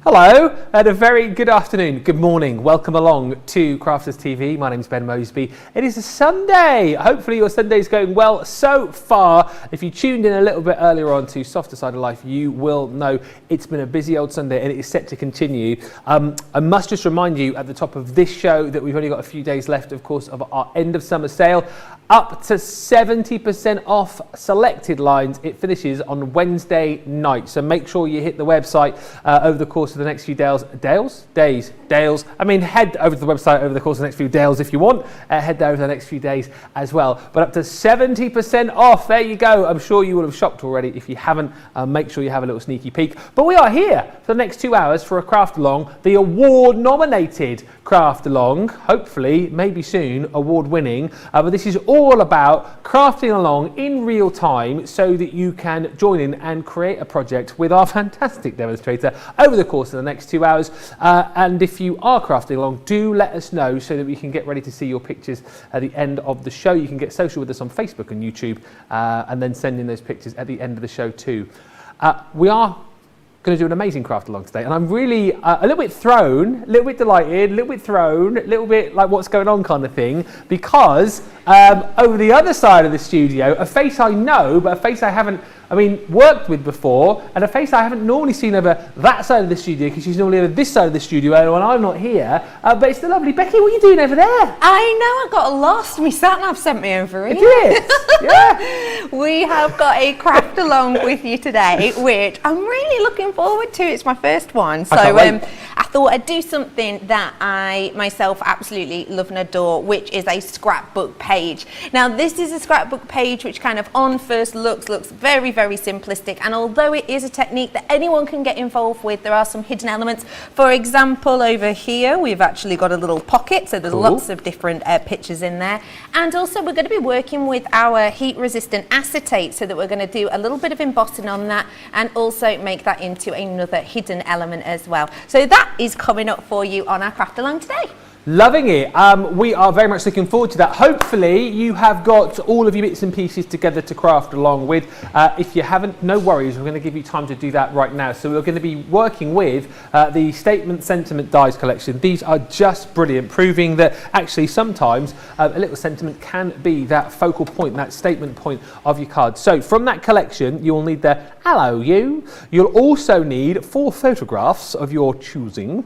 Hello and a very good afternoon, good morning. Welcome along to Crafters TV. My name is Ben Mosby. It is a Sunday. Hopefully your Sunday's going well so far. If you tuned in a little bit earlier on to Softer Side of Life, you will know it's been a busy old Sunday and it is set to continue. I must just remind you at the top of this show that we've only got a few days left, of course, of our end of summer sale. Up to 70% off selected lines. It finishes on Wednesday night. So make sure you hit the website over the course of the next few days. I mean, head over to the website over the course of the next few days if you want. Head there over the next few days as well. But up to 70% off. There you go. I'm sure you will have shopped already. If you haven't, make sure you have a little sneaky peek. But we are here for the next 2 hours for a craft along, the award nominated craft along, hopefully, maybe soon, award winning. But this is all about crafting along in real time so that you can join in and create a project with our fantastic demonstrator over the course of the next 2 hours. And if you are crafting along, do let us know so that we can get ready to see your pictures at the end of the show. You can get social with us on Facebook and YouTube and then send in those pictures at the end of the show too. We are going to do an amazing craft along today, and I'm really a little bit thrown, a little bit delighted, a little bit thrown, a little bit like what's going on kind of thing, because over the other side of the studio, a face I know, but a face I haven't worked with before, and a face I haven't normally seen over that side of the studio because she's normally over this side of the studio when I'm not here. But it's the lovely Becky. What are you doing over there? I know, I got lost. My sat nav sent me over here. It did? Yeah. We have got a craft along with you today, which I'm really looking forward to. It's my first one. So I thought I'd do something that I myself absolutely love and adore, which is a scrapbook page. Now, this is a scrapbook page which kind of on first looks very, very simplistic, and although it is a technique that anyone can get involved with, there are some hidden elements. For example, over here we've actually got a little pocket, so there's lots of different pictures in there, and also we're going to be working with our heat resistant acetate, so that we're going to do a little bit of embossing on that and also make that into another hidden element as well. So that is coming up for you on our craft along today. Loving it. We are very much looking forward to that. Hopefully you have got all of your bits and pieces together to craft along with. If you haven't, no worries, we're going to give you time to do that right now. So we're going to be working with the Statement Sentiment Dies collection. These are just brilliant, proving that actually sometimes a little sentiment can be that focal point, that statement point of your card. So from that collection, you'll need the hello you. You'll also need 4 photographs of your choosing.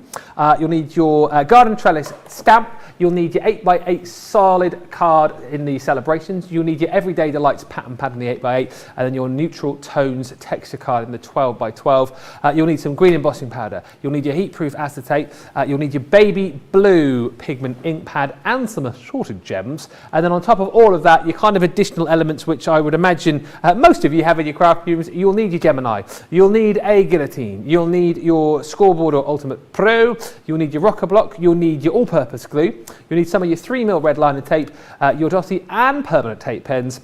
You'll need your garden trellis stamp. You'll need your 8x8 solid card in the celebrations. You'll need your Everyday Delights pattern pad in the 8x8, and then your neutral tones texture card in the 12x12. You'll need some green embossing powder. You'll need your heat-proof acetate. You'll need your baby blue pigment ink pad and some assorted gems. And then on top of all of that, your kind of additional elements, which I would imagine most of you have in your craft rooms. You'll need your Gemini. You'll need a guillotine. You'll need your scoreboard or Ultimate Pro. You'll need your rocker block. You'll need your all-purpose glue. You'll need some of your 3mm red liner tape, your dotty and permanent tape pens.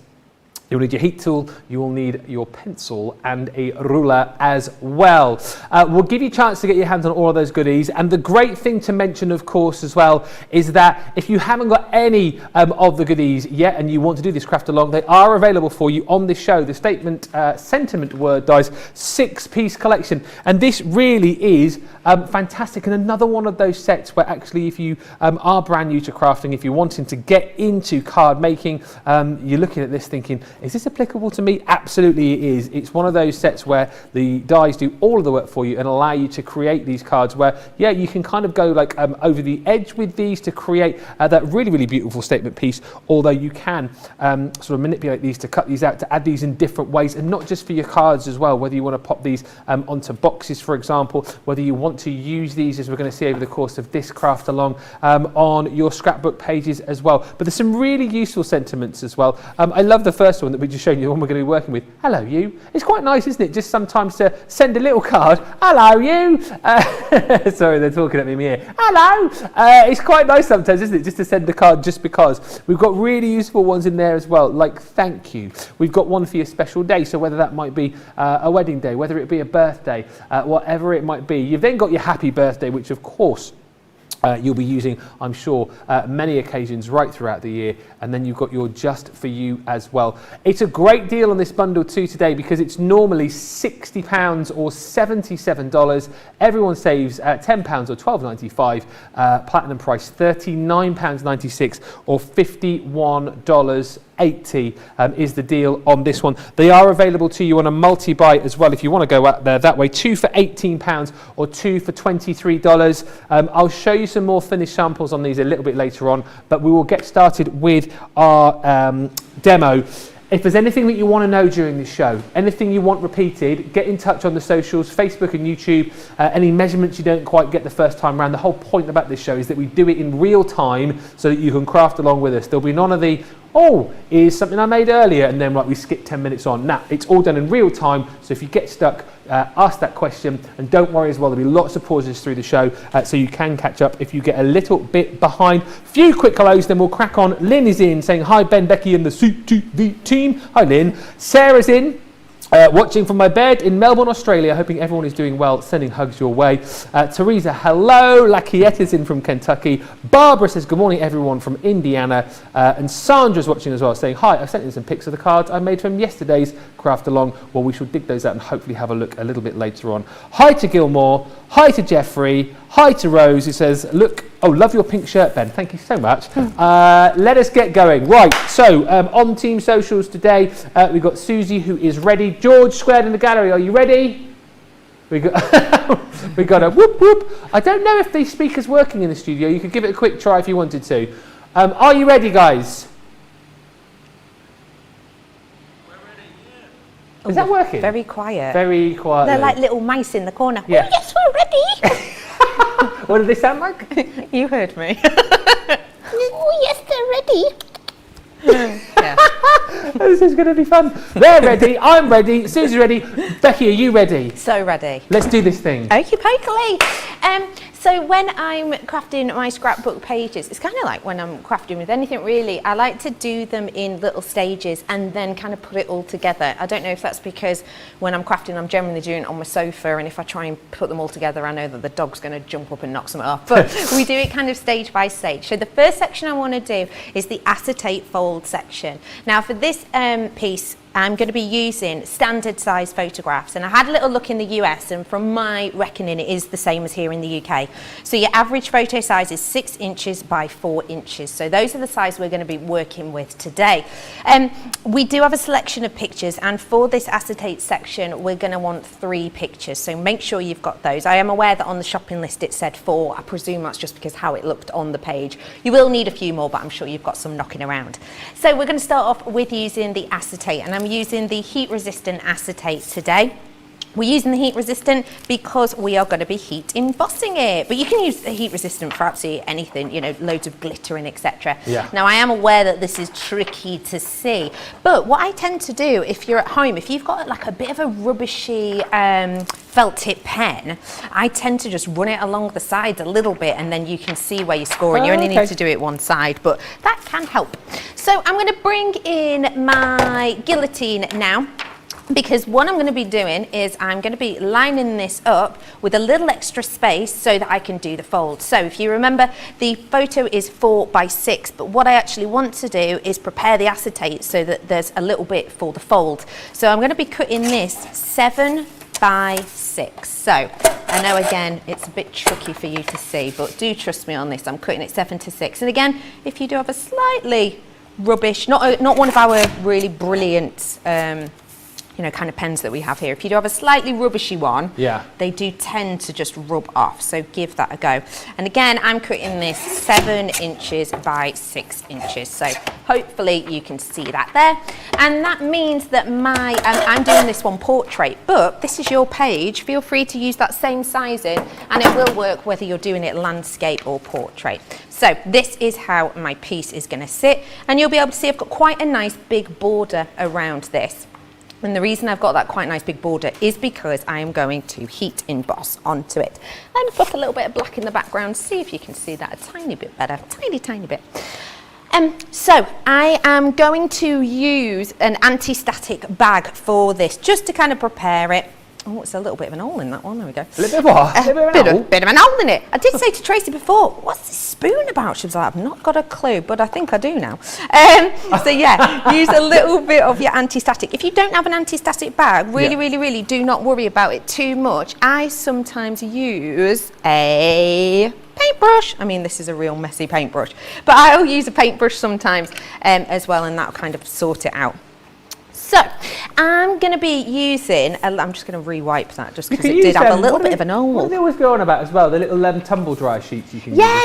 You'll need your heat tool, you will need your pencil and a ruler as well. We'll give you a chance to get your hands on all of those goodies. And the great thing to mention, of course, as well, is that if you haven't got any of the goodies yet and you want to do this craft along, they are available for you on this show. The Statement Sentiment Word Dies 6-piece collection. And this really is fantastic. And another one of those sets where actually if you are brand new to crafting, if you're wanting to get into card making, you're looking at this thinking, is this applicable to me? Absolutely it is. It's one of those sets where the dies do all of the work for you and allow you to create these cards where, yeah, you can kind of go like over the edge with these to create that really, really beautiful statement piece, although you can sort of manipulate these to cut these out, to add these in different ways, and not just for your cards as well, whether you want to pop these onto boxes, for example, whether you want to use these, as we're going to see over the course of this craft along, on your scrapbook pages as well. But there's some really useful sentiments as well. I love the first one that we just showed you, the one we're going to be working with. Hello you. It's quite nice, isn't it, just sometimes to send a little card. Hello you. Sorry, they're talking at me in my ear. Hello. It's quite nice sometimes, isn't it, just to send a card just because. We've got really useful ones in there as well, like thank you. We've got one for your special day, so whether that might be a wedding day, whether it be a birthday, whatever it might be. You've then got your happy birthday, which of course you'll be using, I'm sure, many occasions right throughout the year, and then you've got your just for you as well. It's a great deal on this bundle too today because it's normally £60 or $77. Everyone saves £10 or $12.95. Platinum price £39.96 or $51.80 is the deal on this one. They are available to you on a multi-buy as well if you want to go out there that way. 2 for £18 or 2 for $23. I'll show you some more finished samples on these a little bit later on, but we will get started with our demo. If there's anything that you want to know during this show, anything you want repeated, get in touch on the socials, Facebook and YouTube. Any measurements you don't quite get the first time around. The whole point about this show is that we do it in real time so that you can craft along with us. There'll be none of the, oh, is something I made earlier, and then we skip 10 minutes on. Nah, it's all done in real time, so if you get stuck, ask that question, and don't worry as well, there'll be lots of pauses through the show, so you can catch up if you get a little bit behind. Few quick hellos, then we'll crack on. Lynn is in, saying hi Ben, Becky and the Sept team. Hi Lynn. Sarah's in. Watching from my bed in Melbourne, Australia, hoping everyone is doing well, sending hugs your way. Teresa, hello. Lakietta's in from Kentucky. Barbara says, good morning, everyone from Indiana. And Sandra's watching as well, saying, hi, I've sent in some pics of the cards I made from yesterday's craft along. Well, we shall dig those out and hopefully have a look a little bit later on. Hi to Gilmore. Hi to Jeffrey. Hi to Rose, who says, look, oh, love your pink shirt, Ben. Thank you so much. Let us get going. Right, so on Team Socials today, we've got Susie, who is ready. George squared in the gallery, are you ready? We got a whoop whoop. I don't know if the speaker's working in the studio. You could give it a quick try if you wanted to. Are you ready, guys? We're ready, yeah. Is that working? Very quiet. Very quiet. They're like little mice in the corner. Yeah. Oh, yes, we're ready. What did they sound like? You heard me. Oh, yes, they're ready. Yeah. This is going to be fun. They're ready. I'm ready. Susie's ready. Becky, are you ready? So ready. Let's do this thing. Okie pokely. So when I'm crafting my scrapbook pages, it's kind of like when I'm crafting with anything really, I like to do them in little stages and then kind of put it all together. I don't know if that's because when I'm crafting, I'm generally doing it on my sofa, and if I try and put them all together, I know that the dog's going to jump up and knock something off. But we do it kind of stage by stage. So the first section I want to do is the acetate fold section. Now for this piece, I'm going to be using standard size photographs, and I had a little look in the US, and from my reckoning it is the same as here in the UK. So your average photo size is 6 inches by 4 inches. So those are the size we're going to be working with today. We do have a selection of pictures, and for this acetate section we're going to want 3 pictures, so make sure you've got those. I am aware that on the shopping list it said 4. I presume that's just because how it looked on the page. You will need a few more, but I'm sure you've got some knocking around. So we're going to start off with using the acetate, and I'm using the heat resistant acetate today. We're using the heat resistant because we are going to be heat embossing it, but you can use the heat resistant for absolutely anything, you know, loads of glittering, etc. Yeah. Now I am aware that this is tricky to see, but what I tend to do if you're at home, if you've got like a bit of a rubbishy felt tip pen, I tend to just run it along the sides a little bit, and then you can see where you're scoring. You only need to do it one side, but that can help. So I'm going to bring in my guillotine now, because what I'm going to be doing is I'm going to be lining this up with a little extra space so that I can do the fold. So if you remember, the photo is 4 by 6, but what I actually want to do is prepare the acetate so that there's a little bit for the fold. So I'm going to be cutting this 7 by 6. So I know again it's a bit tricky for you to see, but do trust me on this. I'm cutting it 7 to 6. And again, if you do have a slightly rubbish, not one of our really brilliant you know, kind of pens that we have here. If you do have a slightly rubbishy one, yeah, they do tend to just rub off, so give that a go. And again, I'm cutting this 7 inches by 6 inches, so hopefully you can see that there. And that means that my I'm doing this one portrait, but this is your page. Feel free to use that same sizing, and it will work whether you're doing it landscape or portrait. So this is how my piece is going to sit, and you'll be able to see I've got quite a nice big border around this. And the reason I've got that quite nice big border is because I am going to heat emboss onto it. And put a little bit of black in the background, see if you can see that a tiny bit better, tiny bit. So I am going to use an anti-static bag for this, just to kind of prepare it. Oh, it's a little bit of an hole in that one. There we go. A little bit of what? A little bit of an hole? Bit of an hole in it. I did say to Tracy before, what's this spoon about? She was like, I've not got a clue, but I think I do now. So yeah, use a little bit of your anti-static. If you don't have an anti-static bag, really do not worry about it too much. I sometimes use a paintbrush. I mean, this is a real messy paintbrush, but I'll use a paintbrush sometimes as well, and that'll kind of sort it out. So I'm going to be using, I'm just going to re-wipe that just because it did have a little bit of an hole. What do they always go on about as well? The little tumble dry sheets you can use Yeah,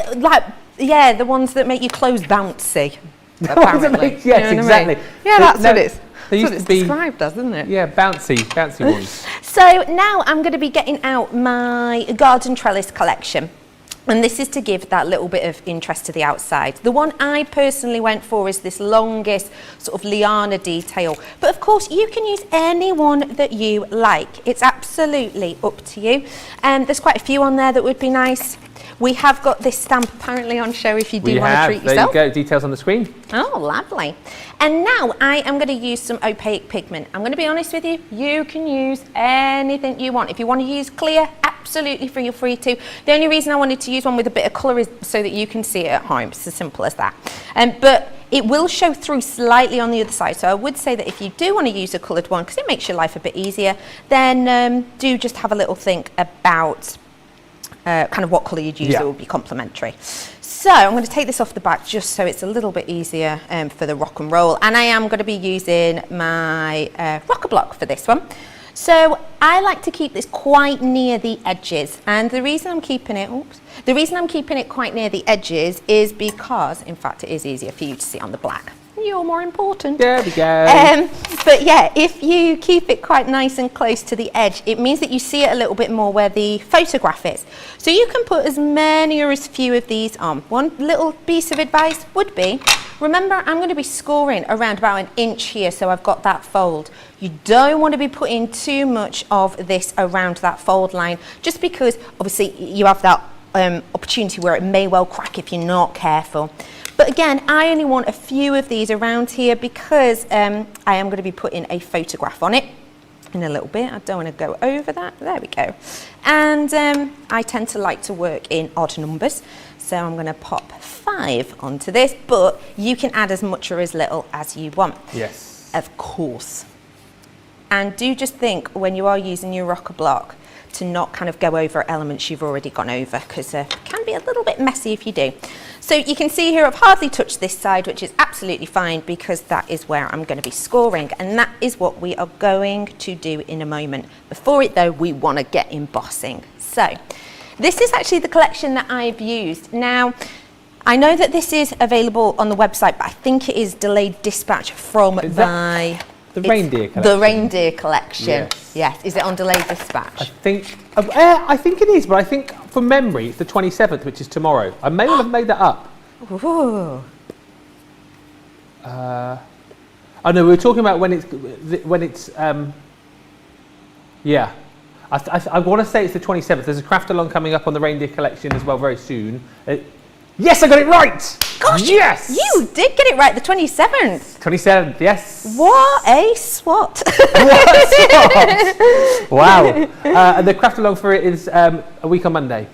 as well, like, the ones that make your clothes bouncy, apparently. Yes, exactly. Yeah, that's what it's described as, isn't it? Yeah, bouncy ones. So now I'm going to be getting out my garden trellis collection. And this is to give that little bit of interest to the outside. The one I personally went for is this longest sort of liana detail. But of course, you can use any one that you like. It's absolutely up to you. There's quite a few on there that would be nice. We have got this stamp apparently on show if you do want to treat yourself. There you go, details on the screen. Oh, lovely. And now I am going to use some opaque pigment. I'm going to be honest with you, you can use anything you want. If you want to use clear, absolutely feel free to. The only reason I wanted to use one with a bit of colour is so that you can see it at home. It's as simple as that. But it will show through slightly on the other side. So I would say that if you do want to use a coloured one, because it makes your life a bit easier, then do just have a little think about kind of what colour you'd use that would be complementary. So I'm going to take this off the back just so it's a little bit easier for the rock and roll. And I am going to be using my rocker block for this one. So I like to keep this quite near the edges, and the reason I'm keeping it quite near the edges is because, in fact, it is easier for you to see on the black. You're more important. There we go. But yeah, if you keep it quite nice and close to the edge, it means that you see it a little bit more where the photograph is. So you can put as many or as few of these on. One little piece of advice would be, remember, I'm going to be scoring around about an inch here, so I've got that fold. You don't want to be putting too much of this around that fold line, just because obviously you have that opportunity where it may well crack if you're not careful. But again, I only want a few of these around here because I am going to be putting a photograph on it in a little bit. I don't want to go over that. There we go. And I tend to like to work in odd numbers. So I'm going to pop 5 onto this, but you can add as much or as little as you want. Yes. Of course. And do just think when you are using your rocker block to not kind of go over elements you've already gone over, because it can be a little bit messy if you do. So you can see here I've hardly touched this side, which is absolutely fine because that is where I'm going to be scoring, and that is what we are going to do in a moment. Before it though, we want to get embossing. So this is actually the collection that I've used. Now, I know that this is available on the website, but I think it is delayed dispatch from the reindeer collection. The reindeer collection. Yes. Yes. Is it on delayed dispatch? I think it is, but I think from memory it's the 27th, which is tomorrow. I may well have made that up. Ooh. Oh no, we were talking about when it's yeah. I want to say it's the 27th. There's a craft along coming up on the reindeer collection as well very soon. Yes, I got it right! Gosh, yes! You did get it right, the 27th. 27th, yes. What a swat. What a swat! Wow. And the craft along for it is a week on Monday.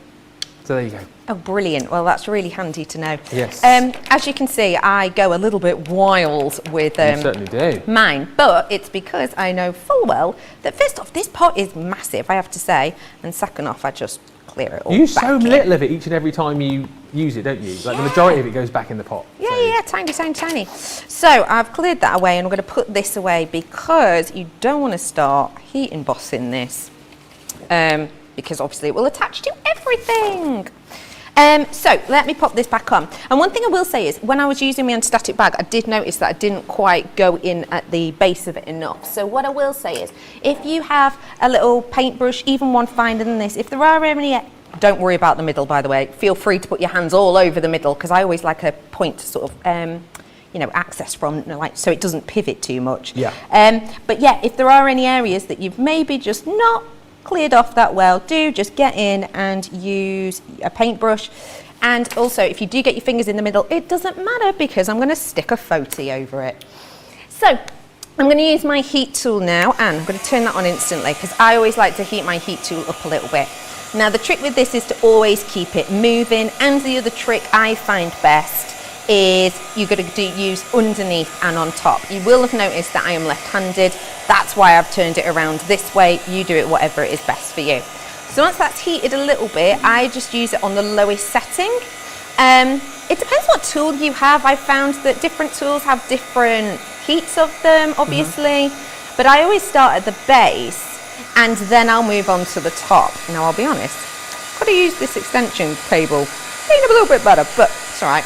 So there you go. Oh, brilliant. Well, that's really handy to know. Yes. As you can see, I go a little bit wild with you certainly do. mine, but it's because I know full well that first off, this pot is massive, I have to say, and second off, I just clear it all. You use so little of it each and every time you use it, don't you? Like the majority of it goes back in the pot. Yeah, tiny. So I've cleared that away and I'm going to put this away because you don't want to start heat embossing this because obviously it will attach to everything. So let me pop this back on. And one thing I will say is when I was using my anti-static bag, I did notice that I didn't quite go in at the base of it enough. So what I will say is if you have a little paintbrush, even one finer than this, if there are any, don't worry about the middle, by the way. Feel free to put your hands all over the middle because I always like a point to sort of access from, like, so it doesn't pivot too much. Yeah. But yeah, if there are any areas that you've maybe just not cleared off that well, do just get in and use a paintbrush. And also, if you do get your fingers in the middle, it doesn't matter because I'm going to stick a photo over it. So I'm going to use my heat tool now, and I'm going to turn that on instantly because I always like to heat my heat tool up a little bit. Now the trick with this is to always keep it moving, and the other trick I find best is you're going to use underneath and on top. You will have noticed that I am left-handed. That's why I've turned it around this way. You do it whatever is best for you. So once that's heated a little bit, I just use it on the lowest setting. It depends what tool you have. I found that different tools have different heats of them, obviously, but I always start at the base and then I'll move on to the top. Now I'll be honest, could have used this extension cable, clean up a little bit better, but it's all right.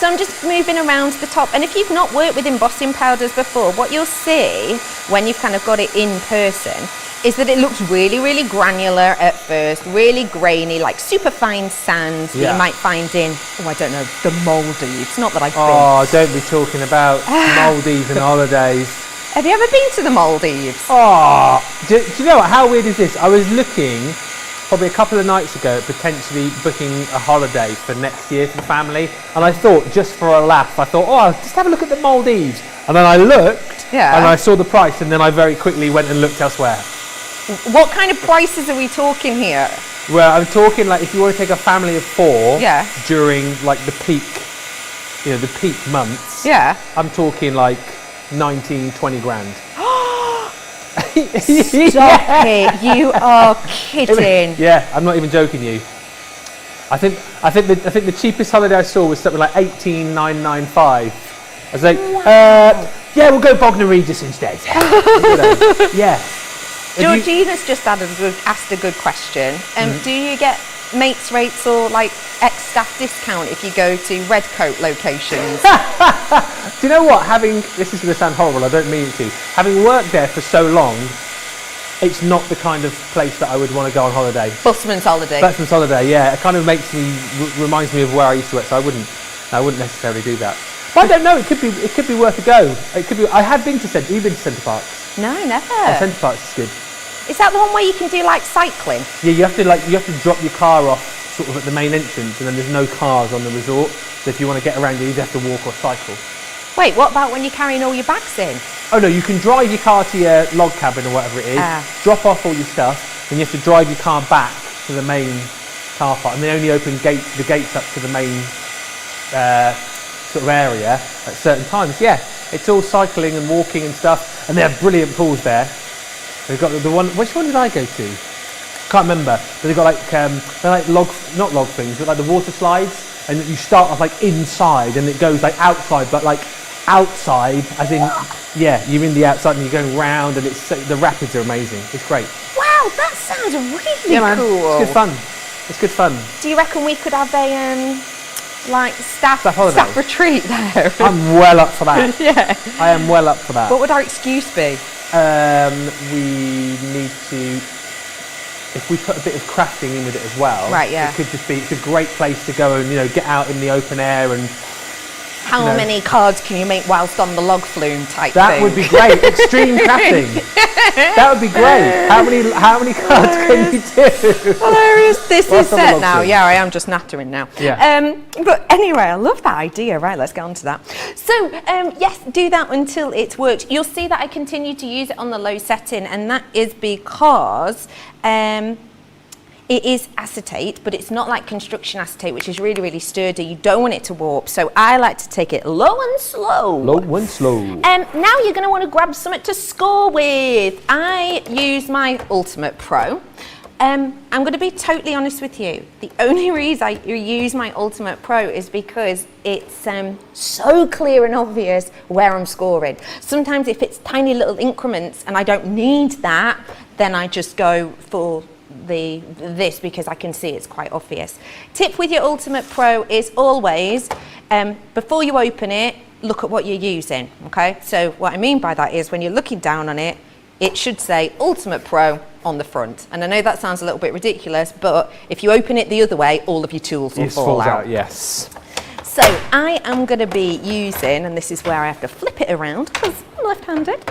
So I'm just moving around the top, and if you've not worked with embossing powders before, what you'll see when you've kind of got it in person is that it looks really, really granular at first, really grainy, like super fine sands that you might find in, I don't know, the Maldives. Not that I've been. Oh, don't be talking about Maldives and holidays. Have you ever been to the Maldives? Oh, do you know what? How weird is this? I was looking probably a couple of nights ago at potentially booking a holiday for next year for the family, and I thought, just for a laugh, I thought, oh, just have a look at the Maldives. And then I looked, and I saw the price, and then I very quickly went and looked elsewhere. What kind of prices are we talking here? Well, I'm talking like if you want to take a family of 4 during like the peak, you know, the peak months. Yeah. I'm talking like 19, 20 grand. Stop it! You are kidding. Yeah, I'm not even joking you. I think the cheapest holiday I saw was something like 18,995. I was like, yeah, we'll go Bognor Regis instead. Yeah. Georgina's just asked a good question. Do you get mates rates or like ex-staff discount if you go to red coat locations? Do you know what? This is going to sound horrible, I don't mean it to. Having worked there for so long, it's not the kind of place that I would want to go on holiday. Busman's holiday. Busman's holiday, yeah. It kind of reminds me of where I used to work, so I wouldn't necessarily do that. But I don't know. It could be worth a go. It could be. I have been to Centre. You've been to Centre Parks? No, never. Oh, Centre Parks is good. Is that the one where you can do like cycling? Yeah, you have to drop your car off sort of at the main entrance, and then there's no cars on the resort. So if you want to get around, you either have to walk or cycle. Wait, what about when you're carrying all your bags in? Oh no, you can drive your car to your log cabin or whatever it is, drop off all your stuff, and you have to drive your car back to the main car park, and they only open the gates up to the main sort of area at certain times. Yeah, it's all cycling and walking and stuff, and they have brilliant pools there. They've got the one. Which one did I go to? Can't remember. But they've got like they're like not log things, but like the water slides, and you start off like inside, and it goes like outside, but like outside, as in yeah, you're in the outside and you're going round, and the rapids are amazing. It's great. Wow, that sounds really cool. It's good fun. It's good fun. Do you reckon we could have a like staff retreat there? I'm well up for that. Yeah, I am well up for that. What would our excuse be? We need to, if we put a bit of crafting in with it as well, right? Yeah, it could just be. It's a great place to go and get out in the open air and. How many cards can you make whilst on the log flume type that thing? Would be great. Extreme crafting. That would be great. How many cards can you do? Hilarious. This is set now. Yeah, I am just nattering now. Yeah. But anyway, I love that idea. Right, let's get on to that. So yes, do that until it's worked. You'll see that I continue to use it on the low setting, and that is because it is acetate, but it's not like construction acetate, which is really, really sturdy. You don't want it to warp, so I like to take it low and slow. Low and slow. Now you're going to want to grab something to score with. I use my Ultimate Pro. I'm going to be totally honest with you. The only reason I use my Ultimate Pro is because it's so clear and obvious where I'm scoring. Sometimes if it's tiny little increments and I don't need that, then I just go for this because I can see it's quite obvious. Tip with your Ultimate Pro is always, before you open it, look at what you're using, okay? So what I mean by that is when you're looking down on it, it should say Ultimate Pro on the front. And I know that sounds a little bit ridiculous, but if you open it the other way, all of your tools will fall out. Yes. So I am going to be using, and this is where I have to flip it around because I'm left-handed.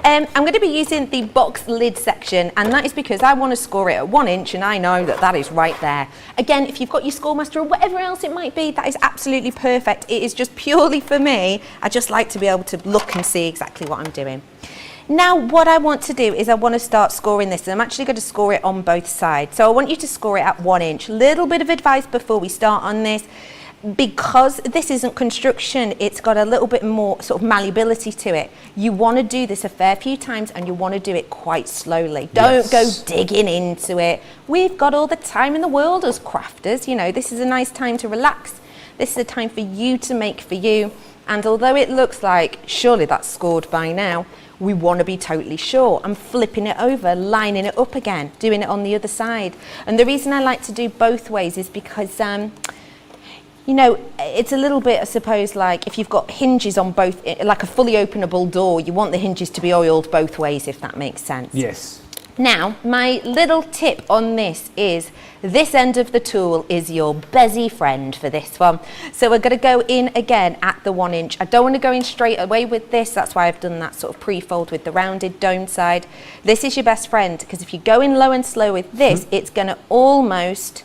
I'm going to be using the box lid section, and that is because I want to score it at 1 inch, and I know that that is right there. Again, if you've got your Scoremaster or whatever else it might be, that is absolutely perfect. It is just purely for me. I just like to be able to look and see exactly what I'm doing. Now, what I want to do is I want to start scoring this, and I'm actually going to score it on both sides. So I want you to score it at 1 inch. Little bit of advice before we start on this. Because this isn't construction, it's got a little bit more sort of malleability to it. You want to do this a fair few times, and you want to do it quite slowly. Don't go digging into it. We've got all the time in the world as crafters. You know, this is a nice time to relax. This is a time for you to make for you. And although it looks like surely that's scored by now, we want to be totally sure. I'm flipping it over, lining it up again, doing it on the other side. And the reason I like to do both ways is because you know, it's a little bit, I suppose, like if you've got hinges on both, like a fully openable door, you want the hinges to be oiled both ways, if that makes sense. Yes. Now, my little tip on this is this end of the tool is your busy friend for this one. So we're going to go in again at the 1 inch. I don't want to go in straight away with this. That's why I've done that sort of pre-fold with the rounded dome side. This is your best friend, because if you go in low and slow with this, it's going to almost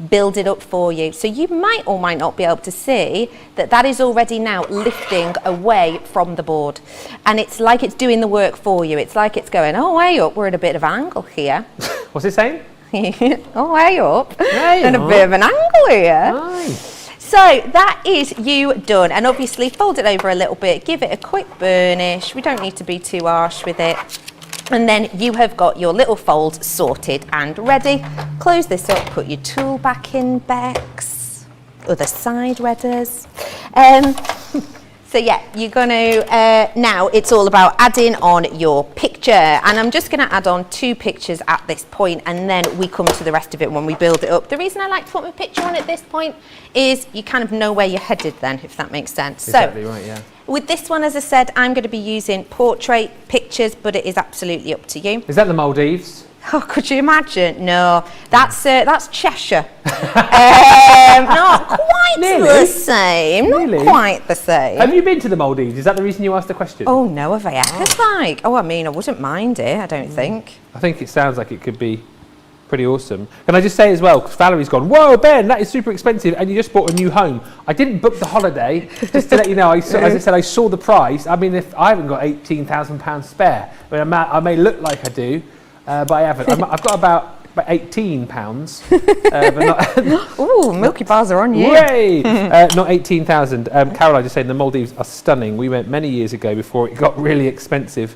build it up for you. So you might or might not be able to see that that is already now lifting away from the board, and it's like it's doing the work for you. It's like it's going, oh, way up, we're at a bit of an angle here. What's it saying? Oh, way up, Way and up. a bit of an angle here. Nice. So that is you done, and obviously fold it over a little bit, give it a quick burnish. We don't need to be too harsh with it. And then you have got your little folds sorted and ready. Close this up, put your tool back in, Bex. Other side, Redders. So yeah, you're going to, now it's all about adding on your picture. And I'm just going to add on 2 pictures at this point, and then we come to the rest of it when we build it up. The reason I like to put my picture on at this point is you kind of know where you're headed then, if that makes sense. Exactly right, yeah. With this one, as I said, I'm going to be using portrait pictures, but it is absolutely up to you. Is that the Maldives? Oh, could you imagine? No, that's Cheshire. Not quite the same. Not quite the same. Have you been to the Maldives? Is that the reason you asked the question? Oh no, have I ever? Like, I mean, I wouldn't mind it. I don't think. I think it sounds like it could be pretty awesome. Can I just say as well, because Valerie's gone, whoa, Ben, that is super expensive, and you just bought a new home. I didn't book the holiday, just to let you know, as I said, I saw the price. I mean, if I haven't got £18,000 spare, I mean, I may look like I do, but I haven't. I've got about £18, but not... Ooh, Milky Bars are on you. Hooray! Not 18,000. Caroline just saying the Maldives are stunning. We went many years ago before it got really expensive.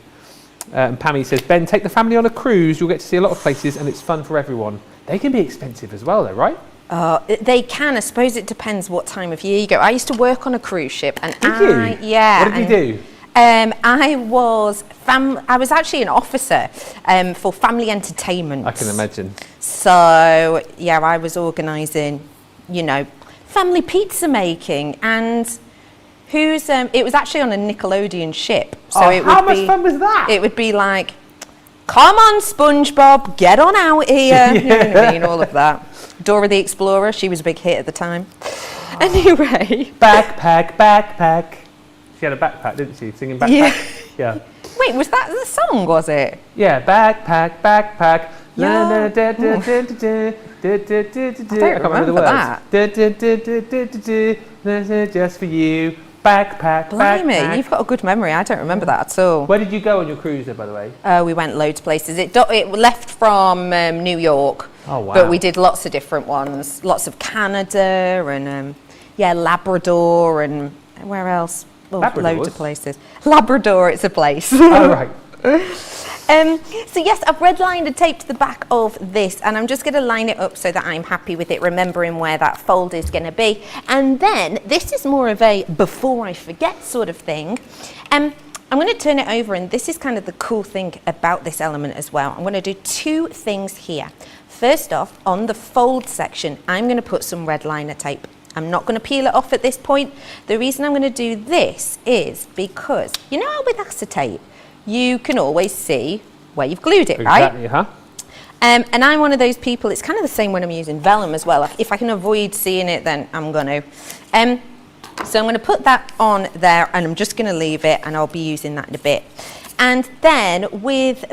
And Pammy says, Ben, take the family on a cruise. You'll get to see a lot of places, and it's fun for everyone. They can be expensive as well, though, right? They can. I suppose it depends what time of year you go. I used to work on a cruise ship, and Did you? Yeah. What did you do? I was actually an officer for family entertainment. I can imagine. So yeah, I was organising, you know, family pizza making, and it was actually on a Nickelodeon ship. So how much fun was that? It would be like, come on, SpongeBob, get on out here. You know what I mean? All of that. Dora the Explorer, she was a big hit at the time. Anyway. Backpack. She had a backpack, didn't she? Singing backpack. Yeah. Wait, was that the song, was it? Yeah, backpack. Yeah. I don't remember that. Just for you. Backpack. Blimey, you've got a good memory. I don't remember that at all. Where did you go on your cruise there, by the way? We went loads of places. It left from New York. Oh, wow. But we did lots of different ones. Lots of Canada and, Labrador and where else? Oh, loads of places. Labrador, it's a place. Oh, right. So yes, I've redlined and taped the back of this, and I'm just going to line it up so that I'm happy with it, remembering where that fold is going to be. And then this is more of a before I forget sort of thing. I'm going to turn it over, and this is kind of the cool thing about this element as well. I'm going to do 2 things here. First off, on the fold section, I'm going to put some red liner tape. I'm not going to peel it off at this point. The reason I'm going to do this is because, you know how with acetate, you can always see where you've glued it, right? Exactly, huh? And I'm one of those people, it's kind of the same when I'm using vellum as well. If I can avoid seeing it, then I'm going to. So I'm going to put that on there, and I'm just going to leave it, and I'll be using that in a bit. And then with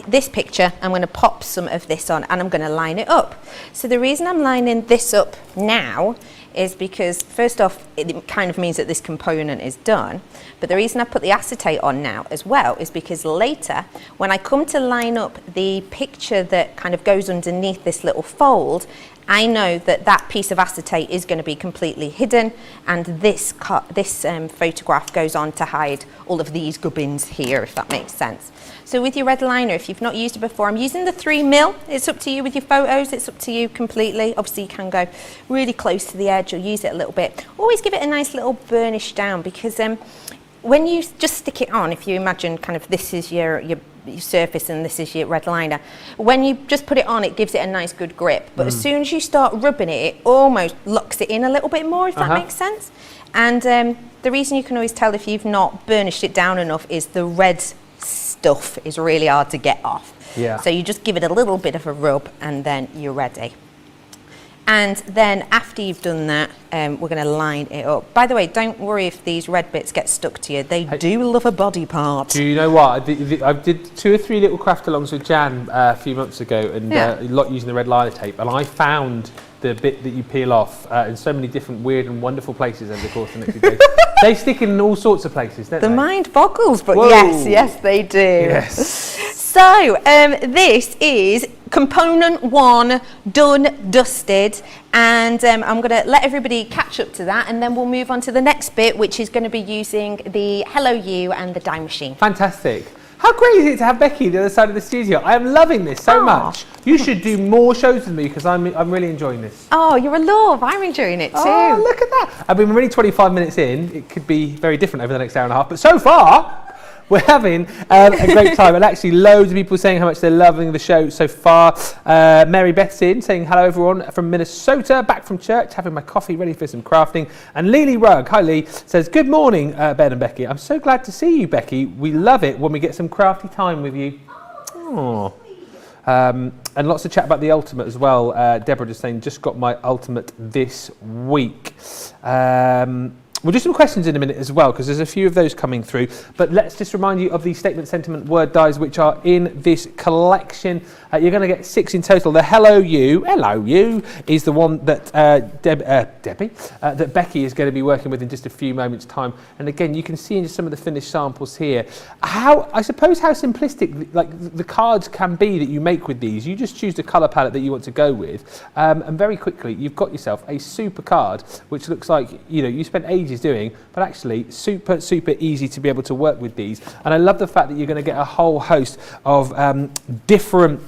this picture, I'm going to pop some of this on and I'm going to line it up. So the reason I'm lining this up now is because, first off, it kind of means that this component is done. But the reason I put the acetate on now as well is because later, when I come to line up the picture that kind of goes underneath this little fold, I know that that piece of acetate is going to be completely hidden, and this photograph goes on to hide all of these gubbins here, if that makes sense. So with your red liner, if you've not used it before, I'm using the 3mm. It's up to you with your photos. It's up to you completely. Obviously, you can go really close to the edge or use it a little bit. Always give it a nice little burnish down, because when you just stick it on, if you imagine kind of this is your surface and this is your red liner, when you just put it on, it gives it a nice good grip. But as soon as you start rubbing it, it almost locks it in a little bit more, if that makes sense. And the reason you can always tell if you've not burnished it down enough is the red stuff is really hard to get off. Yeah. So you just give it a little bit of a rub and then you're ready. And then after you've done that, we're going to line it up. By the way, don't worry if these red bits get stuck to you. They do love a body part. Do you know what? I did 2 or 3 little craft alongs with Jan a few months ago, and a lot using the red liner tape. And I found the bit that you peel off in so many different weird and wonderful places over the course of the next few days. They stick in all sorts of places, don't they? The mind boggles, but Whoa. yes, they do. Yes. So this is component 1 done, dusted, and I'm going to let everybody catch up to that, and then we'll move on to the next bit, which is going to be using the Hello You and the dye machine. Fantastic. How great is it to have Becky the other side of the studio? I am loving this so much. You should do more shows with me, because I'm really enjoying this. Oh, you're a love. I'm enjoying it too. Oh, look at that. I mean, we're only 25 minutes in. It could be very different over the next hour and a half, but so far, we're having a great time, and actually loads of people saying how much they're loving the show so far. Mary Beth's in saying hello everyone from Minnesota, back from church, having my coffee, ready for some crafting. And Lily Rugg, hi Lee, says good morning Ben and Becky. I'm so glad to see you, Becky. We love it when we get some crafty time with you. Oh. And lots of chat about the ultimate as well. Deborah just saying just got my ultimate this week. We'll do some questions in a minute as well, because there's a few of those coming through. But let's just remind you of the statement, sentiment, word dies, which are in this collection. You're going to get 6 in total. The Hello You is the one that that Becky is going to be working with in just a few moments' time. And again, you can see in just some of the finished samples here how simplistic like the cards can be that you make with these. You just choose the colour palette that you want to go with, and very quickly you've got yourself a super card, which looks like you spent ages doing, but actually super easy to be able to work with these. And I love the fact that you're going to get a whole host of different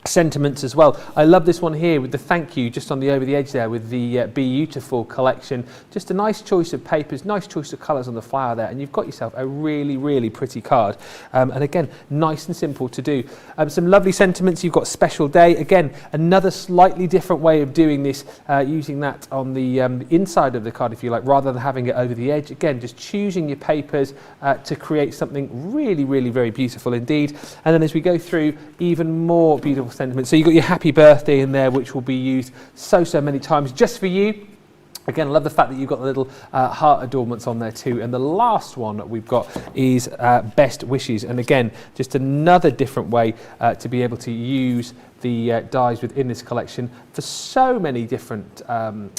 sentiments as well. I love this one here with the thank you just on the over the edge there with the Beautiful collection. Just a nice choice of papers, nice choice of colours on the flower there, and you've got yourself a really pretty card. And again, nice and simple to do. Some lovely sentiments. You've got Special Day. Again, another slightly different way of doing this, using that on the inside of the card, if you like, rather than having it over the edge. Again, just choosing your papers to create something really very beautiful indeed. And then as we go through, even more beautiful sentiments. So you've got your happy birthday in there, which will be used so many times just for you. Again, I love the fact that you've got the little heart adornments on there too. And the last one that we've got is best wishes. And again, just another different way to be able to use the dies within this collection for so many different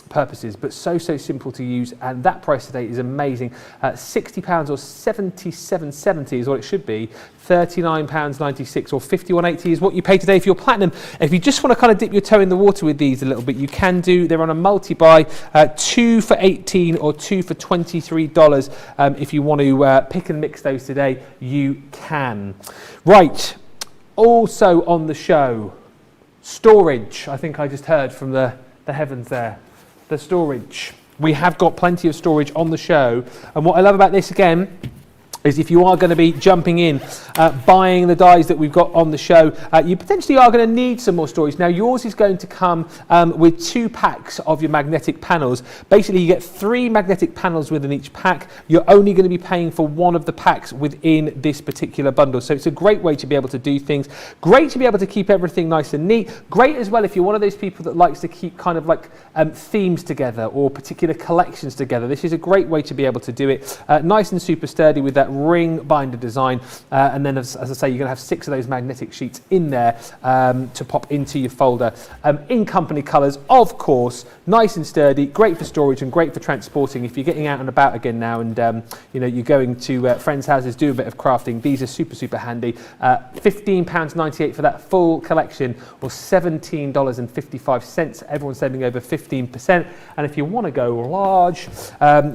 purposes, but so simple to use. And that price today is amazing. £60 or £77.70 is what it should be. £39.96 or £51.80 is what you pay today for your platinum. If you just want to kind of dip your toe in the water with these a little bit, you can do. They're on a multi-buy, 2 for $18 or 2 for $23. If you want to pick and mix those today, you can. Right, also on the show, storage. I think I just heard from the heavens there. The storage. We have got plenty of storage on the show. And what I love about this again is if you are going to be jumping in, buying the dies that we've got on the show, you potentially are going to need some more storage. Now yours is going to come with 2 packs of your magnetic panels. Basically you get 3 magnetic panels within each pack. You're only going to be paying for 1 of the packs within this particular bundle. So it's a great way to be able to do things. Great to be able to keep everything nice and neat. Great as well if you're one of those people that likes to keep kind of like themes together or particular collections together. This is a great way to be able to do it. Nice and super sturdy with that ring binder design, and then as I say, you're going to have 6 of those magnetic sheets in there to pop into your folder in company colours, of course. Nice and sturdy, great for storage and great for transporting. If you're getting out and about again now and you know, you're going to friends' houses, do a bit of crafting, these are super handy. £15.98 for that full collection, or $17.55. Everyone's saving over 15%. And if you want to go large,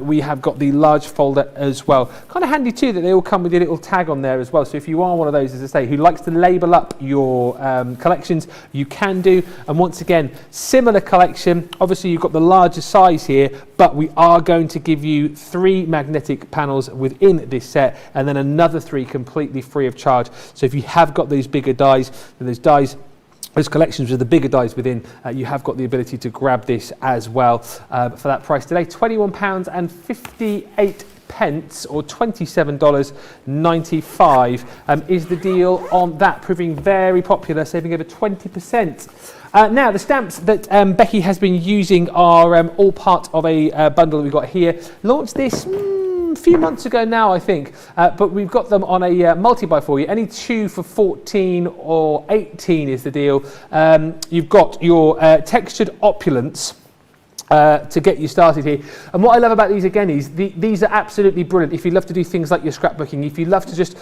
we have got the large folder as well. Kind of handy too that they all come with a little tag on there as well. So if you are one of those, as I say, who likes to label up your collections, you can do. And once again, similar collection. Obviously, you've got the larger size here, but we are going to give you 3 magnetic panels within this set, and then another 3 completely free of charge. So if you have got those bigger dies, and those collections with the bigger dies within, you have got the ability to grab this as well for that price today. £21.58 or $27.95 is the deal on that, proving very popular, saving over 20%. Now, the stamps that Becky has been using are all part of a bundle that we've got here. Launched this a few months ago now, I think, but we've got them on a multi-buy for you. Any 2 for 14 or 18 is the deal. You've got your textured opulence to get you started here. And what I love about these again is these are absolutely brilliant if you love to do things like your scrapbooking, if you love to just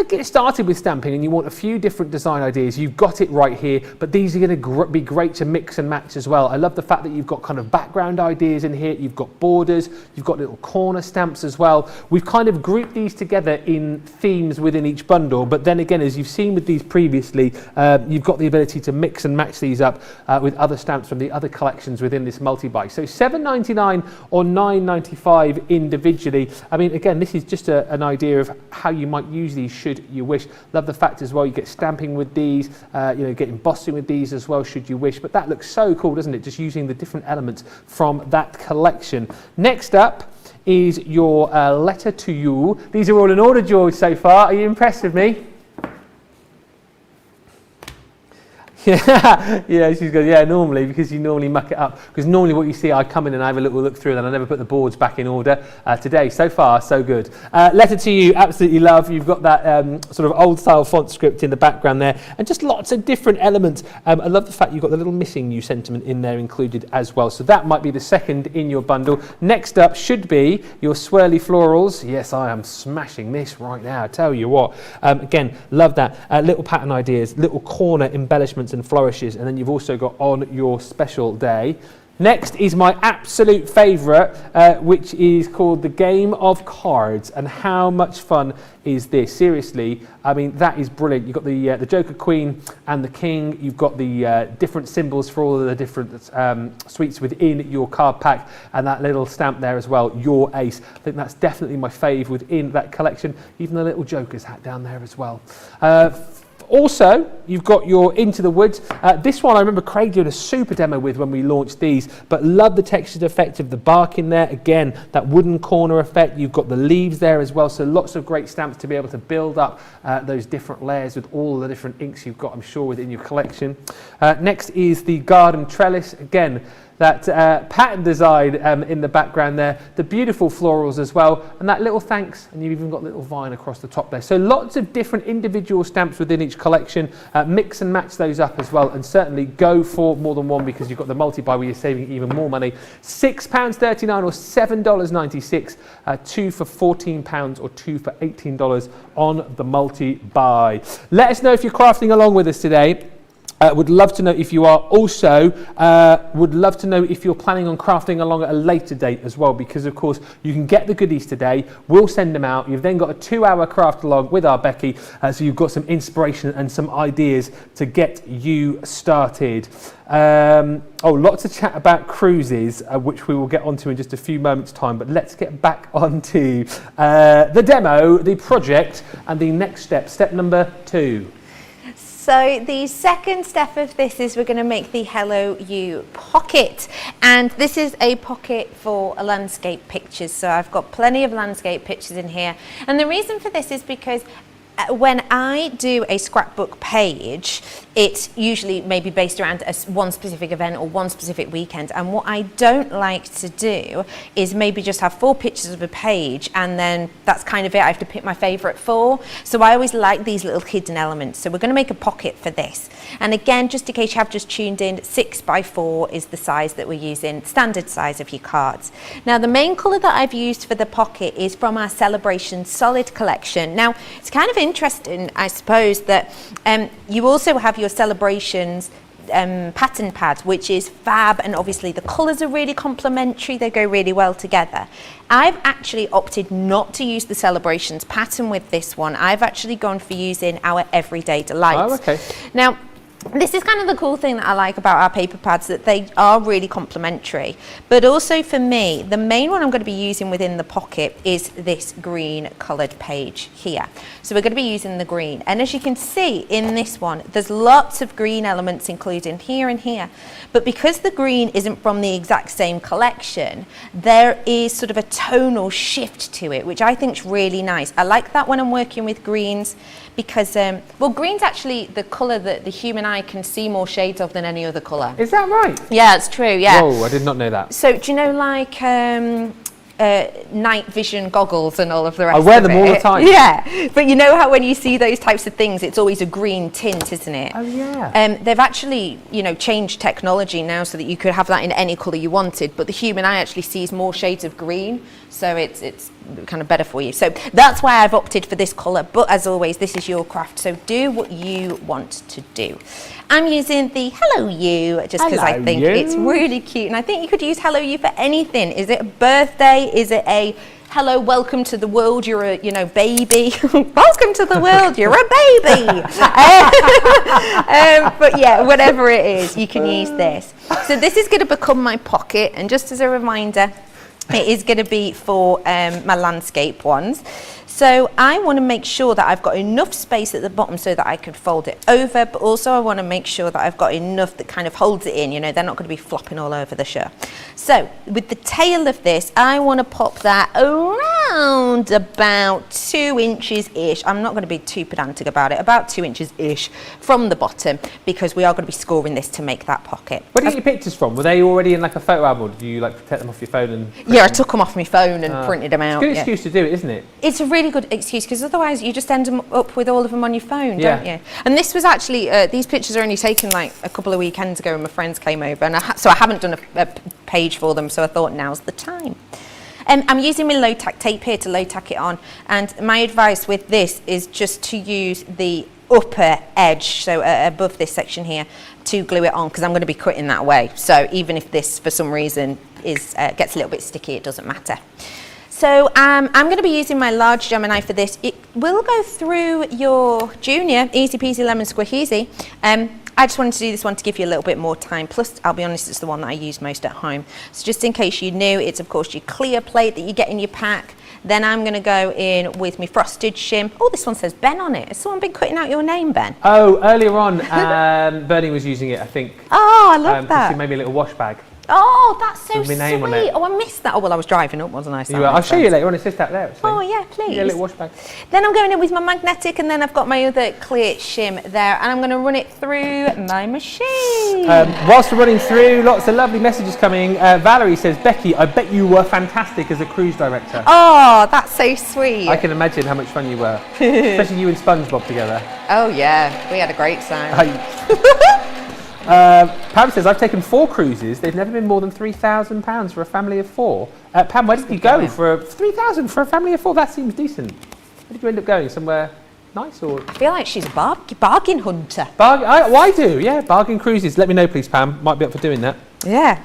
get started with stamping and you want a few different design ideas, you've got it right here. But these are going to be great to mix and match as well. I love the fact that you've got kind of background ideas in here, you've got borders, you've got little corner stamps as well. We've kind of grouped these together in themes within each bundle, but then again, as you've seen with these previously, you've got the ability to mix and match these up with other stamps from the other collections within this multi-buy. So $7.99 or $9.95 individually. I mean, again, this is just an idea of how you might use these should you wish. Love the fact as well you get stamping with these, you know, get embossing with these as well should you wish. But that looks so cool, doesn't it? Just using the different elements from that collection. Next up is your letter to you. These are all in order, George, so far. Are you impressed with me? Yeah, she's good. Yeah, normally, because you normally muck it up. Because normally what you see, I come in and I have a little look through, and I never put the boards back in order. Today, so far, so good. Letter to you, absolutely love. You've got that sort of old-style font script in the background there, and just lots of different elements. I love the fact you've got the little missing you sentiment in there included as well. So that might be the second in your bundle. Next up should be your swirly florals. Yes, I am smashing this right now, I tell you what. Again, love that. Little pattern ideas, little corner embellishments and flourishes, and then you've also got on your special day. Next is my absolute favourite, which is called the Game of Cards. And how much fun is this? Seriously, I mean, that is brilliant. You've got the Joker, Queen and the King. You've got the different symbols for all of the different suites within your card pack, and that little stamp there as well, your ace. I think that's definitely my fave within that collection. Even the little Joker's hat down there as well. Also, you've got your Into the Woods. This one I remember Craig doing a super demo with when we launched these, but love the textured effect of the bark in there. Again, that wooden corner effect. You've got the leaves there as well, so lots of great stamps to be able to build up those different layers with all the different inks you've got, I'm sure, within your collection. Next is the Garden Trellis. Again, that pattern design in the background there, the beautiful florals as well, and that little thanks, and you've even got a little vine across the top there. So lots of different individual stamps within each collection. Mix and match those up as well, and certainly go for more than one because you've got the multi-buy where you're saving even more money. £6.39 or $7.96, 2 for £14 or 2 for $18 on the multi-buy. Let us know if you're crafting along with us today. Would love to know if you are. Also, would love to know if you're planning on crafting along at a later date as well, because of course you can get the goodies today, we'll send them out. You've then got a 2-hour craft along with our Becky, so you've got some inspiration and some ideas to get you started. Lots of chat about cruises, which we will get onto in just a few moments' time, but let's get back onto the demo, the project, and the next step, step number 2. So the second step of this is we're going to make the Hello You pocket, and this is a pocket for landscape pictures. So I've got plenty of landscape pictures in here, and the reason for this is because when I do a scrapbook page, it's usually maybe based around one specific event or one specific weekend. And what I don't like to do is maybe just have 4 pictures of a page and then that's kind of it. I have to pick my favourite 4. So I always like these little hidden elements. So we're going to make a pocket for this. And again, just in case you have just tuned in, 6x4 is the size that we're using, standard size of your cards. Now, the main colour that I've used for the pocket is from our Celebration Solid collection. Now, it's kind of interesting, I suppose, that you also have your Celebrations pattern pad, which is fab, and obviously the colours are really complementary, they go really well together. I've actually opted not to use the Celebrations pattern with this one. I've actually gone for using our Everyday Delights. Oh, okay. Now, this is kind of the cool thing that I like about our paper pads, that they are really complementary. But also for me, the main one I'm going to be using within the pocket is this green coloured page here. So we're going to be using the green. And as you can see in this one, there's lots of green elements included here and here. But because the green isn't from the exact same collection, there is sort of a tonal shift to it, which I think is really nice. I like that when I'm working with greens because, well, green's actually the colour that the human eye can see more shades of than any other colour. Is that right? Yeah, it's true, yeah. Whoa, I did not know that. So do you know, like night vision goggles and all of the rest of it? I wear them all the time. Yeah, but you know how when you see those types of things, it's always a green tint, isn't it? Oh, yeah. They've actually, you know, changed technology now so that you could have that in any colour you wanted, but the human eye actually sees more shades of green, so it's kind of better for you. So that's why I've opted for this colour, but as always, this is your craft, so do what you want to do. I'm using the Hello You just because I think it's really cute, and I think you could use Hello You for anything. Is it a birthday? Is it a hello, welcome to the world, you're a, you know, baby. Welcome to the world, you're a baby. But yeah, whatever it is, you can use this. So this is going to become my pocket, and just as a reminder, it is going to be for my landscape ones. So I want to make sure that I've got enough space at the bottom so that I can fold it over, but also I want to make sure that I've got enough that kind of holds it in, you know, they're not going to be flopping all over the shirt. So with the tail of this, I want to pop that around about 2 inches-ish. I'm not going to be too pedantic about it, about 2 inches-ish from the bottom, because we are going to be scoring this to make that pocket. Where did you get your pictures from? Were they already in like a photo album, or did you like protect them off your phone? And yeah, I took them off my phone and printed them out. It's a good excuse to do it, isn't it? It's a really good excuse, because otherwise you just end up with all of them on your phone, don't you? And this was actually, these pictures are only taken like a couple of weekends ago when my friends came over, and so I haven't done a page for them, so I thought now's the time. I'm using my low tack tape here to low tack it on, and my advice with this is just to use the upper edge, so above this section here, to glue it on, because I'm going to be cutting that way. So even if this for some reason is gets a little bit sticky, it doesn't matter. So I'm going to be using my large Gemini for this. It will go through your junior, easy peasy lemon squeezy. I just wanted to do this one to give you a little bit more time. Plus, I'll be honest, it's the one that I use most at home. So just in case you knew, it's of course your clear plate that you get in your pack. Then I'm going to go in with my frosted shim. Oh, this one says Ben on it. Has someone been cutting out your name, Ben? Oh, earlier on, Bernie was using it, I think. Oh, I love that. She made me a little wash bag. Oh, that's so With my name on it. sweet. Oh, I missed that. Oh, well, I was driving up, wasn't I? So I'll show you later on. It's just out there. Actually. Oh, yeah, please. Yeah, a little wash bag. Then I'm going in with my magnetic, and then I've got my other clear shim there, and I'm going to run it through my machine. Whilst we're running through, lots of lovely messages coming. Valerie says, Becky, I bet you were fantastic as a cruise director. Oh, that's so sweet. I can imagine how much fun you were. Especially you and SpongeBob together. Oh, yeah. We had a great time. Pam says, I've taken 4 cruises. They've never been more than £3,000 for a family of 4. Pam, where did you go for £3,000 for a family of 4? That seems decent. Where did you end up going? Somewhere nice? Or I feel like she's a bargain hunter. I do, yeah. Bargain cruises. Let me know, please, Pam. Might be up for doing that. Yeah.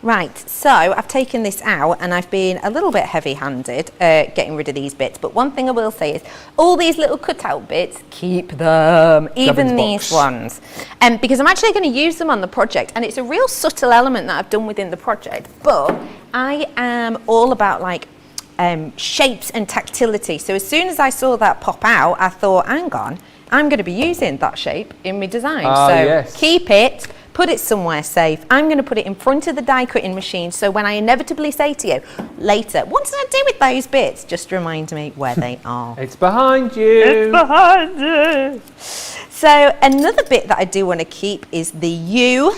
Right, so I've taken this out and I've been a little bit heavy-handed getting rid of these bits, but one thing I will say is all these little cutout bits, keep them, even these ones, because I'm actually going to use them on the project, and it's a real subtle element that I've done within the project, but I am all about like shapes and tactility. So as soon as I saw that pop out, I thought, hang on, I'm going to be using that shape in my design. So yes. keep it, put it somewhere safe. I'm going to put it in front of the die cutting machine, so when I inevitably say to you later, what did I do with those bits? Just remind me where they are. It's behind you. It's behind you. So another bit that I do want to keep is the U.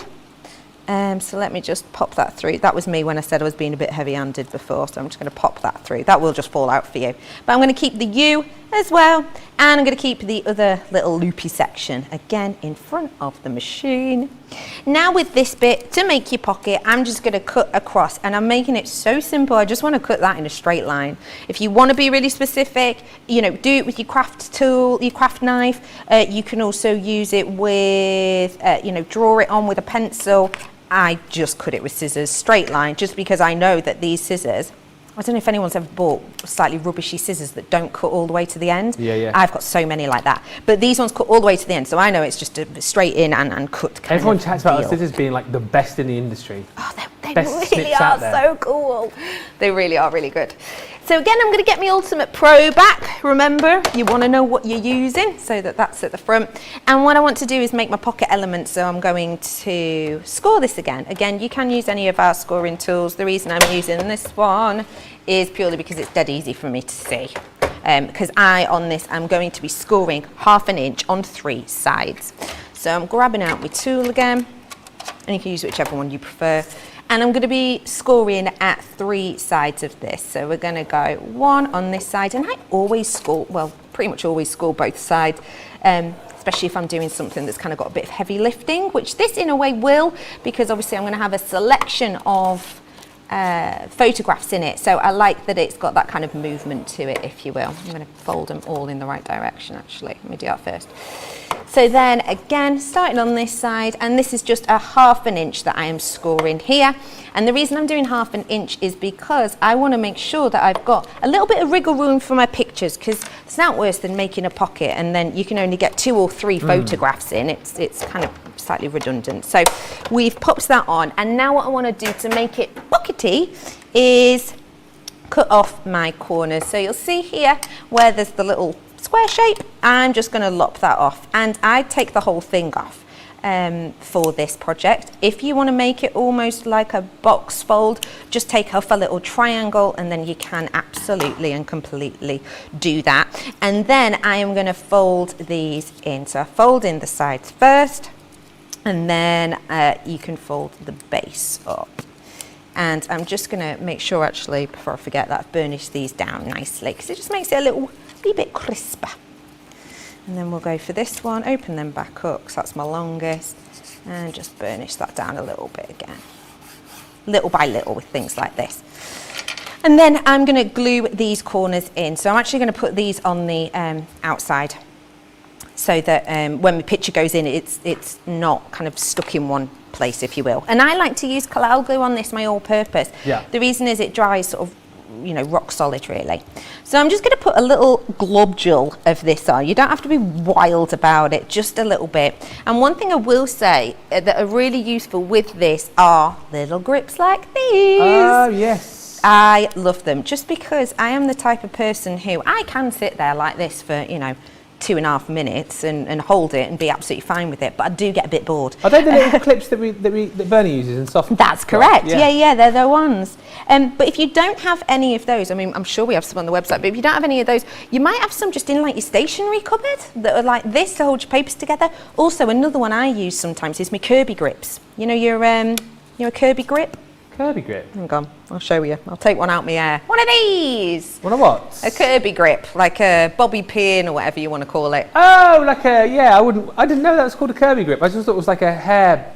So let me just pop that through. That was me when I said I was being a bit heavy-handed before, so I'm just going to pop that through. That will just fall out for you. But I'm going to keep the U as well, and I'm going to keep the other little loopy section, again, in front of the machine. Now with this bit, to make your pocket, I'm just going to cut across, and I'm making it so simple. I just want to cut that in a straight line. If you want to be really specific, you know, do it with your craft tool, your craft knife. You can also use it with, you know, draw it on with a pencil. I just cut it with scissors, straight line, just because I know that these scissors, I don't know if anyone's ever bought slightly rubbishy scissors that don't cut all the way to the end. Yeah. I've got so many like that. But these ones cut all the way to the end, so I know it's just a straight in and cut kind Everyone of chats about deal. the scissors being like the best in the industry. Oh, they Best really snips are out there. so cool. They really are really good. So again, I'm going to get my Ultimate Pro back. Remember, you want to know what you're using, so that's at the front. And what I want to do is make my pocket element, so I'm going to score this again. Again, you can use any of our scoring tools. The reason I'm using this one is purely because it's dead easy for me to see. Because on this, I'm going to be scoring 1/2 inch on 3 sides. So I'm grabbing out my tool again, and you can use whichever one you prefer. And I'm going to be scoring at 3 sides of this. So we're going to go 1 on this side, and I always score, well, pretty much always score both sides, especially if I'm doing something that's kind of got a bit of heavy lifting, which this in a way will, because obviously I'm going to have a selection of photographs in it, so I like that it's got that kind of movement to it, if you will. I'm going to fold them all in the right direction, actually. Let me do that first. So then again, starting on this side, and this is just a 1/2 inch that I am scoring here. And the reason I'm doing 1/2 inch is because I want to make sure that I've got a little bit of wriggle room for my pictures, because it's not worse than making a pocket and then you can only get 2 or 3 photographs in. It's kind of slightly redundant. So we've popped that on, and now what I want to do to make it pockety is cut off my corners. So you'll see here where there's the little square shape, I'm just going to lop that off, and I take the whole thing off for this project. If you want to make it almost like a box fold, just take off a little triangle, and then you can absolutely and completely do that. And then I am going to fold these in. So I fold in the sides first, and then you can fold the base up. And I'm just going to make sure, actually, before I forget, that I've burnished these down nicely, because it just makes it a little wee bit crisper. And then we'll go for this one, open them back up, because that's my longest, and just burnish that down a little bit again, little by little, with things like this. And then I'm going to glue these corners in. So I'm actually going to put these on the outside, so that when the picture goes in, it's not kind of stuck in one place, if you will. And I like to use Collal glue on this, my all-purpose. Yeah. The reason is it dries sort of, you know, rock solid, really. So I'm just going to put a little globule of this on. You don't have to be wild about it, just a little bit. And one thing I will say that are really useful with this are little grips like these. Oh, yes. I love them, just because I am the type of person who I can sit there like this for, you know, 2.5 minutes and hold it and be absolutely fine with it, but I do get a bit bored. Are they the little clips that Bernie uses in soft? That's correct. Yeah. Yeah, they're the ones. But if you don't have any of those, I mean, I'm sure we have some on the website, but if you don't have any of those, you might have some just in like your stationery cupboard that are like this to hold your papers together. Also, another one I use sometimes is my Kirby grips. You know your Kirby grip? Kirby grip. Hang on, I'll show you. I'll take one out my hair. One of these. What a what? A Kirby grip, like a bobby pin or whatever you want to call it. Oh, like a, yeah, I didn't know that was called a Kirby grip. I just thought it was like a hair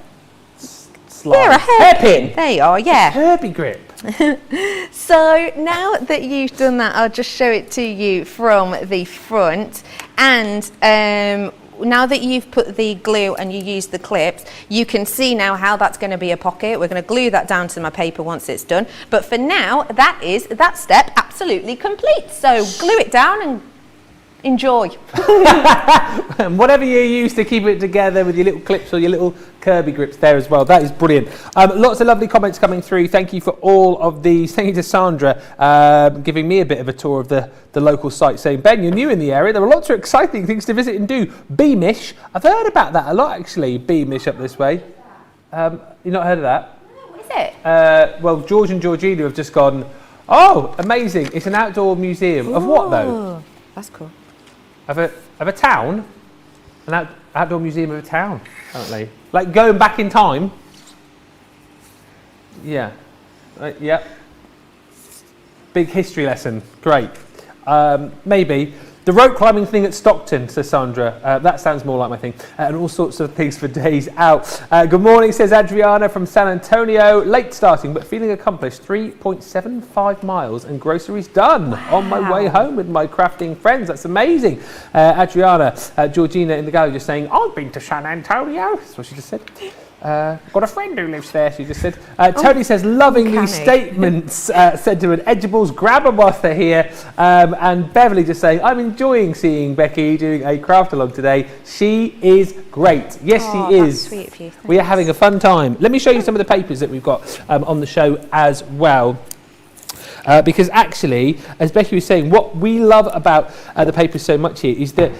slide. Yeah, a hairpin. There you are, yeah. Kirby grip. So now that you've done that, I'll just show it to you from the front. And now that you've put the glue and you use the clips, you can see now how that's going to be a pocket. We're going to glue that down to my paper once it's done. But for now, that step absolutely complete. So glue it down and enjoy. And whatever you use to keep it together with your little clips or your little Kirby grips there as well. That is brilliant. Lots of lovely comments coming through. Thank you for all of these. Thank you to Sandra giving me a bit of a tour of the local site, saying, Ben, you're new in the area. There are lots of exciting things to visit and do. Beamish. I've heard about that a lot, actually. Beamish up this way. You not heard of that? What is it? Well, George and Georgina have just gone, oh, amazing. It's an outdoor museum. Of what, though? That's cool. Of a town? An outdoor museum of a town, apparently. Like going back in time? Yeah. Yeah. Big history lesson. Great. Maybe. The rope climbing thing at Stockton, says Sandra. That sounds more like my thing. And all sorts of things for days out. Good morning, says Adriana from San Antonio. Late starting, but feeling accomplished. 3.75 miles and groceries done. Wow. On my way home with my crafting friends. That's amazing. Adriana, Georgina in the gallery just saying, I've been to San Antonio. That's what she just said. Got a friend who lives there, she just said. Tony says, loving these statements, said to an Edibles, grab them whilst they're here. And Beverly just saying, I'm enjoying seeing Becky doing a craft along today. She is great. Yes, she is. That's sweet of you. We are having a fun time. Let me show you some of the papers that we've got on the show as well. Because actually, as Becky was saying, what we love about the papers so much here is that,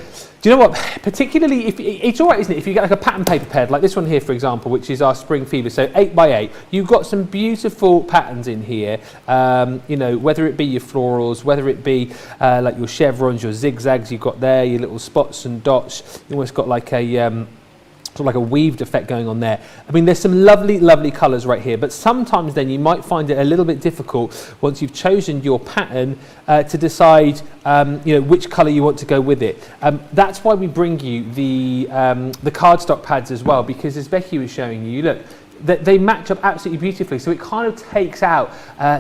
do you know what, particularly if it's all right, isn't it, if you get like a pattern paper pad like this one here, for example, which is our Spring Fever, so 8x8, you've got some beautiful patterns in here, you know, whether it be your florals, whether it be like your chevrons, your zigzags you've got there, your little spots and dots, you almost got like a sort of like a weaved effect going on there. I mean, there's some lovely, lovely colours right here, but sometimes then you might find it a little bit difficult once you've chosen your pattern to decide, you know, which colour you want to go with it. That's why we bring you the cardstock pads as well, because as Becky was showing you, look, they match up absolutely beautifully, so it kind of takes out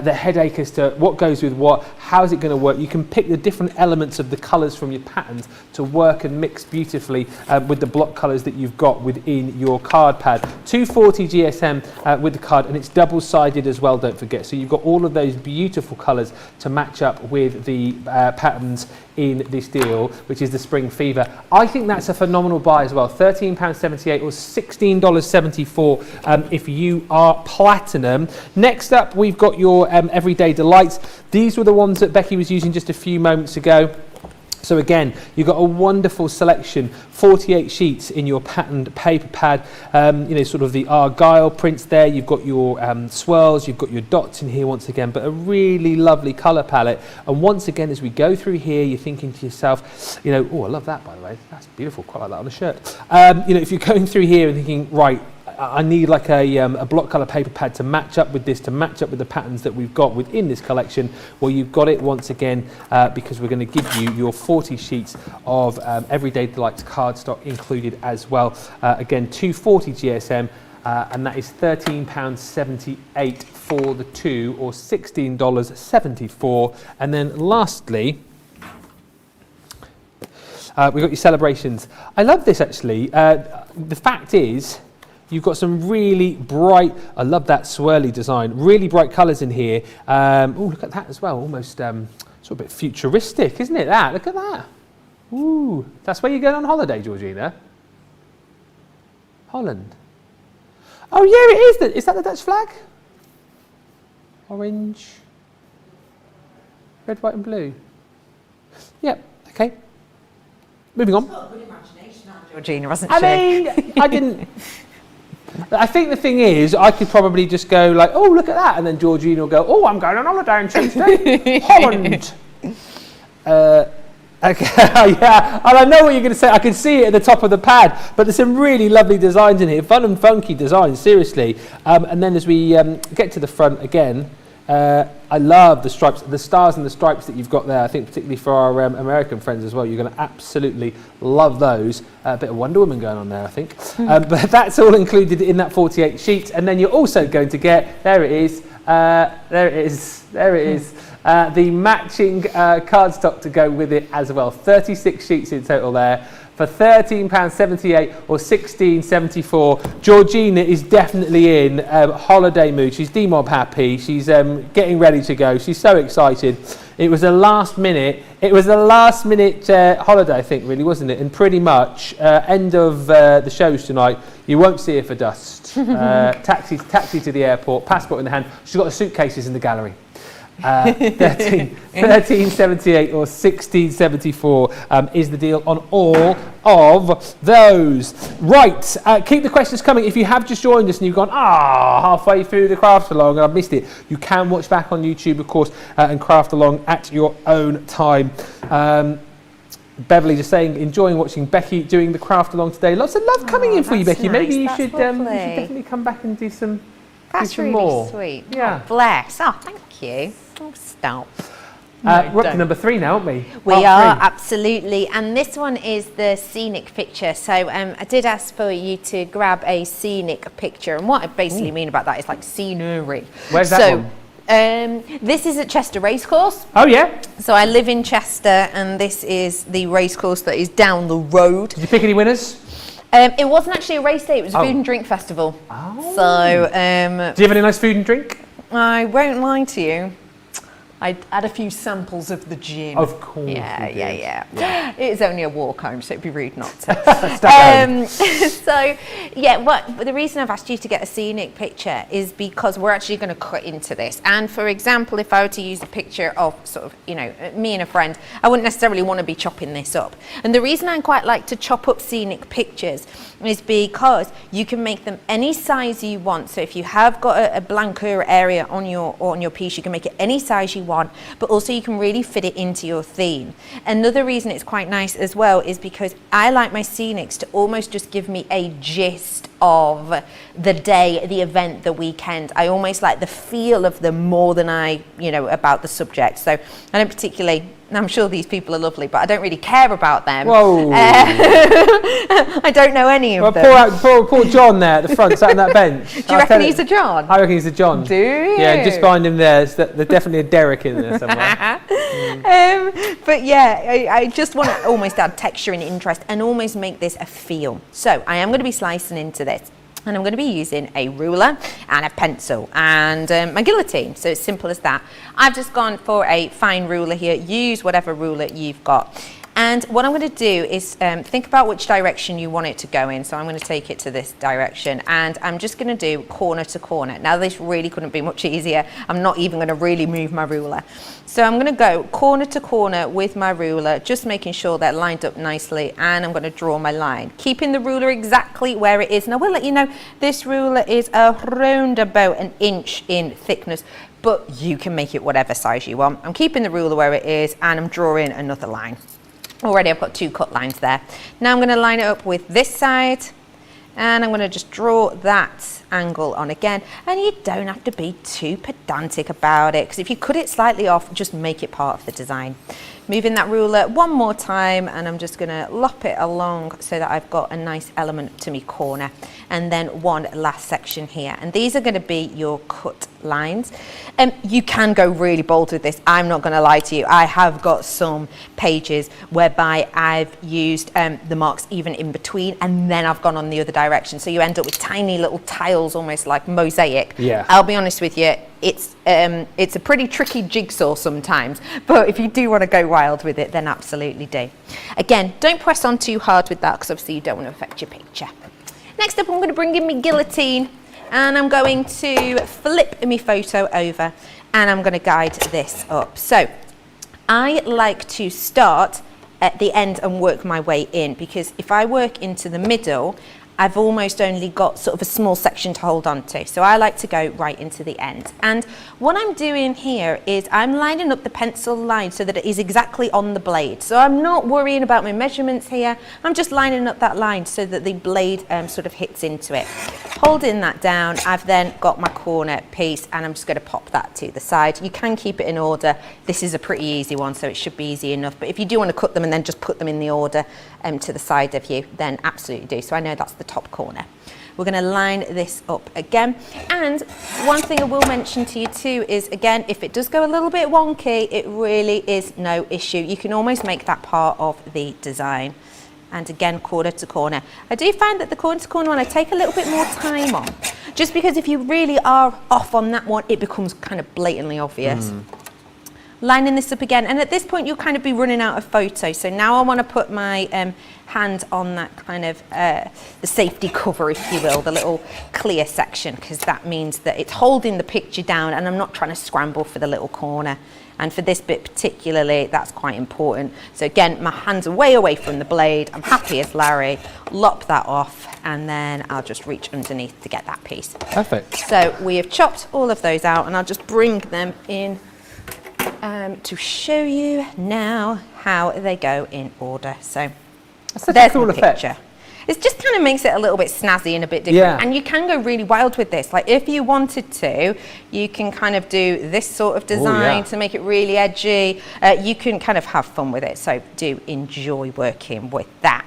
the headache as to what goes with what, how's it going to work. You can pick the different elements of the colours from your patterns to work and mix beautifully with the block colours that you've got within your card pad. 240 GSM with the card, and it's double-sided as well, don't forget, so you've got all of those beautiful colours to match up with the patterns in this deal, which is the Spring Fever. I think that's a phenomenal buy as well. £13.78 or $16.74 if you are platinum. Next up, we've got your Everyday Delights. These were the ones that Becky was using just a few moments ago. So again, you've got a wonderful selection, 48 sheets in your patterned paper pad, you know, sort of the argyle prints there. You've got your swirls, you've got your dots in here once again, but a really lovely colour palette. And once again, as we go through here, you're thinking to yourself, you know, oh, I love that, by the way. That's beautiful, quite like that on a shirt. You know, if you're going through here and thinking, right, I need like a block colour paper pad to match up with this, to match up with the patterns that we've got within this collection. Well, you've got it once again because we're going to give you your 40 sheets of Everyday Delights cardstock included as well. Again, 240 GSM, and that is £13.78 for the two, or $16.74. And then lastly, we've got your celebrations. I love this actually. The fact is, you've got some really bright, I love that swirly design, really bright colours in here. Oh, look at that as well, almost sort of a bit futuristic, isn't it, that? Look at that. Ooh, that's where you're going on holiday, Georgina? Holland. Oh yeah, it is. Is that the Dutch flag? Orange, red, white and blue. Yep, okay. Moving on. She's got a good imagination, Georgina, hasn't she? I mean, I didn't... I think the thing is, I could probably just go like, oh, look at that. And then Georgina will go, oh, I'm going on holiday on Tuesday. Holland. Okay, yeah, and I know what you're going to say. I can see it at the top of the pad, but there's some really lovely designs in here, fun and funky designs, seriously. And then as we get to the front again, I love the stripes, the stars and the stripes that you've got there. I think particularly for our American friends as well, you're going to absolutely love those. A bit of Wonder Woman going on there, I think. But that's all included in that 48 sheets. And then you're also going to get, there it is, the matching cardstock to go with it as well. 36 sheets in total there for £13.78 or $16.74. Georgina is definitely in holiday mood. She's demob happy. She's getting ready to go. She's so excited. It was a last minute holiday, I think, really, wasn't it? And pretty much end of the shows tonight, you won't see her for dust. Taxi to the airport, passport in the hand. She's got the suitcases in the gallery. 1378 or 1674 is the deal on all of those. Right, keep the questions coming. If you have just joined us and you've gone, halfway through the craft along and I've missed it, you can watch back on YouTube, of course, and craft along at your own time. Beverly just saying, enjoying watching Becky doing the craft along today. Lots of love coming in for you, Becky. Nice. Maybe you should definitely come back and do some. That's really more. sweet. Yeah. Oh, bless. Oh, thank you. Oh, stop. We're up to number 3 now, aren't we? We Part are, 3. absolutely. And this one is the scenic picture. So I did ask for you to grab a scenic picture. And what I basically mean about that is like scenery. Where's that one? This is at Chester Racecourse. Oh, yeah. So I live in Chester, and this is the racecourse that is down the road. Did you pick any winners? It wasn't actually a race day, it was a food and drink festival. Oh. So, do you have any nice food and drink? I won't lie to you. I had a few samples of the gin. Of course. Yeah. It's only a walk home, so it'd be rude not to. So, but the reason I've asked you to get a scenic picture is because we're actually going to cut into this. And for example, if I were to use a picture of sort of, me and a friend, I wouldn't necessarily want to be chopping this up. And the reason I quite like to chop up scenic pictures is because you can make them any size you want. So if you have got a blanker area on your piece, you can make it any size you want, but also you can really fit it into your theme. Another reason it's quite nice as well is because I like my scenics to almost just give me a gist of the day, the event, the weekend. I almost like the feel of them more than I, about the subject. So I don't particularly, I'm sure these people are lovely, but I don't really care about them. Whoa. I don't know any of them. Poor John there at the front, sat on that bench. Do you reckon he's a John? I reckon he's a John. Do you? Yeah, just find him there. There's definitely a Derek in there somewhere. But yeah, I just want to almost add texture and interest and almost make this a feel. So I am going to be slicing into this. And I'm going to be using a ruler and a pencil and my guillotine. So it's simple as that. I've just gone for a fine ruler here. Use whatever ruler you've got. And what I'm going to do is think about which direction you want it to go in. So I'm going to take it to this direction, and I'm just going to do corner to corner. Now this really couldn't be much easier. I'm not even going to really move my ruler. So I'm going to go corner to corner with my ruler, just making sure they're lined up nicely, and I'm going to draw my line, keeping the ruler exactly where it is. And I will let you know, this ruler is around about 1 inch in thickness, but you can make it whatever size you want. I'm keeping the ruler where it is, and I'm drawing another line. Already I've got 2 cut lines there. Now I'm going to line it up with this side, and I'm going to just draw that angle on again. And you don't have to be too pedantic about it, because if you cut it slightly off, just make it part of the design. Moving that ruler one more time, and I'm just going to lop it along so that I've got a nice element to me corner, and then one last section here. And these are going to be your cut lines. You can go really bold with this. I'm not going to lie to you. I have got some pages whereby I've used the marks even in between, and then I've gone on the other direction. So you end up with tiny little tiles, almost like mosaic. Yeah. I'll be honest with you, it's a pretty tricky jigsaw sometimes, but if you do want to go wild with it, then absolutely do. Again, don't press on too hard with that, because obviously you don't want to affect your picture. Next up, I'm going to bring in my guillotine, and I'm going to flip my photo over, and I'm going to guide this up. So I like to start at the end and work my way in, because if I work into the middle, I've almost only got sort of a small section to hold on to. So I like to go right into the end. And what I'm doing here is I'm lining up the pencil line so that it is exactly on the blade. So I'm not worrying about my measurements here. I'm just lining up that line so that the blade sort of hits into it. Holding that down, I've then got my corner piece, and I'm just going to pop that to the side. You can keep it in order. This is a pretty easy one, so it should be easy enough. But if you do want to cut them and then just put them in the order to the side of you, then absolutely do. So I know that's the top corner. We're going to line this up again. And one thing I will mention to you too is, again, if it does go a little bit wonky, it really is no issue. You can almost make that part of the design. And again, corner to corner. I do find that the corner to corner one I take a little bit more time on, just because if you really are off on that one, it becomes kind of blatantly obvious. lining this up again. And at this point, you'll kind of be running out of photos. So now I want to put my hand on that kind of the safety cover, if you will, the little clear section, because that means that it's holding the picture down and I'm not trying to scramble for the little corner. And for this bit particularly, that's quite important. So again, my hands are way away from the blade. I'm happy as Larry. Lop that off, and then I'll just reach underneath to get that piece. Perfect. So we have chopped all of those out, and I'll just bring them in to show you now how they go in order. So there's the picture. It just kind of makes it a little bit snazzy and a bit different. Yeah. And you can go really wild with this. Like if you wanted to, you can kind of do this sort of design to make it really edgy. You can kind of have fun with it. So do enjoy working with that.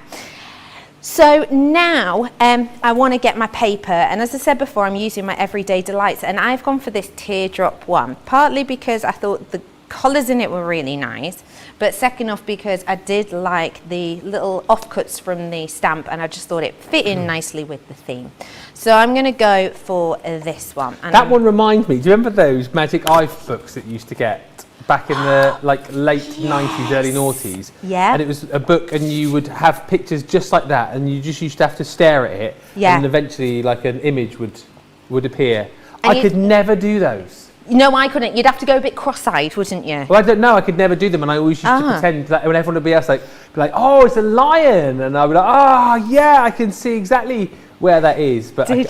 So now I want to get my paper, and as I said before, I'm using my Everyday Delights, and I've gone for this teardrop one, partly because I thought the colours in it were really nice, but second off because I did like the little offcuts from the stamp, and I just thought it fit in nicely with the theme. So I'm going to go for this one. And that one reminds me, do you remember those Magic Eye books that you used to get back in the late 90s, early noughties? Yeah. And it was a book, and you would have pictures just like that, and you just used to have to stare at it, and eventually like an image would appear. And I could never do those. No, I couldn't. You'd have to go a bit cross-eyed, wouldn't you? Well, I don't know. I could never do them, and I always used to pretend that when everyone would be else, be like, "Oh, it's a lion," and I'd be like, "Oh, yeah, I can see exactly where that is." But I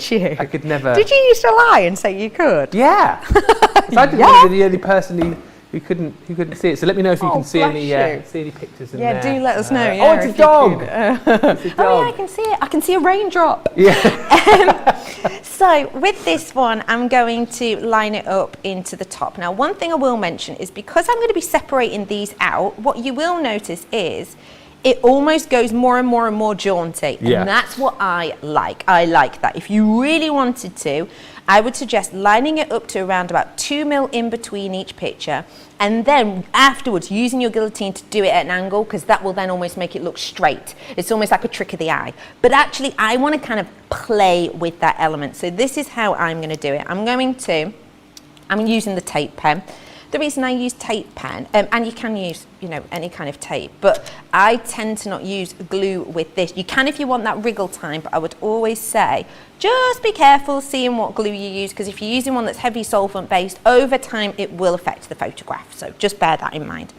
could never. Did you used to lie and say you could? Yeah. So I didn't want to be the only person who couldn't see it. So let me know if you can see any pictures in there. Yeah, do let us know. Oh, it's a dog. Oh yeah, I can see it. I can see a raindrop. Yeah. So with this one, I'm going to line it up into the top. Now, one thing I will mention is because I'm going to be separating these out, what you will notice is it almost goes more and more and more jaunty. And that's what I like. I like that. If you really wanted to, I would suggest lining it up to around about 2 mil in between each picture, and then afterwards using your guillotine to do it at an angle, because that will then almost make it look straight. It's almost like a trick of the eye. But actually, I want to kind of play with that element. So this is how I'm going to do it. I'm using the tape pen. The reason I use tape pen, and you can use, any kind of tape, but I tend to not use glue with this. You can if you want that wriggle time, but I would always say, just be careful seeing what glue you use, because if you're using one that's heavy solvent based, over time it will affect the photograph. So just bear that in mind.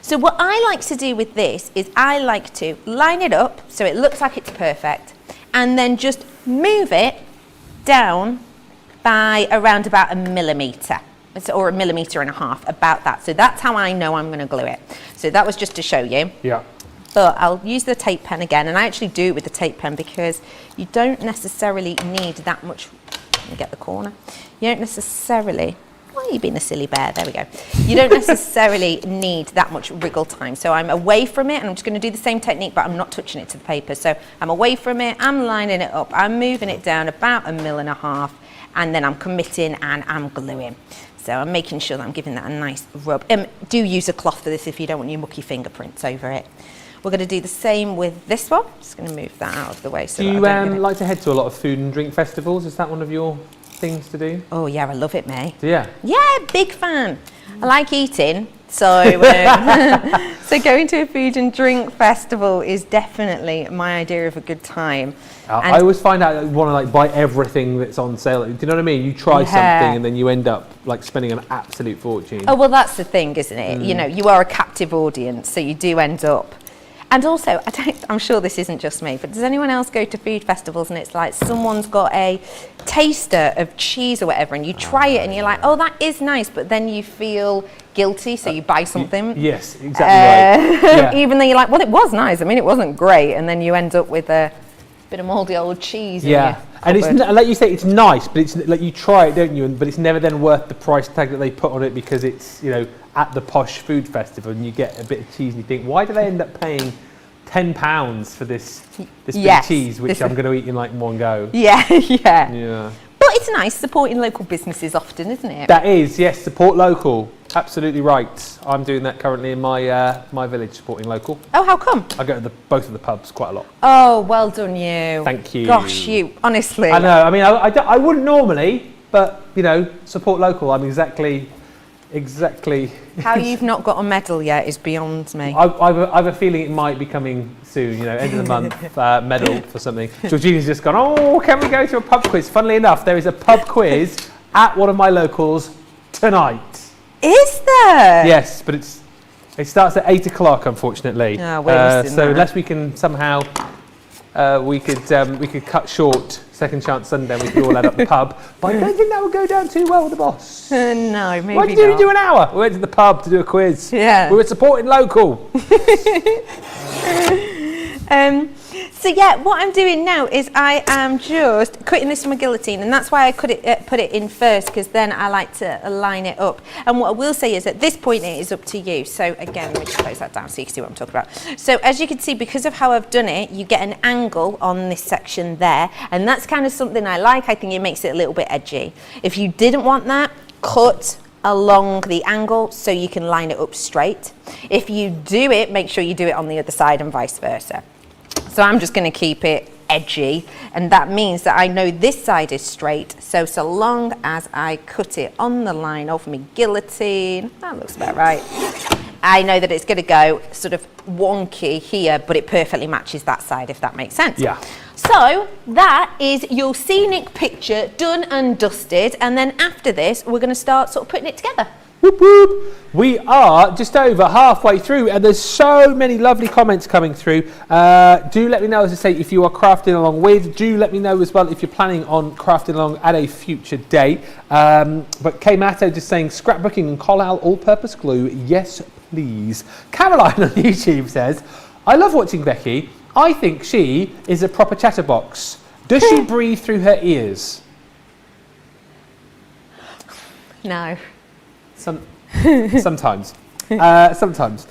So what I like to do with this is I like to line it up so it looks like it's perfect, and then just move it down by around about 1 millimetre. Or 1.5 millimeters, about that. So that's how I know I'm going to glue it. So that was just to show you. Yeah. But I'll use the tape pen again, and I actually do it with the tape pen because you don't necessarily need that much. Let me get the corner. You don't necessarily. Why are you being a silly bear? There we go. You don't necessarily need that much wriggle time. So I'm away from it, and I'm just going to do the same technique, but I'm not touching it to the paper. So I'm away from it. I'm lining it up. I'm moving it down about 1.5 mil, and then I'm committing and I'm gluing. So I'm making sure that I'm giving that a nice rub. Do use a cloth for this if you don't want your mucky fingerprints over it. We're going to do the same with this one. Just going to move that out of the way. So do you like to head to a lot of food and drink festivals? Is that one of your things to do? Oh yeah, I love it, May. Yeah. Yeah, big fan. I like eating. So, so going to a food and drink festival is definitely my idea of a good time. I always find out that you want to buy everything that's on sale. Do you know what I mean? You try something and then you end up spending an absolute fortune. Oh well, that's the thing, isn't it? You are a captive audience, so you do end up. And also, I'm sure this isn't just me, but does anyone else go to food festivals and it's like someone's got a taster of cheese or whatever, and you try it and you're like, oh, that is nice, but then you feel guilty, so you buy something. Yes, exactly right. Yeah. Even though you're like, well, it was nice. I mean, it wasn't great, and then you end up with a bit of mouldy old cheese. Yeah, and it's like you say, it's nice, but it's like you try it, don't you? But it's never then worth the price tag that they put on it, because it's at the posh food festival, and you get a bit of cheese, and you think, why do they end up paying £10 for this bit of cheese, which I'm going to eat in one go? Yeah. Yeah. But it's nice supporting local businesses often, isn't it? That is, yes, support local. Absolutely right. I'm doing that currently in my village, supporting local. Oh, how come? I go to both of the pubs quite a lot. Oh, well done you. Thank you. Gosh, you, honestly. I know, I mean, I wouldn't normally, but, support local. I'm exactly exactly. How you've not got a medal yet is beyond me. I've a feeling it might be coming soon, you know, end of the month medal for something. Georgina's just gone, oh, can we go to a pub quiz? Funnily enough, there is a pub quiz at one of my locals tonight. Is there? Yes, but it starts at 8 o'clock, unfortunately. Oh, we're missing so that. unless we can somehow, we could cut short Second Chance Sunday, we could all add up the pub. But I don't think that would go down too well with the boss. No, maybe Why did you not. do an hour? We went to the pub to do a quiz. Yeah. We were supporting local. So yeah, what I'm doing now is I am just cutting this from a guillotine, and that's why I put it in first, because then I like to line it up. And what I will say is at this point it is up to you. So again, let me just close that down so you can see what I'm talking about. So as you can see, because of how I've done it, you get an angle on this section there, and that's kind of something I like. I think it makes it a little bit edgy. If you didn't want that, cut along the angle so you can line it up straight. If you do it, make sure you do it on the other side and vice versa. So I'm just going to keep it edgy, and that means that I know this side is straight, so long as I cut it on the line of my guillotine, that looks about right, I know that it's going to go sort of wonky here, but it perfectly matches that side, if that makes sense. Yeah. So that is your scenic picture done and dusted, and then after this we're going to start sort of putting it together. Whoop, whoop. We are just over halfway through, and there's so many lovely comments coming through. Do let me know, as I say, if you are crafting along with. Do let me know as well if you're planning on crafting along at a future date. But K Matto just saying scrapbooking and Collal all-purpose glue. Yes, please. Caroline on YouTube says, I love watching Becky. I think she is a proper chatterbox. Does she breathe through her ears? No. Sometimes. Sometimes.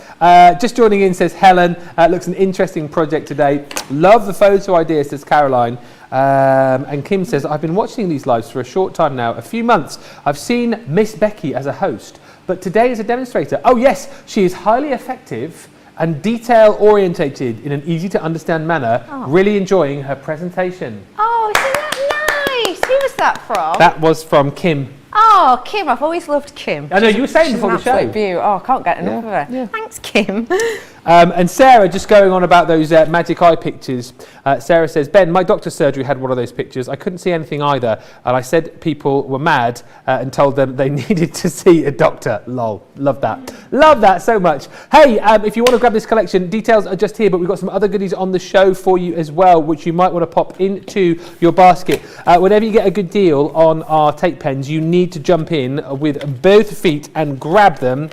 Just joining in, says Helen. Looks an interesting project today. Love the photo idea, says Caroline. And Kim says, I've been watching these lives for a short time now, a few months. I've seen Miss Becky as a host, but today as a demonstrator. Oh yes, she is highly effective and detail orientated in an easy to understand manner. Oh. Really enjoying her presentation. Oh, isn't that nice? Who was that from? That was from Kim. Oh, Kim, I've always loved Kim. I know, you were saying before the show. View. Oh, I can't get enough of her. Yeah. Thanks, Kim. And Sarah, just going on about those magic eye pictures, Sarah says, Ben, my doctor's surgery had one of those pictures. I couldn't see anything either. And I said people were mad and told them they needed to see a doctor. Lol. Love that. Love that so much. Hey, if you want to grab this collection, details are just here, but we've got some other goodies on the show for you as well, which you might want to pop into your basket. Whenever you get a good deal on our tape pens, you need to jump in with both feet and grab them.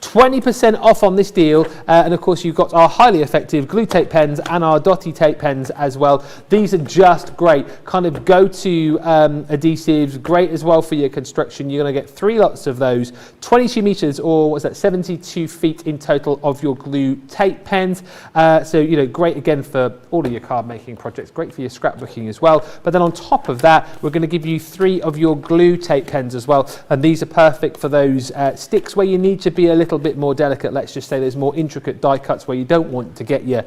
20% off on this deal, and of course you've got our highly effective glue tape pens and our dotty tape pens as well. These are just great, kind of go-to adhesives, great as well for your construction. You're going to get 3 lots of those, 22 meters, or what's that, 72 feet in total of your glue tape pens. So, you know, great again for all of your card making projects, great for your scrapbooking as well. But then on top of that, we're going to give you 3 of your glue tape pens as well, and these are perfect for those sticks where you need to be a little bit more delicate. Let's just say there's more intricate die cuts where you don't want to get your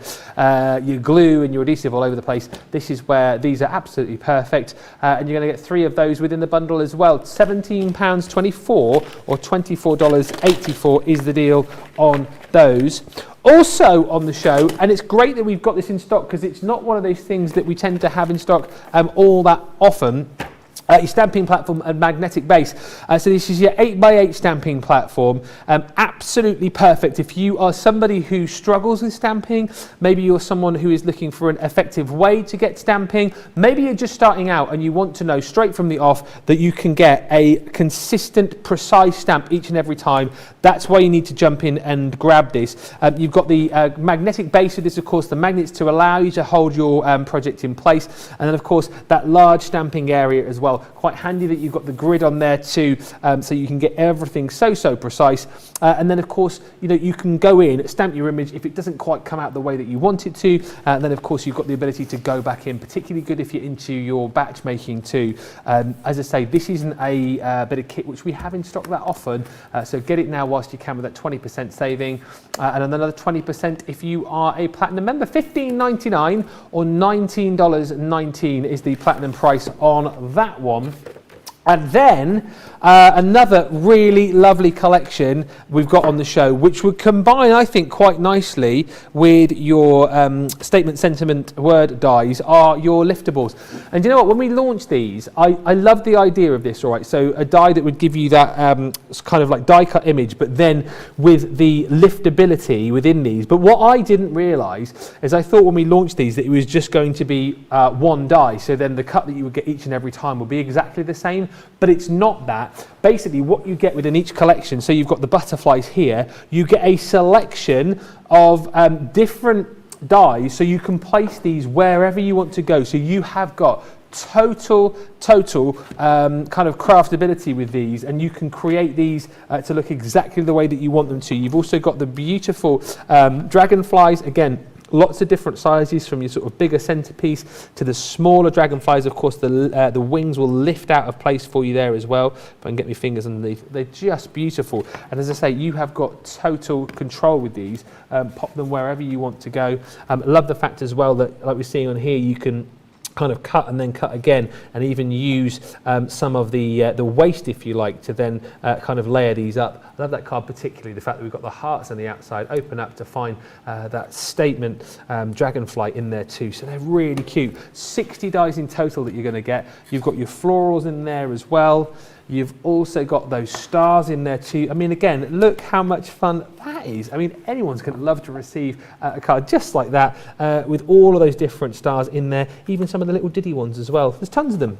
glue and your adhesive all over the place. This is where these are absolutely perfect, and you're going to get 3 of those within the bundle as well. £17.24 or $24.84 is the deal on those. Also on the show, and it's great that we've got this in stock because it's not one of those things that we tend to have in stock all that often. Your stamping platform and magnetic base. So this is your 8x8 stamping platform. Absolutely perfect if you are somebody who struggles with stamping. Maybe you're someone who is looking for an effective way to get stamping. Maybe you're just starting out and you want to know straight from the off that you can get a consistent, precise stamp each and every time. That's why you need to jump in and grab this. You've got the magnetic base with this, of course, the magnets to allow you to hold your project in place. And then, of course, that large stamping area as well. Quite handy that you've got the grid on there too, so you can get everything so precise. And then, of course, you know, you can go in, stamp your image if it doesn't quite come out the way that you want it to. And then, of course, you've got the ability to go back in, particularly good if you're into your batch making too. As I say, this isn't a bit of kit which we have in stock that often, so get it now whilst you can with that 20% saving, and another 20% if you are a platinum member. $15.99 or $19.19 is the platinum price on that one. And then Another really lovely collection we've got on the show, which would combine, I think, quite nicely with your statement, sentiment, word dies, are your liftables. And you know what? When we launched these, I love the idea of this, all right? So a die that would give you that kind of like die cut image, but then with the liftability within these. But what I didn't realise is I thought when we launched these that it was just going to be one die. So then the cut that you would get each and every time will be exactly the same, but it's not that. Basically what you get within each collection, so you've got the butterflies here, you get a selection of different dies, so you can place these wherever you want to go. So you have got total kind of craftability with these, and you can create these to look exactly the way that you want them to. You've also got the beautiful dragonflies, again, lots of different sizes, from your sort of bigger centerpiece to the smaller dragonflies. Of course, the wings will lift out of place for you there as well. If I can get my fingers underneath, they're just beautiful. And as I say, you have got total control with these. Pop them wherever you want to go. Love the fact as well that, like we're seeing on here, you can kind of cut and then cut again, and even use some of the waste, if you like, to then kind of layer these up. I love that card, particularly the fact that we've got the hearts on the outside open up to find that statement dragonfly in there too. So they're really cute. 60 dies in total that you're going to get. You've got your florals in there as well. You've also got those stars in there too. I mean, again, look how much fun that is. I mean, anyone's going to love to receive a card just like that with all of those different stars in there, even some of the little diddy ones as well. There's tons of them.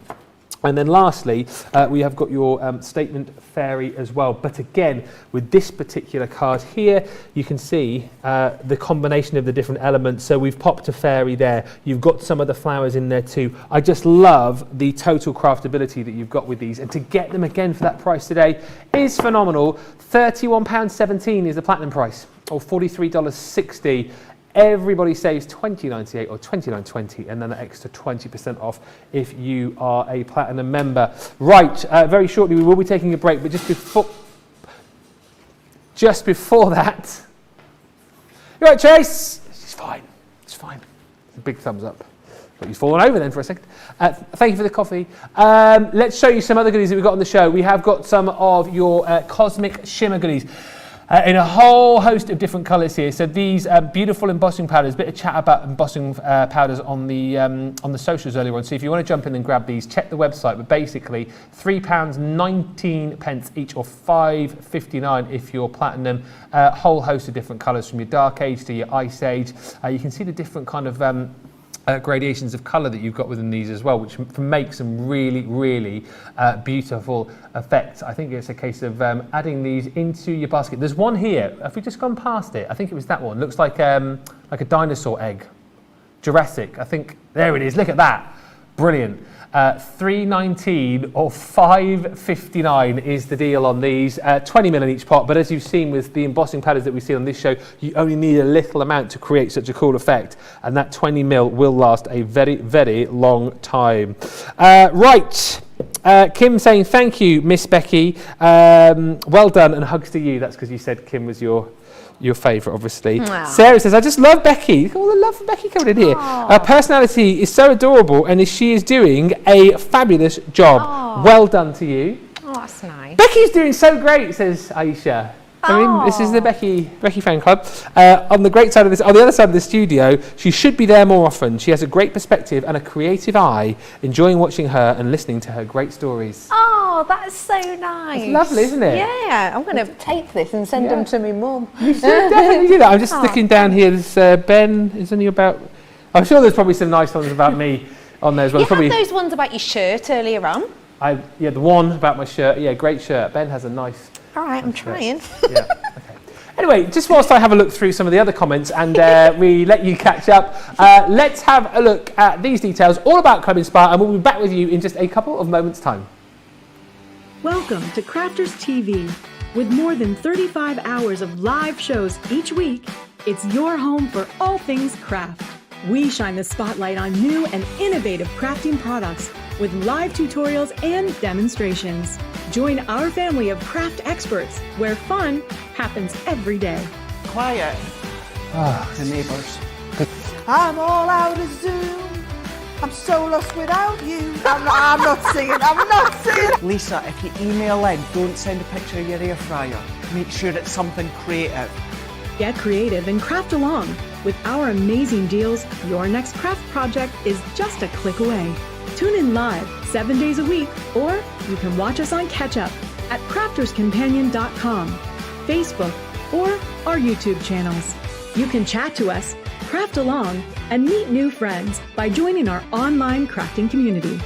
And then lastly, we have got your statement fairy as well. But again, with this particular card here, you can see the combination of the different elements. So we've popped a fairy there. You've got some of the flowers in there too. I just love the total craftability that you've got with these. And to get them again for that price today is phenomenal. £31.17 is the platinum price, or $43.60. Everybody saves $20.98 or $29.20, and then an extra 20% off if you are a platinum member. Right, very shortly we will be taking a break, but just before that, you right, Chase? It's fine. It's fine. It's a big thumbs up. But you've fallen over then for a second. Thank you for the coffee. Let's show you some other goodies that we've got on the show. We have got some of your cosmic shimmer goodies. In a whole host of different colours here. So these beautiful embossing powders, bit of chat about embossing powders on the socials earlier on. So if you want to jump in and grab these, check the website. But basically, £3.19 each, or £5.59 if you're platinum. A whole host of different colours, from your dark age to your ice age. You can see the different kind of gradations of colour that you've got within these as well, which make some really beautiful effects. I think it's a case of adding these into your basket. There's one here. Have we just gone past it? I think it was that one. Looks like a dinosaur egg. Jurassic. I think there it is. Look at that. Brilliant. $3.19 or $5.59 is the deal on these. 20 mil in each pot, but as you've seen with the embossing powders that we see on this show, you only need a little amount to create such a cool effect, and that 20 mil will last a very long time. Right. Kim saying thank you, Miss Becky. Well done, and hugs to you. That's because you said Kim was your favourite, obviously. Wow. Sarah says, I just love Becky. Look at all the love for Becky coming in here. Her personality is so adorable, and she is doing a fabulous job. Aww. Well done to you. Oh, that's nice. Becky's doing so great, says Aisha. I mean, this is the Becky fan club. On the other side of the studio, she should be there more often. She has a great perspective and a creative eye, enjoying watching her and listening to her great stories. Oh, that's so nice. It's lovely, isn't it? Yeah, I'm going to take this and send them to my mum. You should definitely do that. I'm just looking down here. There's Ben, is only about... I'm sure there's probably some nice ones about me on there as well. You had those ones about your shirt earlier on. The one about my shirt. Yeah, great shirt. Ben has a nice... All right, I'm trying. Yeah, okay. Anyway, just whilst I have a look through some of the other comments and we let you catch up, let's have a look at these details all about Club Inspire, and we'll be back with you in just a couple of moments' time. Welcome to Crafters TV. With more than 35 hours of live shows each week, it's your home for all things craft. We shine the spotlight on new and innovative crafting products with live tutorials and demonstrations. Join our family of craft experts where fun happens every day. Quiet. The neighbours. I'm all out of Zoom. I'm so lost without you. I'm not singing. Lisa, if you email in, don't send a picture of your air fryer. Make sure it's something creative. Get creative and craft along. With our amazing deals, your next craft project is just a click away. Tune in live 7 days a week, or you can watch us on Catch Up at crafterscompanion.com, Facebook, or our YouTube channels. You can chat to us, craft along, and meet new friends by joining our online crafting community.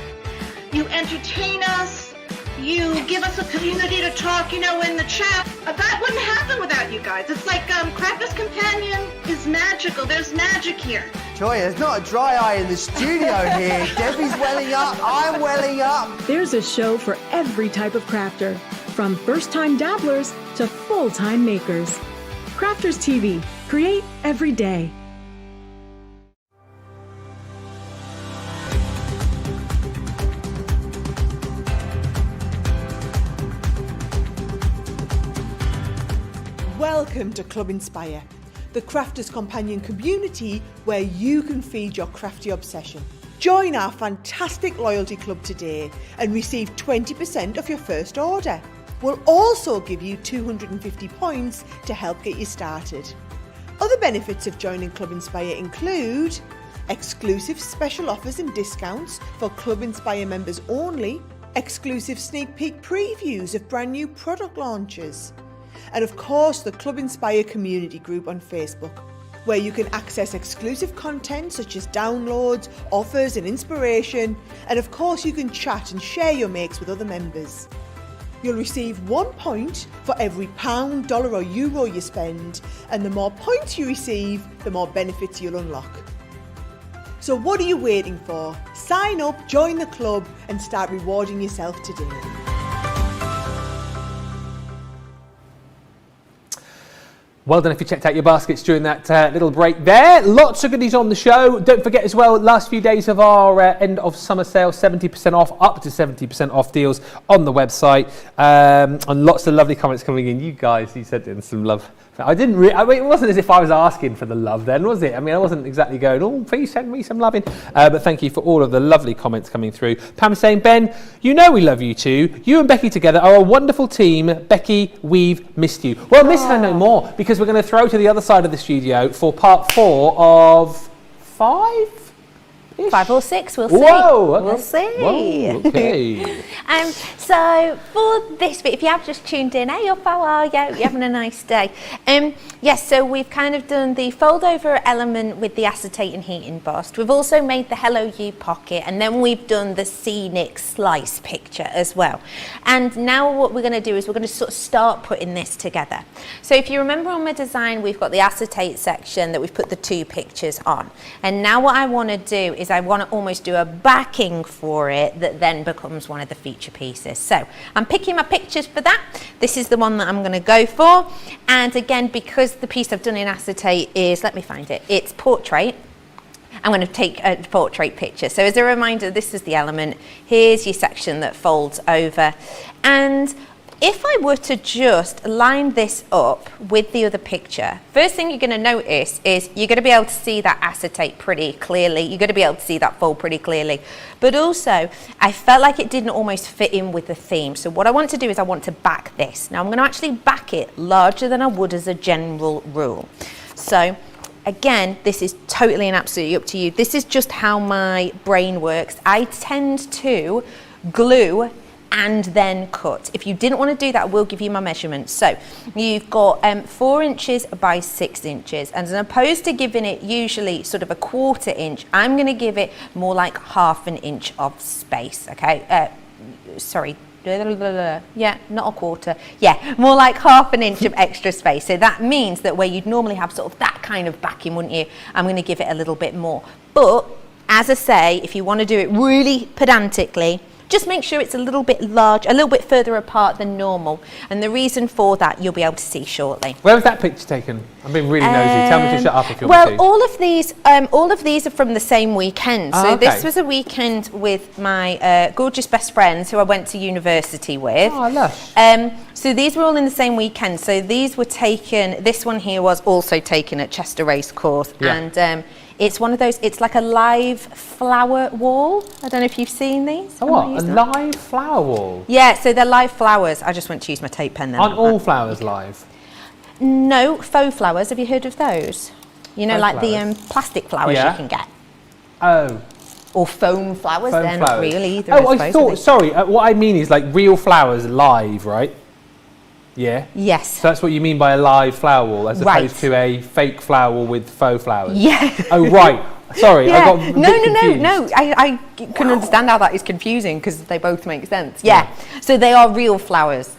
You entertain us. You give us a community to talk, in the chat. That wouldn't happen without you guys. It's like Crafters Companion is magical. There's magic here. Joy, there's not a dry eye in the studio here. Debbie's welling up, I'm welling up. There's a show for every type of crafter, from first-time dabblers to full-time makers. Crafters TV. Create every day. Welcome to Club Inspire, the Crafters Companion community where you can feed your crafty obsession. Join our fantastic loyalty club today and receive 20% of your first order. We'll also give you 250 points to help get you started. Other benefits of joining Club Inspire include exclusive special offers and discounts for Club Inspire members only, exclusive sneak peek previews of brand new product launches, and of course the Club Inspire community group on Facebook, where you can access exclusive content such as downloads, offers and inspiration, and of course you can chat and share your makes with other members. You'll receive 1 point for every pound, dollar or euro you spend, and the more points you receive, the more benefits you'll unlock. So what are you waiting for? Sign up, join the club and start rewarding yourself today. Well done if you checked out your baskets during that little break there. Lots of goodies on the show. Don't forget as well, last few days of our end of summer sale, 70% off, up to 70% off deals on the website. And lots of lovely comments coming in. You guys, you sent in some love. I didn't it wasn't as if I was asking for the love then, was it? I mean, I wasn't exactly going, oh, please send me some loving. But thank you for all of the lovely comments coming through. Pam saying, Ben, you know we love you too. You and Becky together are a wonderful team. Becky, we've missed you. Well, miss her no more, because we're going to throw to the other side of the studio for part 4 of 5? 5 or 6, we'll see. Whoa, okay. We'll see. Whoa, okay. So for this bit, if you have just tuned in, hey up, how are you? You're having a nice day. Yes, so we've kind of done the fold over element with the acetate and heat embossed. We've also made the Hello You pocket, and then we've done the scenic slice picture as well. And now what we're going to do is we're going to sort of start putting this together. So if you remember on my design, we've got the acetate section that we've put the 2 pictures on. And now what I want to do is I want to almost do a backing for it that then becomes one of the feature pieces. So I'm picking my pictures for that. This is the one that I'm going to go for. And again, because the piece I've done in acetate is, let me find it, it's portrait. I'm going to take a portrait picture. So as a reminder, this is the element. Here's your section that folds over. And if I were to just line this up with the other picture, first thing you're going to notice is you're going to be able to see that acetate pretty clearly. You're going to be able to see that fold pretty clearly. But also, I felt like it didn't almost fit in with the theme. So what I want to do is I want to back this. Now I'm going to actually back it larger than I would as a general rule. So again, this is totally and absolutely up to you. This is just how my brain works. I tend to glue and then cut. If you didn't want to do that, I will give you my measurements. So you've got 4 inches by 6 inches, and as opposed to giving it usually sort of a 1/4 inch, I'm going to give it more like 1/2 inch of space. Okay, sorry. Yeah, not a 1/4. Yeah, more like 1/2 inch of extra space. So that means that where you'd normally have sort of that kind of backing, wouldn't you? I'm going to give it a little bit more. But as I say, if you want to do it really pedantically, just make sure it's a little bit large, a little bit further apart than normal. And the reason for that, you'll be able to see shortly. Where was that picture taken? I'm being really nosy. Tell me to shut up if you want me to. Well, all of these are from the same weekend. So okay. This was a weekend with my gorgeous best friends who I went to university with. Oh, lush. So these were all in the same weekend. So these were taken, this one here was also taken at Chester Racecourse. Yeah. And It's one of those, it's like a live flower wall. I don't know if you've seen these. Oh, what? A live flower wall? Yeah, so they're live flowers. I just went to use my tape pen then. Aren't all flowers live? No, faux flowers. Have you heard of those? You know, Faux like flowers? the plastic flowers Yeah. you can get. Oh. Or foam flowers, Foam they're flowers. not really either. Oh, I I suppose, thought, are they? sorry, what I mean is like real flowers live, right? Yeah? Yes. So that's what you mean by a live flower wall as Right. opposed to a fake flower wall with faux flowers? Yeah. Oh, right. Sorry, I got a bit confused. No. I can understand how that is confusing because they both make sense. Yeah. So they are real flowers,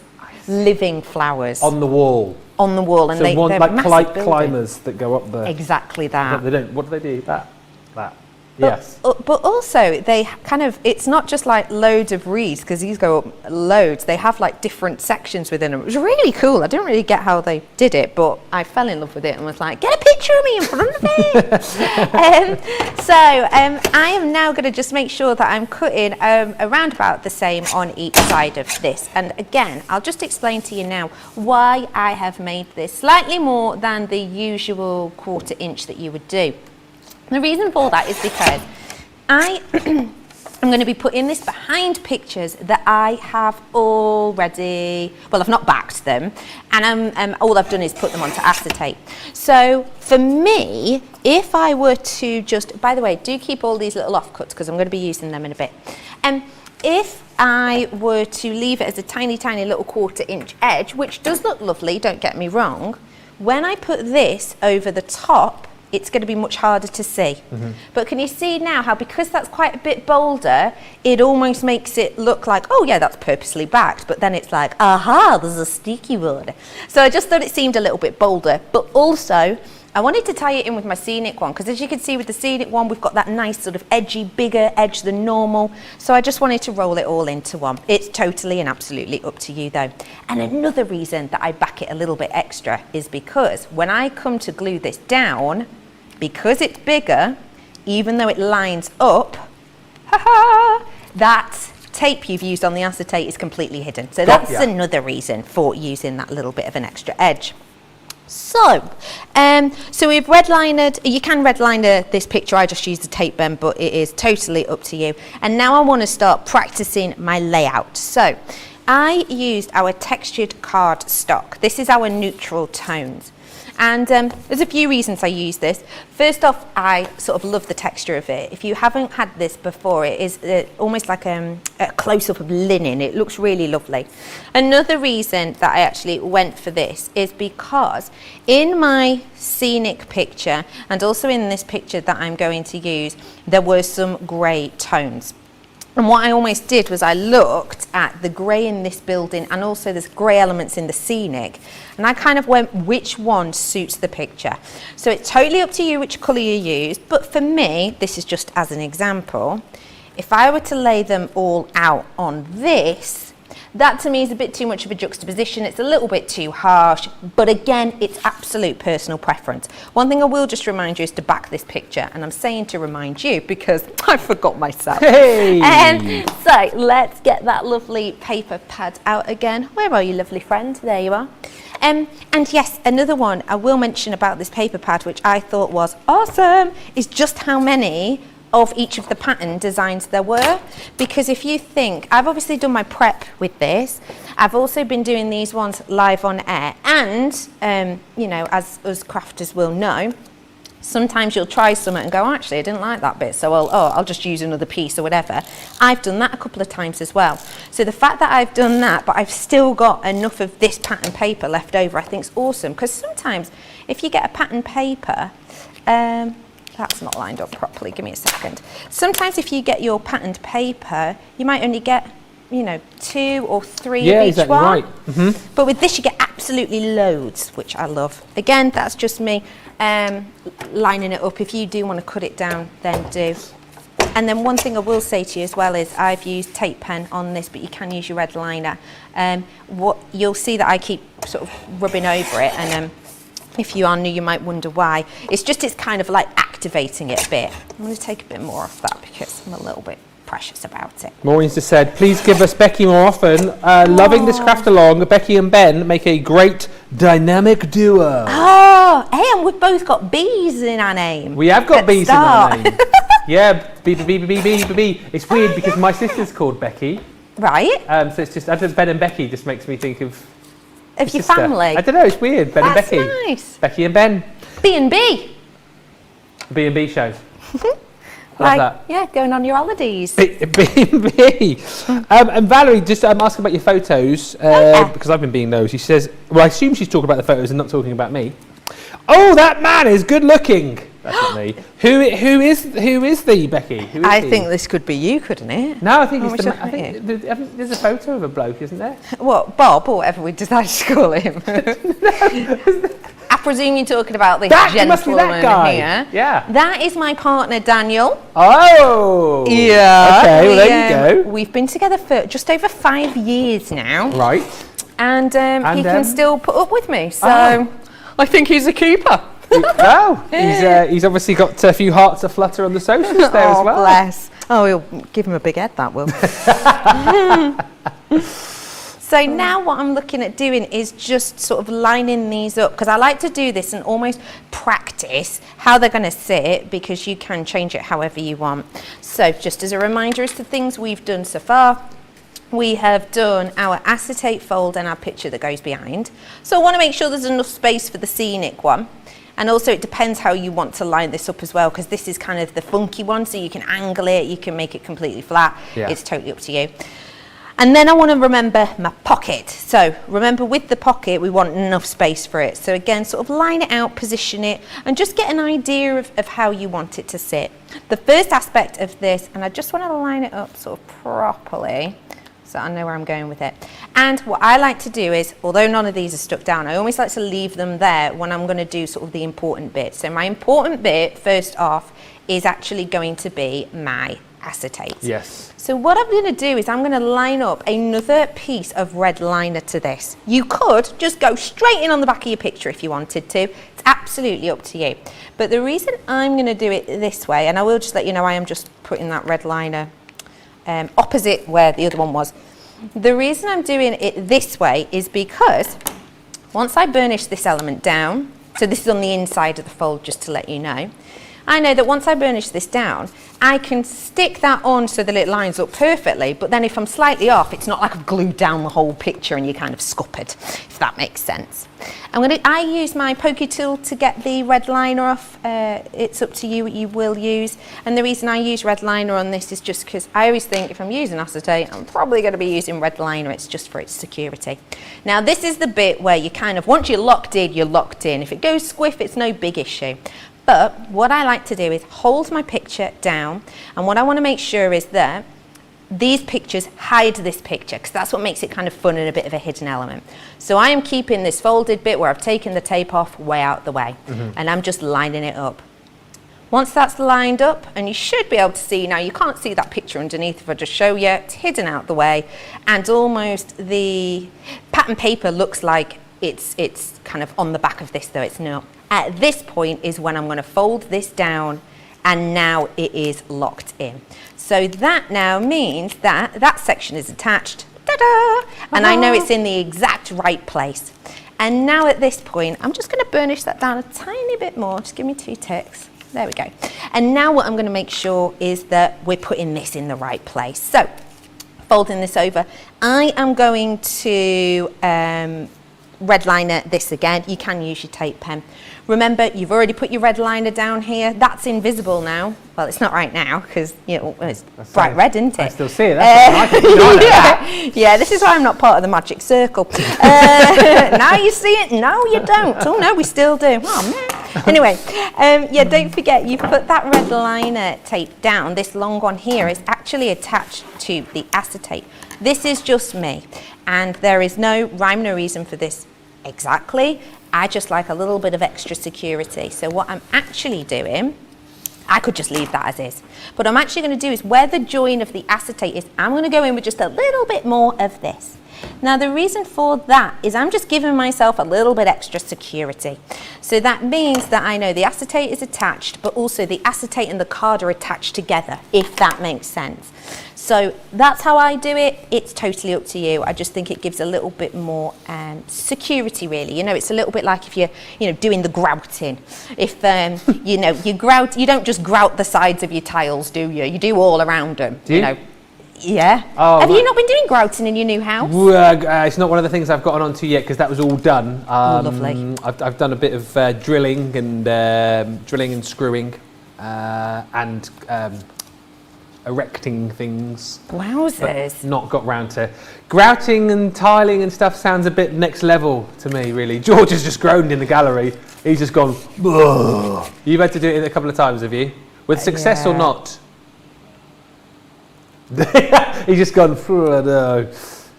living flowers On the wall. on the wall, and So one, they're like massive building. climbers that go up there. Exactly No, that. they don't. What do they do? That. Yes. But also they kind of, it's not just like loads of reeds because these go up loads. They have like different sections within them. It was really cool. I didn't really get how they did it, but I fell in love with it and was like, get a picture of me in front of it. I am now going to just make sure that I'm cutting around about the same on each side of this. And again, I'll just explain to you now why I have made this slightly more than the usual 1/4 inch that you would do. The reason for that is because I'm going to be putting this behind pictures that I have already, well, I've not backed them, and all I've done is put them onto acetate. So for me, if I were to just, by the way, do keep all these little offcuts because I'm going to be using them in a bit. If I were to leave it as a tiny, tiny little 1/4 inch edge, which does look lovely, don't get me wrong, when I put this over the top, it's going to be much harder to see. But can you see now how, because that's quite a bit bolder, it almost makes it look like, oh yeah, that's purposely backed, but then it's like, aha, there's a sneaky one. So I just thought it seemed a little bit bolder, but also I wanted to tie it in with my scenic one, because as you can see with the scenic one, we've got that nice sort of edgy, bigger edge than normal. So I just wanted to roll it all into one. It's totally and absolutely up to you though. And another reason that I back it a little bit extra is because when I come to glue this down, because it's bigger, even though it lines up, that tape you've used on the acetate is completely hidden. So that's another reason for using that little bit of an extra edge. So we've redlinered, you can redliner this picture, I just used a tape pen, but it is totally up to you. And now I want to start practicing my layout. So I used our textured cardstock. This is our neutral tones. And there's a few reasons I use this. First off, I sort of love the texture of it. If you haven't had this before, it is almost like a close-up of linen. It looks really lovely. Another reason that I actually went for this is because in my scenic picture, and also in this picture that I'm going to use, there were some grey tones. And what I almost did was I looked at the grey in this building and also there's grey elements in the scenic, and I kind of went which one suits the picture. So it's totally up to you which colour you use, but for me, this is just as an example, if I were to lay them all out on this, that to me is a bit too much of a juxtaposition. It's a little bit too harsh, but again, it's absolute personal preference. One thing I will just remind you is to back this picture, and I'm saying to remind you because I forgot myself. Hey! So let's get that lovely paper pad out again. Where are you, lovely friend? There you are. And yes, another one I will mention about this paper pad, which I thought was awesome, is just how many of each of the pattern designs there were. Because if you think, I've obviously done my prep with this, I've also been doing these ones live on air, and you know, as us crafters will know, sometimes you'll try something and go, actually I didn't like that bit, so I'll just use another piece or whatever. I've done that a couple of times as well. So the fact that I've done that, but I've still got enough of this pattern paper left over, I think is awesome. Because sometimes if you get a pattern paper, that's not lined up properly, give me a second. Sometimes if you get your patterned paper, you might only get, you know, 2 or 3 of each exactly one. right. But with this you get absolutely loads, which I love. Again, that's just me lining it up. If you do want to cut it down, then do. And then one thing I will say to you as well is I've used tape pen on this, but you can use your red liner. What you'll see that I keep sort of rubbing over it, and if you are new, you might wonder why. It's kind of like activating it a bit. I'm going to take a bit more off that because I'm a little bit precious about it. Maureen's just said, please give us Becky more often. Loving this craft along. Becky and Ben make a great dynamic duo. Oh, hey, and we've both got B's in our name. We have got At B's start. in our name. Yeah, B. It's weird because my sister's called Becky. Right. So it's just, Ben and Becky just makes me think of Of your sister. family. I don't know, it's weird. Ben That's and Becky. nice. Becky and Ben. B&B. B&B shows. Love Like, that. yeah, going on your holidays. B&B. And Valerie, just asking about your photos, because I've been being nosy. She says, well, I assume she's talking about the photos and not talking about me. Oh, that man is good looking. That's not me. Who is the Becky? Who is I he? think this could be you, couldn't it? No, I think Oh, it's we're the. I talking think there's a photo of a bloke, isn't there? What, Bob, or whatever we decided to call him? I presume you're talking about this That gentleman must be that guy. here. Yeah. That is my partner, Daniel. Oh. Yeah. Okay. Well, there you go. We've been together for just over 5 years now. Right. And he can still put up with me. So I think he's a keeper. Oh, he's obviously got a few hearts aflutter on the socials there as well. Bless. Oh, we'll give him a big head, that will. So now what I'm looking at doing is just sort of lining these up, because I like to do this and almost practice how they're going to sit, because you can change it however you want. So just as a reminder as to things we've done so far, we have done our acetate fold and our picture that goes behind. So I want to make sure there's enough space for the scenic one. And also it depends how you want to line this up as well, because this is kind of the funky one, so you can angle it, you can make it completely flat. Yeah. It's totally up to you. And then I want to remember my pocket. So remember, with the pocket, we want enough space for it. So again, sort of line it out, position it, and just get an idea of how you want it to sit. The first aspect of this, and I just want to line it up sort of properly, so I know where I'm going with it. And what I like to do is, although none of these are stuck down, I always like to leave them there when I'm going to do sort of the important bit. So my important bit, first off, is actually going to be my acetate. Yes. So what I'm going to do is I'm going to line up another piece of red liner to this. You could just go straight in on the back of your picture if you wanted to. It's absolutely up to you. But the reason I'm going to do it this way, and I will just let you know I am just putting that red liner opposite where the other one was. The reason I'm doing it this way is because once I burnish this element down, so this is on the inside of the fold, just to let you know, I know that once I burnish this down, I can stick that on so that it lines up perfectly, but then if I'm slightly off, it's not like I've glued down the whole picture and you're kind of scuppered, if that makes sense. I use my pokey tool to get the red liner off. It's up to you what you will use. And the reason I use red liner on this is just because I always think if I'm using acetate, I'm probably going to be using red liner. It's just for its security. Now this is the bit where you kind of, once you're locked in, you're locked in. If it goes squiff, it's no big issue. But what I like to do is hold my picture down, and what I want to make sure is that these pictures hide this picture, because that's what makes it kind of fun and a bit of a hidden element. So I am keeping this folded bit where I've taken the tape off way out the way, and I'm just lining it up. Once that's lined up, and you should be able to see, now you can't see that picture underneath if I just show you, it's hidden out the way, and almost the pattern paper looks like it's kind of on the back of this, though it's not. At this point is when I'm going to fold this down, and now it is locked in. So that now means that that section is attached, ta-da! And I know it's in the exact right place. And now at this point, I'm just going to burnish that down a tiny bit more. Just give me 2 ticks. There we go. And now what I'm going to make sure is that we're putting this in the right place. So, folding this over, I am going to red liner this again. You can use your tape pen. Remember, you've already put your red liner down here. That's invisible now. Well, it's not right now because it's bright red, isn't it? I still see it. That's yeah, this is why I'm not part of the magic circle. Now you see it. No, you don't. Oh no, we still do. Oh man. Anyway, yeah, don't forget you put that red liner tape down. This long one here is actually attached to the acetate. This is just me, and there is no rhyme, no reason for this exactly. I just like a little bit of extra security. So what I'm actually doing, I could just leave that as is. But what I'm actually going to do is where the join of the acetate is, I'm going to go in with just a little bit more of this. Now the reason for that is I'm just giving myself a little bit extra security. So that means that I know the acetate is attached, but also the acetate and the card are attached together, if that makes sense. So that's how I do it. It's totally up to you. I just think it gives a little bit more security, really. You know, it's a little bit like if you're, doing the grouting. If, you grout, you don't just grout the sides of your tiles, do you? You do all around them, Do you? know. Yeah. Oh, Have you not been doing grouting in your new house? It's not one of the things I've gotten onto yet because that was all done. Lovely. I've done a bit of drilling and screwing and erecting things. Wowzers. Not got round to grouting and tiling and stuff. Sounds a bit next level to me, really. George has just groaned in the gallery. He's just gone. Ugh. You've had to do it a couple of times, have you? With success or not? He's just gone.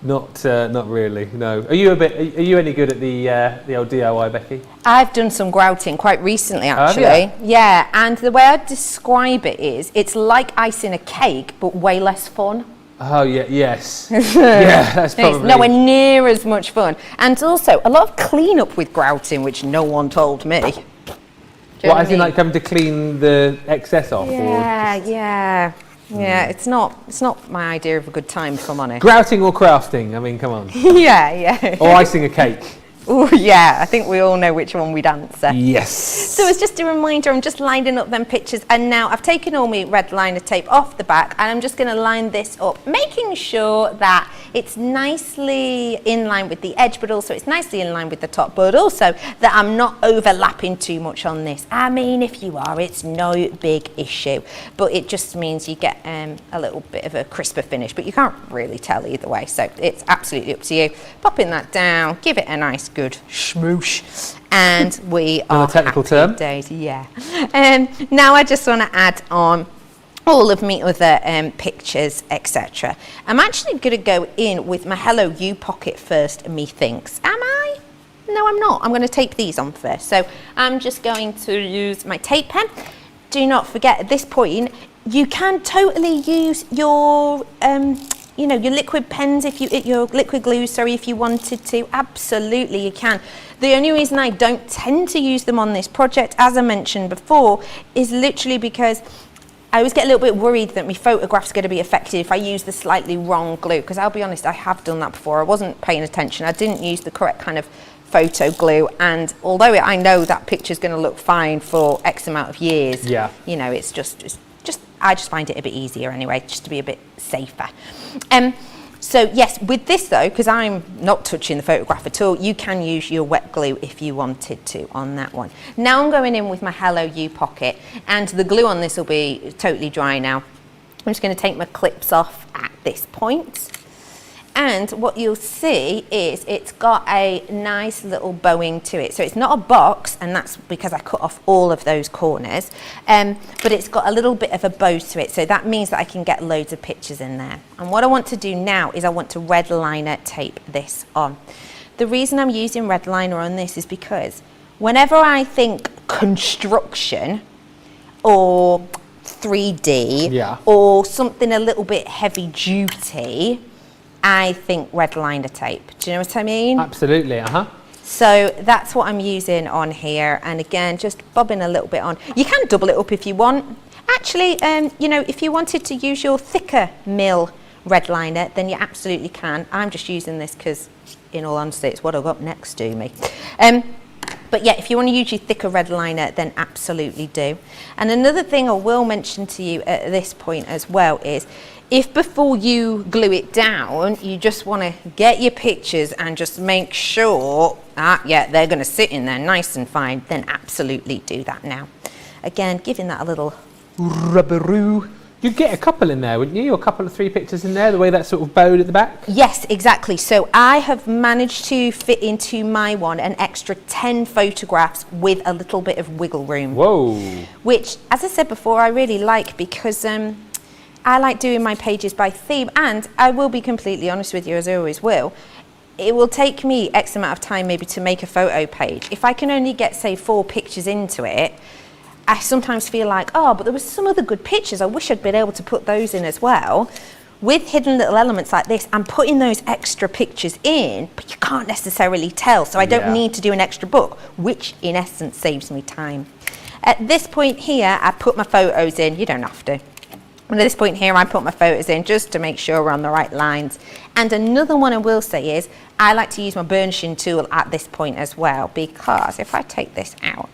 No, not really. No. Are you any good at the old DIY, Becky? I've done some grouting quite recently, actually. Yeah, and the way I'd describe it is, it's like icing a cake, but way less fun. Oh yeah, yes. Yeah, that's probably. It's nowhere near as much fun, and also a lot of clean up with grouting, which no one told me. What, as in like having to clean the excess off? Yeah, it's not my idea of a good time, if I'm honest. Grouting or crafting? I mean, come on. Yeah. Or icing a cake? Oh yeah, I think we all know which one we'd answer. Yes. So it's just a reminder, I'm just lining up them pictures, and now I've taken all my red liner tape off the back, and I'm just going to line this up, making sure that it's nicely in line with the edge, but also it's nicely in line with the top, but also that I'm not overlapping too much on this. I mean, if you are, it's no big issue, but it just means you get a little bit of a crisper finish, but you can't really tell either way, so it's absolutely up to you. Popping that down, give it a nice good smoosh, and we are technical happy term. Days. Yeah. Now I just want to add on all of me other pictures, etc. I'm actually going to go in with my Hello You pocket first, methinks. Am I? No, I'm not. I'm going to tape these on first. So I'm just going to use my tape pen. Do not forget, at this point, you can totally use your your liquid pens, your liquid glues, sorry, if you wanted to. Absolutely, you can. The only reason I don't tend to use them on this project, as I mentioned before, is literally because I always get a little bit worried that my photograph's going to be affected if I use the slightly wrong glue, because I'll be honest, I have done that before. I wasn't paying attention. I didn't use the correct kind of photo glue, and although I know that picture's going to look fine for X amount of years, it's just I just find it a bit easier anyway, just to be a bit safer. So yes, with this though, because I'm not touching the photograph at all, you can use your wet glue if you wanted to on that one. Now I'm going in with my Hello You pocket, and the glue on this will be totally dry now. I'm just going to take my clips off at this point. And what you'll see is it's got a nice little bowing to it. So it's not a box, and that's because I cut off all of those corners, but it's got a little bit of a bow to it. So that means that I can get loads of pictures in there. And what I want to do now is I want to red liner tape this on. The reason I'm using red liner on this is because whenever I think construction or 3D or something a little bit heavy duty, I think red liner tape. Do you know what I mean? Absolutely, So that's what I'm using on here, and again, just bobbing a little bit on. You can double it up if you want. Actually, if you wanted to use your thicker mill red liner, then you absolutely can. I'm just using this because, in all honesty, it's what I've got next to me. But yeah, if you want to use your thicker red liner, then absolutely do. And another thing I will mention to you at this point as well is, if before you glue it down, you just want to get your pictures and just make sure they're going to sit in there nice and fine, then absolutely do that now. Again, giving that a little rubberoo. You'd get a couple in there, wouldn't you? Or a couple of 3 pictures in there, the way that's sort of bowed at the back? Yes, exactly. So I have managed to fit into my one an extra 10 photographs with a little bit of wiggle room. Whoa. Which, as I said before, I really like, because I like doing my pages by theme, and I will be completely honest with you, as I always will, it will take me X amount of time maybe to make a photo page. If I can only get, say, 4 pictures into it, I sometimes feel like, but there was some other good pictures. I wish I'd been able to put those in as well. with hidden little elements like this, I'm putting those extra pictures in, but you can't necessarily tell. So I don't need to do an extra book, which in essence saves me time. At this point here, I put my photos in. You don't have to. And at this point here, I put my photos in just to make sure we're on the right lines. And another one I will say is, I like to use my burnishing tool at this point as well, because if I take this out,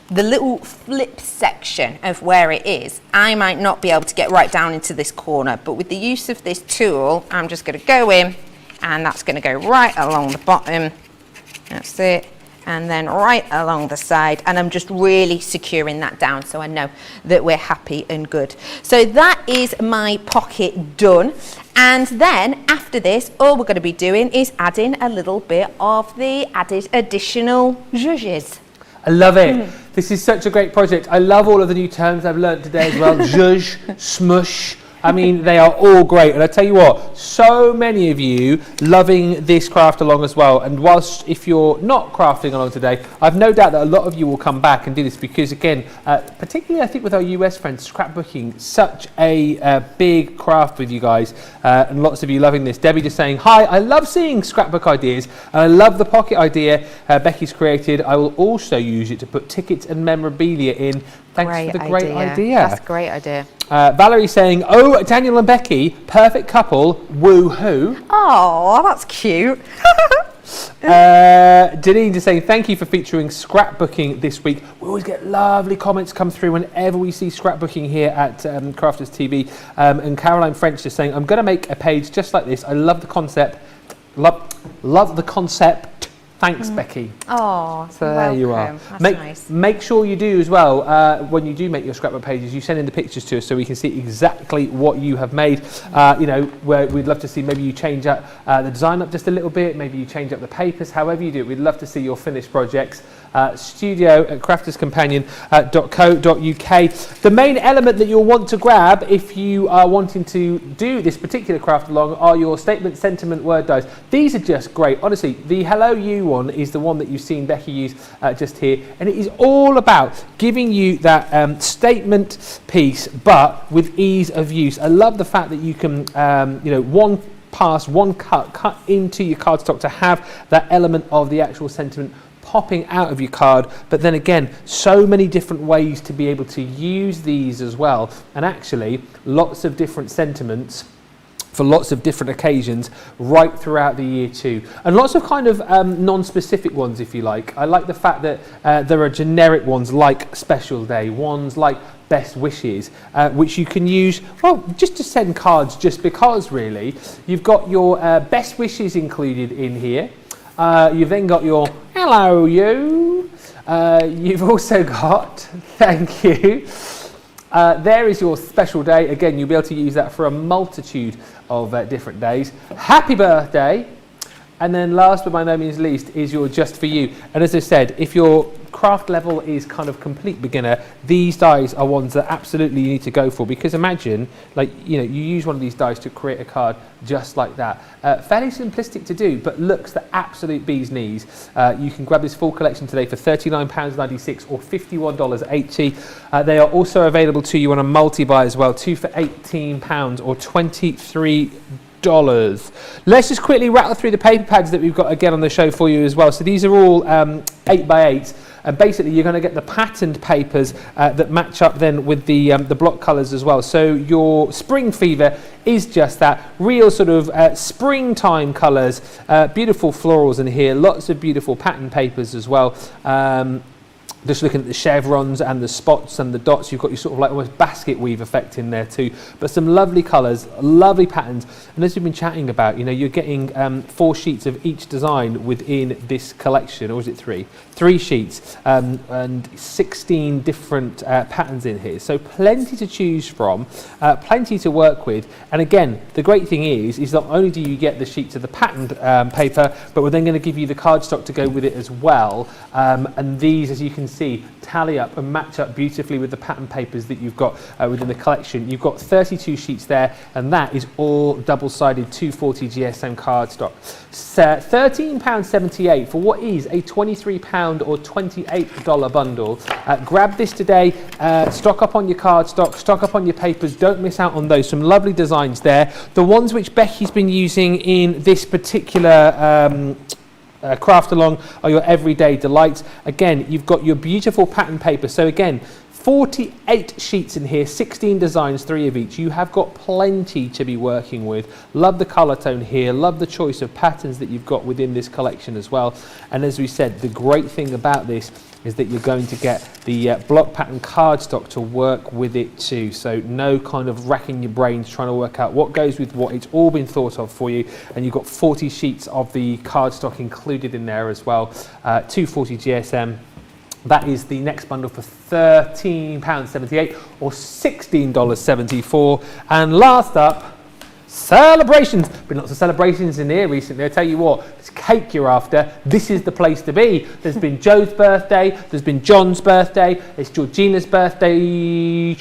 the little flip section of where it is, I might not be able to get right down into this corner, but with the use of this tool, I'm just going to go in, and that's going to go right along the bottom. That's it. And then right along the side, and I'm just really securing that down so I know that we're happy and good. So that is my pocket done. And then after this, all we're going to be doing is adding a little bit of the added additional zhuzhes. I love it. This is such a great project. I love all of the new terms I've learned today as well. Zhuzh, smush. I mean, they are all great. And I tell you what, so many of you loving this craft along as well. And whilst if you're not crafting along today, I've no doubt that a lot of you will come back and do this because, again, particularly I think with our US friends, scrapbooking, such a big craft with you guys. And lots of you loving this. Debbie just saying, hi, I love seeing scrapbook ideas. And I love the pocket idea Becky's created. I will also use it to put tickets and memorabilia in. Thanks for the great idea. That's a great idea. Valerie saying, oh, Daniel and Becky, perfect couple, woo-hoo. Oh, that's cute. Janine just saying, thank you for featuring scrapbooking this week. We always get lovely comments come through whenever we see scrapbooking here at Crafters TV. And Caroline French just saying, I'm going to make a page just like this. I love the concept. Love the concept. Thanks, Becky. Oh, so there you are. That's nice. Make sure you do as well, when you do make your scrapbook pages, you send in the pictures to us so we can see exactly what you have made. You know, where we'd love to see maybe you change up the design up just a little bit, maybe you change up the papers, however you do it. We'd love to see your finished projects. Studio at crafterscompanion.co.uk. The main element that you'll want to grab if you are wanting to do this particular craft along are your statement, sentiment, word dies. These are just great. Honestly, the Hello You one is the one that you've seen Becky use just here, and it is all about giving you that statement piece, but with ease of use. I love the fact that you can, you know, one pass, one cut into your cardstock to have that element of the actual sentiment popping out of your card, but then again, so many different ways to be able to use these as well, and actually lots of different sentiments for lots of different occasions right throughout the year too, and lots of kind of non-specific ones, if you like. I like the fact that there are generic ones like Special Day, ones like Best Wishes, which you can use, well, just to send cards just because, really. You've got your Best Wishes included in here. You've then got your Hello You. You've also got, thank you. There is your Special Day. Again, you'll be able to use that for a multitude of different days. Happy birthday. And then last but by no means least is your Just For You. And as I said, if your craft level is kind of complete beginner, these dies are ones that absolutely you need to go for, because imagine, like, you know, you use one of these dies to create a card just like that. Fairly simplistic to do, but looks the absolute bee's knees. You can grab this full collection today for £39.96 or $51.80. They are also available to you on a multi-buy as well, 2 for £18 or $23. Let's just quickly rattle through the paper pads that we've got again on the show for you as well. So these are all 8x8, and basically you're going to get the patterned papers that match up then with the block colours as well. So your Spring Fever is just that, real sort of springtime colours, beautiful florals in here, lots of beautiful pattern papers as well. Just looking at the chevrons and the spots and the dots, you've got your sort of like almost basket weave effect in there too. But some lovely colours, lovely patterns. And as we've been chatting about, you know, you're getting 4 sheets of each design within this collection, or is it 3? 3 sheets and 16 different patterns in here. So plenty to choose from, plenty to work with. And again, the great thing is not only do you get the sheets of the patterned paper, but we're then going to give you the cardstock to go with it as well. And these, as you can see, tally up and match up beautifully with the pattern papers that you've got within the collection. You've got 32 sheets there, and that is all double-sided 240 GSM cardstock. £13.78 for what is a £23 or $28 bundle. Grab this today, stock up on your cardstock, stock up on your papers, don't miss out on those. Some lovely designs there. The ones which Becky's been using in this particular craft along are your everyday delights. Again, you've got your beautiful pattern paper. So again, 48 sheets in here, 16 designs, 3 of each. You have got plenty to be working with. Love the colour tone here, love the choice of patterns that you've got within this collection as well. And as we said, the great thing about this is that you're going to get the block pattern cardstock to work with it too. So no kind of racking your brains trying to work out what goes with what. It's all been thought of for you, and you've got 40 sheets of the cardstock included in there as well. 240 GSM. That is the next bundle for £13.78 or $16.74. And last up, celebrations. Been lots of celebrations in here recently. I tell you what, it's cake you're after. This is the place to be. There's been Joe's birthday. There's been John's birthday. It's Georgina's birthday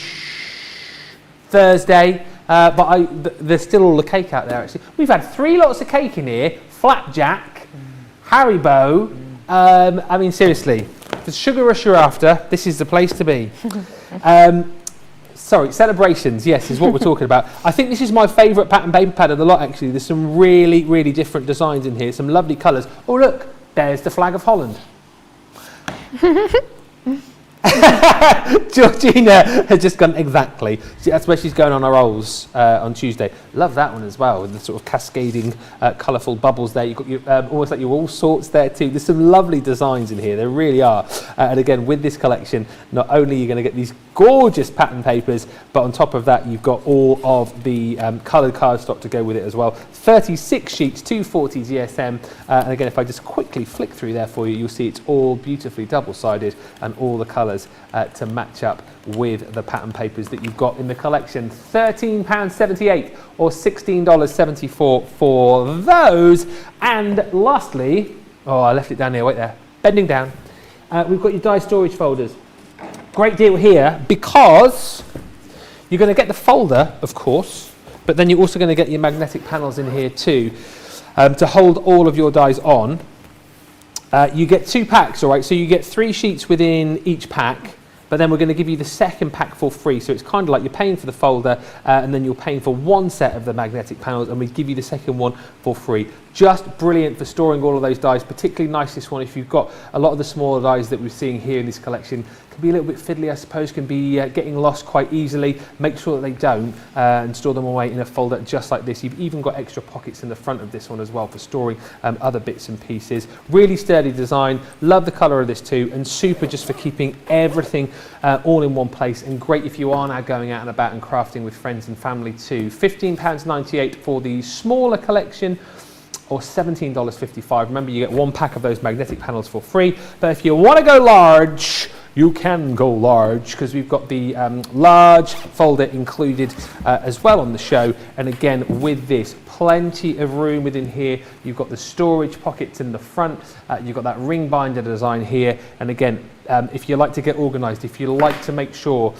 Thursday. But there's still all the cake out there. Actually, we've had 3 lots of cake in here. Flapjack, Haribo. I mean, seriously. If there's sugar rush you're after, this is the place to be. Sorry, celebrations, yes, is what we're talking about. I think this is my favourite pattern paper pad of the lot, actually. There's some really, really different designs in here, some lovely colours. Oh, look, there's the flag of Holland. Georgina has just gone, exactly. See, that's where she's going on her rolls on Tuesday. Love that one as well, with the sort of cascading, colourful bubbles there. You've got your, almost like your all sorts there too. There's some lovely designs in here, there really are. And again, with this collection, not only are you going to get these gorgeous pattern papers, but on top of that, you've got all of the coloured cardstock to go with it as well. 36 sheets, 240 GSM. And again, if I just quickly flick through there for you, you'll see it's all beautifully double-sided and all the colours to match up with the pattern papers that you've got in the collection. £13.78 or $16.74 for those. And lastly, oh, I left it down here, wait there, bending down. We've got your die storage folders. Great deal here because you're going to get the folder, of course, but then you're also going to get your magnetic panels in here too to hold all of your dies on. You get 2 packs, all right, so you get 3 sheets within each pack, but then we're going to give you the second pack for free. So it's kind of like you're paying for the folder and then you're paying for 1 set of the magnetic panels, and we give you the second one for free. Just brilliant for storing all of those dies, particularly nice this one if you've got a lot of the smaller dies that we're seeing here in this collection. Can be a little bit fiddly, I suppose, can be getting lost quite easily. Make sure that they don't and store them away in a folder just like this. You've even got extra pockets in the front of this one as well for storing other bits and pieces. Really sturdy design, love the colour of this too, and super just for keeping everything all in one place, and great if you are now going out and about and crafting with friends and family too. £15.98 for the smaller collection, or $17.55. Remember, you get 1 pack of those magnetic panels for free, but if you want to go large, you can go large, because we've got the large folder included as well on the show. And again, with this, plenty of room within here. You've got the storage pockets in the front, you've got that ring binder design here, and again, if you like to get organised, if you like to make sure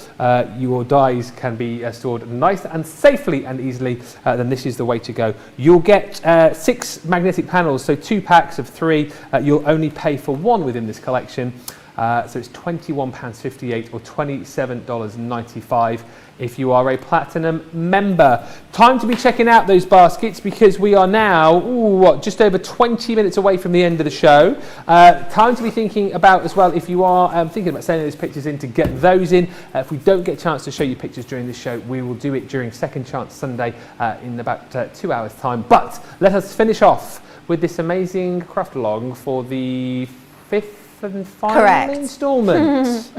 your dies can be stored nice and safely and easily, then this is the way to go. You'll get 6 magnetic panels, so 2 packs of 3. You'll only pay for 1 within this collection. So it's £21.58 or $27.95 if you are a Platinum member. Time to be checking out those baskets, because we are now, just over 20 minutes away from the end of the show. Time to be thinking about as well, if you are thinking about sending those pictures in, to get those in. If we don't get a chance to show you pictures during this show, we will do it during Second Chance Sunday in about 2 hours time. But let us finish off with this amazing craft along for the 5th and final instalment.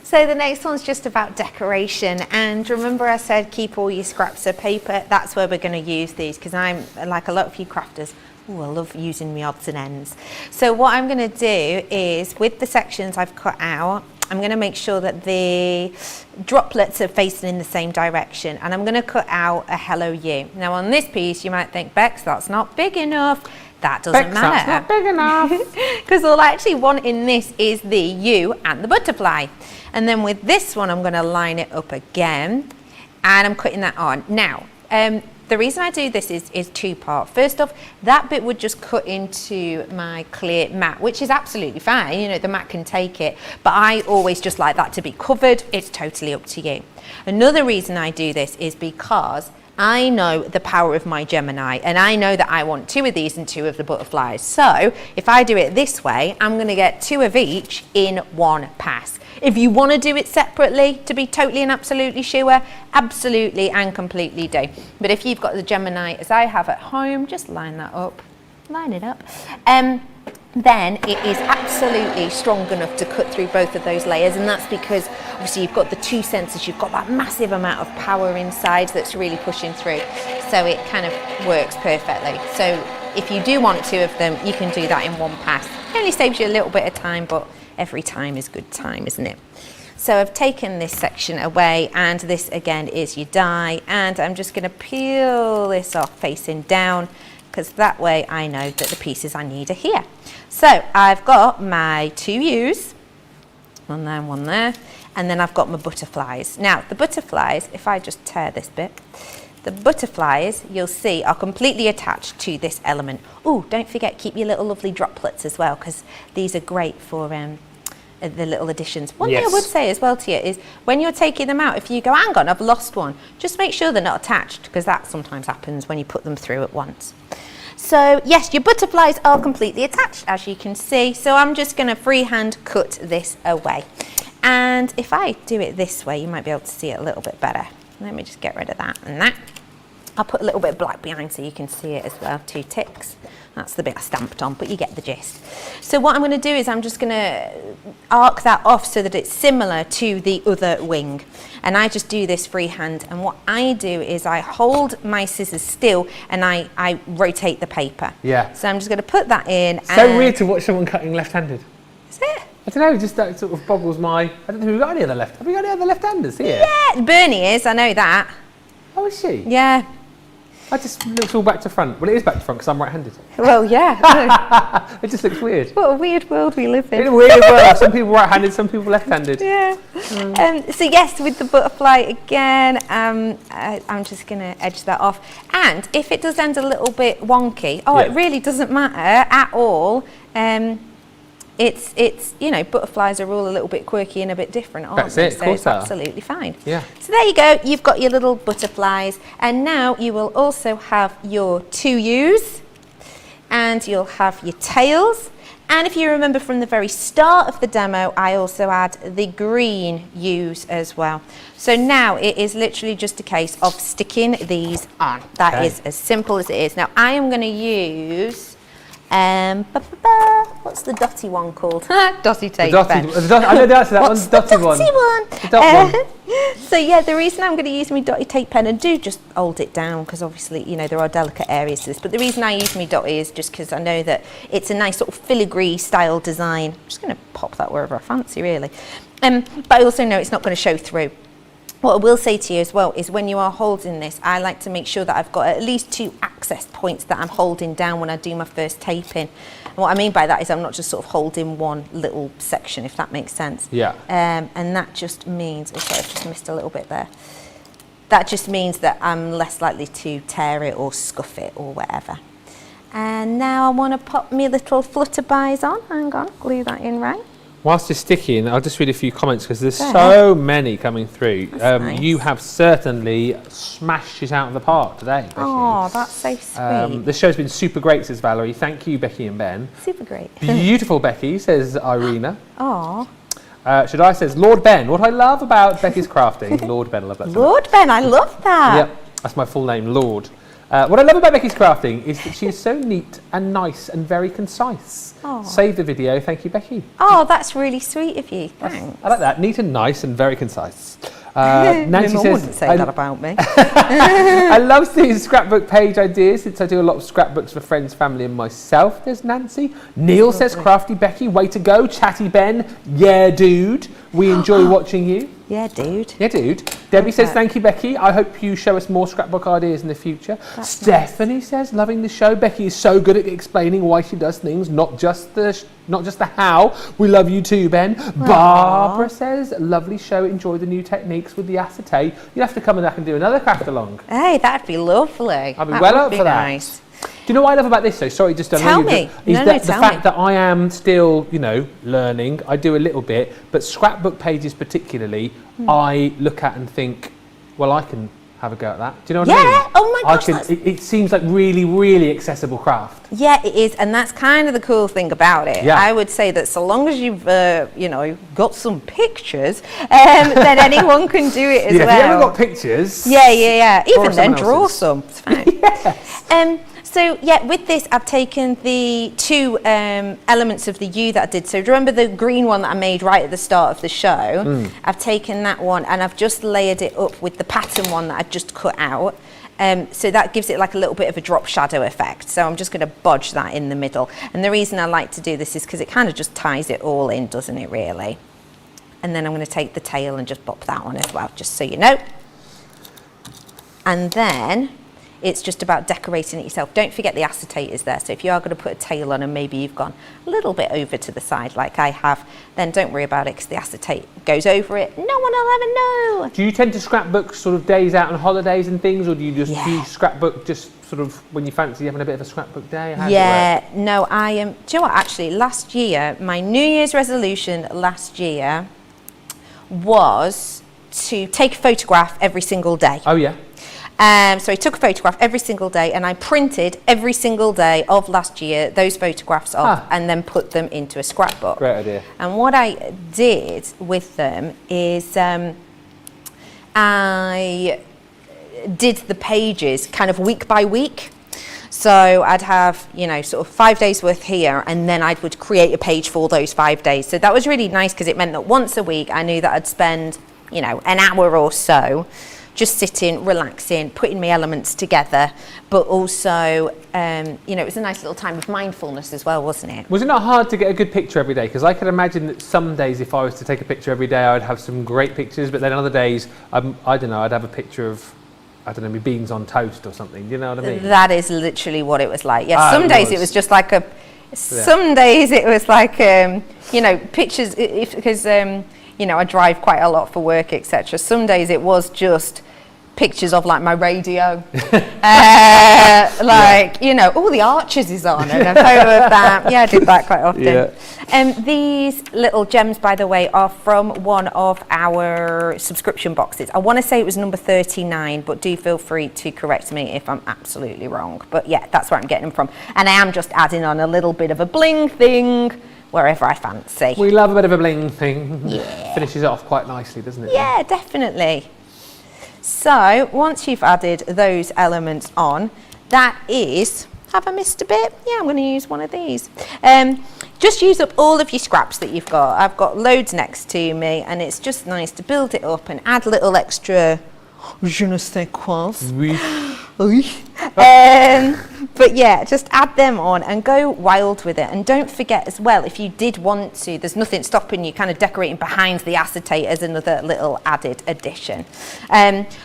So the next one's just about decoration, and remember I said keep all your scraps of paper. That's where we're going to use these, because I'm like a lot of you crafters. I love using my odds and ends. So what I'm going to do is, with the sections I've cut out, I'm going to make sure that the droplets are facing in the same direction, and I'm going to cut out a hello you. Now on this piece you might think, Bex, that's not big enough. that doesn't Beck's that's matter. not big enough. Because all I actually want in this is the U and the butterfly. And then with this one, I'm going to line it up again, and I'm cutting that on. Now, the reason I do this is two-part. First off, that bit would just cut into my clear mat, which is absolutely fine. You know, the mat can take it, but I always just like that to be covered. It's totally up to you. Another reason I do this is because I know the power of my Gemini, and I know that I want 2 of these and 2 of the butterflies. So if I do it this way, I'm going to get 2 of each in one pass. If you want to do it separately to be totally and absolutely sure, absolutely and completely do. But if you've got the Gemini as I have at home, just line that up, line it up. Then it is absolutely strong enough to cut through both of those layers, and that's because obviously you've got the 2 sensors, you've got that massive amount of power inside that's really pushing through, so it kind of works perfectly. So if you do want 2 of them, you can do that in one pass. It only saves you a little bit of time, but every time is good time, isn't it? So I've taken this section away, and this again is your die, and I'm just going to peel this off facing down, because that way I know that the pieces I need are here. So I've got my 2 U's, one there and one there, and then I've got my butterflies. Now the butterflies, if I just tear this bit, the butterflies you'll see are completely attached to this element. Oh, don't forget, keep your little lovely droplets as well, because these are great for the little additions. One thing I would say as well to you is when you're taking them out, if you go, hang on, I've lost one, just make sure they're not attached, because that sometimes happens when you put them through at once. So yes, your butterflies are completely attached, as you can see. So I'm just going to freehand cut this away. And if I do it this way, you might be able to see it a little bit better. Let me just get rid of that and that. I'll put a little bit of black behind so you can see it as well, 2 ticks. That's the bit I stamped on, but you get the gist. So what I'm going to do is I'm just going to arc that off so that it's similar to the other wing. And I just do this freehand. And what I do is I hold my scissors still and I rotate the paper. Yeah. So I'm just going to put that in. So weird to watch someone cutting left-handed. Is it? I don't know, just that sort of boggles my... I don't know if we've got any other left... Have we got any other left-handers here? Yeah, Bernie is, I know that. Oh, is she? Yeah. I just looks all back to front. Well, it is back to front because I'm right-handed. Well, yeah. It just looks weird. What a weird world we live in. In a weird world. Some people right-handed, some people left-handed. Yeah. So yes, with the butterfly again, I'm just going to edge that off. And if it does end a little bit wonky, it really doesn't matter at all. It's you know, butterflies are all a little bit quirky and a bit different, aren't they? That's it, of course it's absolutely fine. Yeah. So there you go, you've got your little butterflies, and now you will also have your 2 U's, and you'll have your tails. And if you remember from the very start of the demo, I also add the green U's as well. So now it is literally just a case of sticking these on. That is as simple as it is. Now I am going to use what's the dotty one called? Dotty tape. I know the answer to that one. Dotty one. The dot one. So yeah, the reason I'm going to use my dotty tape pen, and do just hold it down because obviously, you know, there are delicate areas to this, but the reason I use my dotty is just because I know that it's a nice sort of filigree style design. I'm just going to pop that wherever I fancy, really. But I also know it's not going to show through. What I will say to you as well is when you are holding this, I like to make sure that I've got at least 2 access points that I'm holding down when I do my first taping. And what I mean by that is I'm not just sort of holding one little section, if that makes sense. Yeah. And that just means, sorry, I've just missed a little bit there. That just means that I'm less likely to tear it or scuff it or whatever. And now I want to pop my little flutterbys on. Hang on, glue that in right. Whilst you're sticking, I'll just read a few comments because there's so many coming through. Nice. You have certainly smashed it out of the park today, Becky. Oh, that's so sweet. This show's been super great, says Valerie. Thank you, Becky and Ben. Super great. Beautiful, Becky, says Irina. Oh. Should I says, Lord Ben. What I love about Becky's crafting, Lord Ben, I love that. Lord Ben, I love that. Yep, that's my full name, Lord. What I love about Becky's crafting is that she is so neat and nice and very concise. Oh. Save the video. Thank you, Becky. Oh, that's really sweet of you. Thanks. I like that. Neat and nice and very concise. Nancy says, wouldn't say that about me. I love seeing scrapbook page ideas since I do a lot of scrapbooks for friends, family and myself. There's Nancy. Neil says, crafty Becky, way to go. Chatty Ben, yeah dude. We enjoy watching you. Yeah, dude. Yeah, dude. Debbie says, thank you, Becky. I hope you show us more scrapbook ideas in the future. That's Stephanie says, loving the show. Becky is so good at explaining why she does things, not just the how. We love you too, Ben. Aww. Barbara says, lovely show. Enjoy the new techniques with the acetate. You'll have to come back and do another craft along. Hey, that'd be lovely. I'd be well up for that. Nice. Do you know what I love about this though? Sorry, just tell me. The fact that I am still, learning. I do a little bit, but scrapbook pages particularly, I look at and think, well, I can have a go at that. Do you know what I mean? Yeah. Oh my gosh. It seems like really, really accessible craft. Yeah, it is, and that's kind of the cool thing about it. Yeah. I would say that so long as you've, got some pictures, then anyone can do it as well. If you haven't got pictures. Yeah. Even then, draw some. It's fine. Yes. So yeah, with this, I've taken the two elements of the U that I did. So do you remember the green one that I made right at the start of the show? I've taken that one and I've just layered it up with the pattern one that I just cut out. So that gives it like a little bit of a drop shadow effect. So I'm just going to bodge that in the middle. And the reason I like to do this is because it kind of just ties it all in, doesn't it, really? And then I'm going to take the tail and just bop that on as well, just so you know. And then it's just about decorating it yourself. Don't forget the acetate is there. So if you are going to put a tail on and maybe you've gone a little bit over to the side like I have, then don't worry about it because the acetate goes over it. No one will ever know. Do you tend to scrapbook sort of days out on holidays and things, or do you just do you scrapbook just sort of when you fancy having a bit of a scrapbook day? How does it work? No, I am. Do you know what? Actually, last year, my New Year's resolution last year was to take a photograph every single day. Oh yeah. So I took a photograph every single day and I printed every single day of last year those photographs off and then put them into a scrapbook. Great idea. And what I did with them is I did the pages kind of week by week. So I'd have, sort of 5 days worth here, and then I would create a page for those 5 days. So that was really nice because it meant that once a week I knew that I'd spend, an hour or so just sitting, relaxing, putting my elements together, but also, it was a nice little time of mindfulness as well, wasn't it? Was it not hard to get a good picture every day? Because I can imagine that some days if I was to take a picture every day, I'd have some great pictures, but then other days, I don't know, I'd have a picture of, my beans on toast or something, you know what I mean? That is literally what it was like. Yeah, some days it was just like some days it was like, pictures, because I drive quite a lot for work, etc. Some days it was just pictures of like my radio, all the Archers is on and a photo of that. Yeah, I did that quite often. Yeah. These little gems, by the way, are from one of our subscription boxes. I want to say it was number 39, but do feel free to correct me if I'm absolutely wrong. But yeah, that's where I'm getting them from. And I am just adding on a little bit of a bling thing wherever I fancy. We love a bit of a bling thing. Yeah. Finishes it off quite nicely, doesn't it? Yeah, definitely. So once you've added those elements on, that is, have I missed a bit? Yeah, I'm going to use one of these. Just use up all of your scraps that you've got. I've got loads next to me, and it's just nice to build it up and add little extra je ne sais quoi. But yeah, just add them on and go wild with it. And don't forget as well, if you did want to, there's nothing stopping you kind of decorating behind the acetate as another little added addition.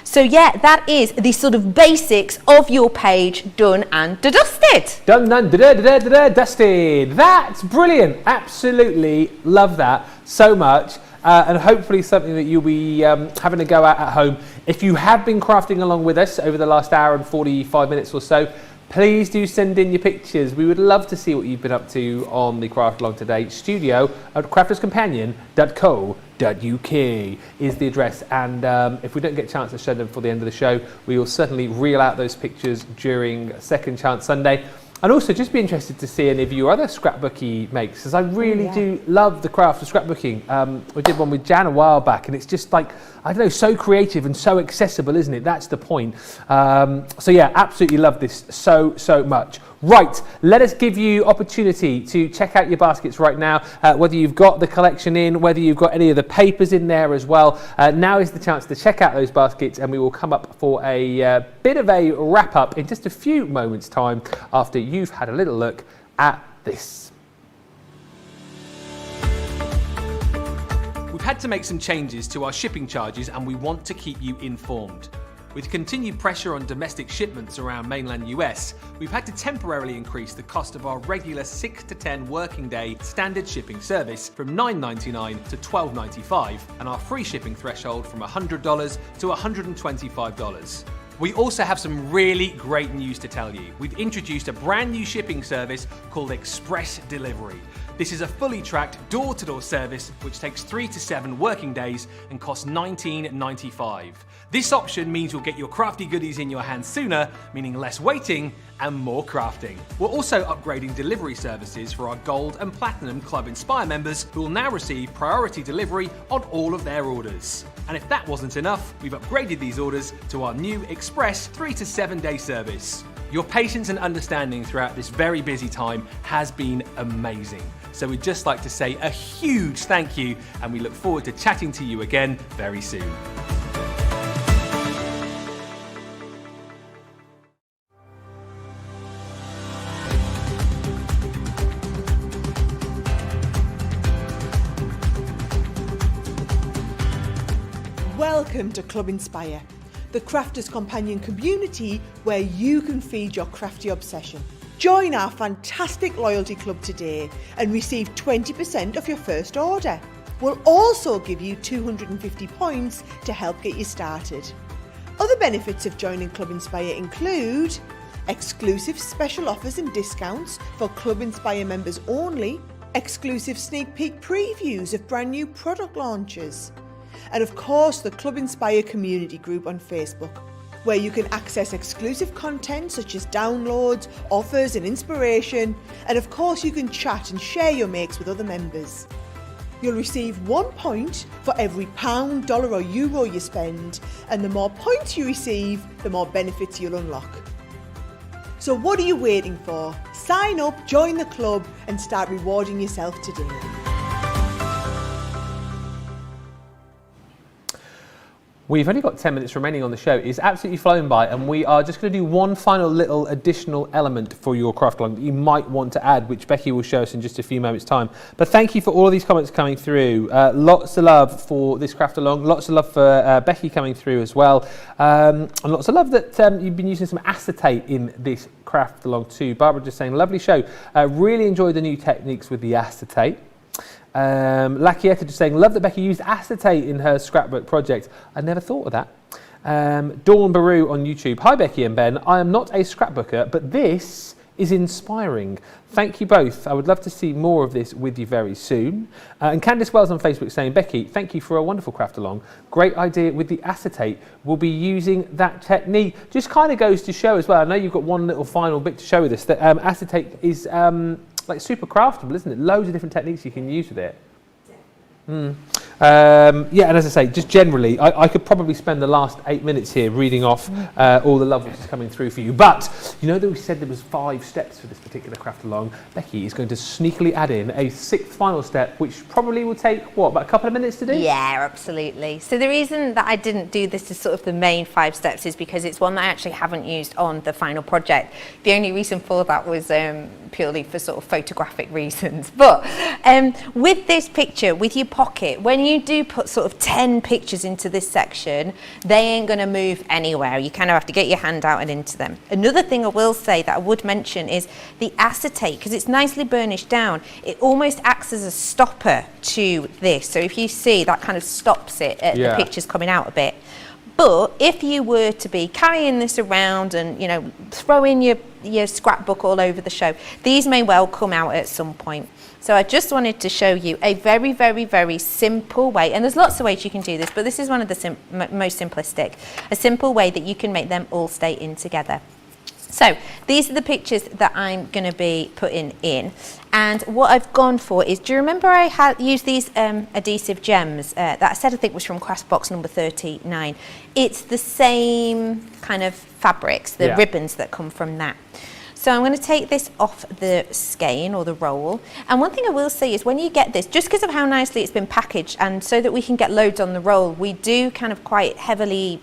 So yeah, that is the sort of basics of your page done and dusted. Done, dusted. That's brilliant. Absolutely love that so much. And hopefully something that you'll be having a go at home. If you have been crafting along with us over the last hour and 45 minutes or so, please do send in your pictures. We would love to see what you've been up to on the Craft Along today. studio@crafterscompanion.co.uk is the address. And if we don't get a chance to show them for the end of the show, we will certainly reel out those pictures during Second Chance Sunday. And also just be interested to see any of your other scrapbooky makes, because I really do love the craft of scrapbooking. We did one with Jan a while back, and it's just like, I don't know, so creative and so accessible, isn't it? That's the point. So yeah, absolutely love this so much. Right, let us give you opportunity to check out your baskets right now, whether you've got the collection in, whether you've got any of the papers in there as well. Now is the chance to check out those baskets, and we will come up for a bit of a wrap up in just a few moments' time after you've had a little look at this. We've had to make some changes to our shipping charges and we want to keep you informed. With continued pressure on domestic shipments around mainland US, we've had to temporarily increase the cost of our regular 6 to 10 working day standard shipping service from $9.99 to $12.95 and our free shipping threshold from $100 to $125. We also have some really great news to tell you. We've introduced a brand new shipping service called Express Delivery. This is a fully tracked door-to-door service which takes 3 to 7 working days and costs $19.95. This option means you'll get your crafty goodies in your hands sooner, meaning less waiting and more crafting. We're also upgrading delivery services for our Gold and Platinum Club Inspire members who will now receive priority delivery on all of their orders. And if that wasn't enough, we've upgraded these orders to our new Express 3 to 7 day service. Your patience and understanding throughout this very busy time has been amazing. So we'd just like to say a huge thank you and we look forward to chatting to you again very soon. Welcome to Club Inspire, the crafters' companion community where you can feed your crafty obsession. Join our fantastic loyalty club today and receive 20% of your first order. We'll also give you 250 points to help get you started. Other benefits of joining Club Inspire include exclusive special offers and discounts for Club Inspire members only, exclusive sneak peek previews of brand new product launches, and of course the Club Inspire community group on Facebook, where you can access exclusive content such as downloads, offers and inspiration, and of course you can chat and share your makes with other members. You'll receive 1 point for every pound, dollar or euro you spend, and the more points you receive, the more benefits you'll unlock. So what are you waiting for? Sign up, join the club and start rewarding yourself today. We've only got 10 minutes remaining on the show. It's absolutely flown by and we are just going to do one final little additional element for your craft along that you might want to add, which Becky will show us in just a few moments' time. But thank you for all of these comments coming through. Lots of love for this craft along, lots of love for Becky coming through as well. And lots of love that you've been using some acetate in this craft along too. Barbara just saying, lovely show. Really enjoyed the new techniques with the acetate. Lakieta just saying, love that Becky used acetate in her scrapbook project. I never thought of that. Dawn Baru on YouTube. Hi Becky and Ben, I am not a scrapbooker, but this is inspiring. Thank you both. I would love to see more of this with you very soon. And Candice Wells on Facebook saying, Becky, thank you for a wonderful craft along. Great idea with the acetate. We'll be using that technique. Just kind of goes to show as well, I know you've got one little final bit to show with us, that acetate is like super craftable, isn't it? Loads of different techniques you can use with it. Yeah, and as I say, just generally, I could probably spend the last 8 minutes here reading off all the love which is coming through for you. But you know that we said there was 5 steps for this particular craft along. Becky is going to sneakily add in a 6th final step, which probably will take, what, about a couple of minutes to do? Yeah, absolutely. So the reason that I didn't do this as sort of the main 5 steps is because it's one that I actually haven't used on the final project. The only reason for that was purely for sort of photographic reasons. But with this picture, with your pocket, when you do put sort of 10 pictures into this section, they ain't going to move anywhere. You kind of have to get your hand out and into them. Another thing I will say that I would mention is the acetate, because it's nicely burnished down, it almost acts as a stopper to this. So if you see, that kind of stops it, the pictures coming out a bit. But if you were to be carrying this around and, you know, throwing your scrapbook all over the show, these may well come out at some point. So I just wanted to show you a very, very, very simple way, and there's lots of ways you can do this, but this is one of the most simplistic, a simple way that you can make them all stay in together. So these are the pictures that I'm going to be putting in, and what I've gone for is, do you remember I had used these adhesive gems that I said I think was from craft box number 39? It's the same kind of fabrics, the ribbons that come from that. So I'm going to take this off the skein or the roll, and one thing I will say is when you get this, just because of how nicely it's been packaged and so that we can get loads on the roll, we do kind of quite heavily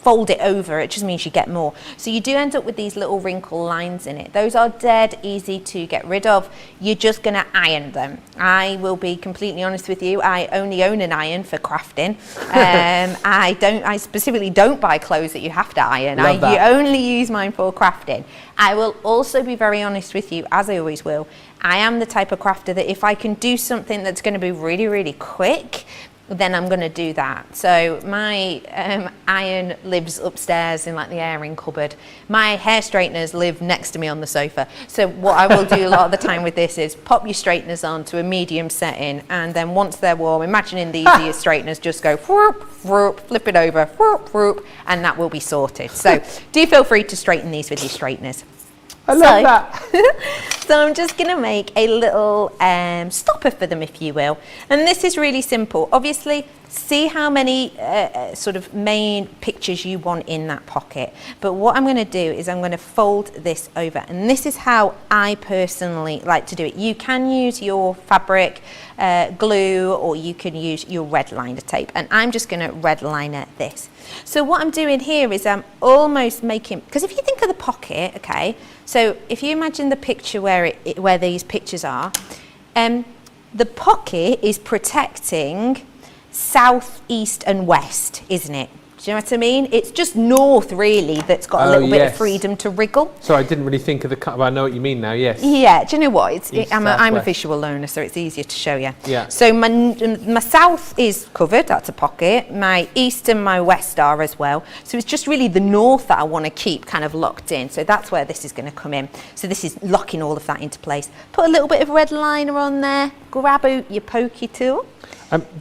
fold it over, it just means you get more. So you do end up with these little wrinkle lines in it. Those are dead easy to get rid of. You're just going to iron them. I will be completely honest with you. I only own an iron for crafting. I specifically don't buy clothes that you have to iron. You only use mine for crafting. I will also be very honest with you, as I always will. I am the type of crafter that if I can do something that's going to be really, really quick, then I'm going to do that. So my iron lives upstairs in like the airing cupboard. My hair straighteners live next to me on the sofa. So what I will do a lot of the time with this is pop your straighteners on to a medium setting, and then once they're warm, imagining these are your straighteners, just go whoop, whoop, flip it over, whoop, whoop, and that will be sorted. So do feel free to straighten these with your straighteners. I love that. So I'm just going to make a little stopper for them, if you will. And this is really simple. Obviously, see how many sort of main pictures you want in that pocket. But what I'm going to do is I'm going to fold this over. And this is how I personally like to do it. You can use your fabric glue, or you can use your red liner tape. And I'm just going to red liner this. So what I'm doing here is I'm almost making, because if you think of the pocket, okay, so if you imagine the picture where these pictures are, the pocket is protecting south, east and west, isn't it? Do you know what I mean? It's just north, really, that's got a little bit of freedom to wriggle. So I didn't really think of the cut, but I know what you mean now, yes. Yeah, do you know what? I'm a visual learner, so it's easier to show you. Yeah. So my south is covered, that's a pocket. My east and my west are as well. So it's just really the north that I want to keep kind of locked in. So that's where this is going to come in. So this is locking all of that into place. Put a little bit of red liner on there, grab out your pokey tool.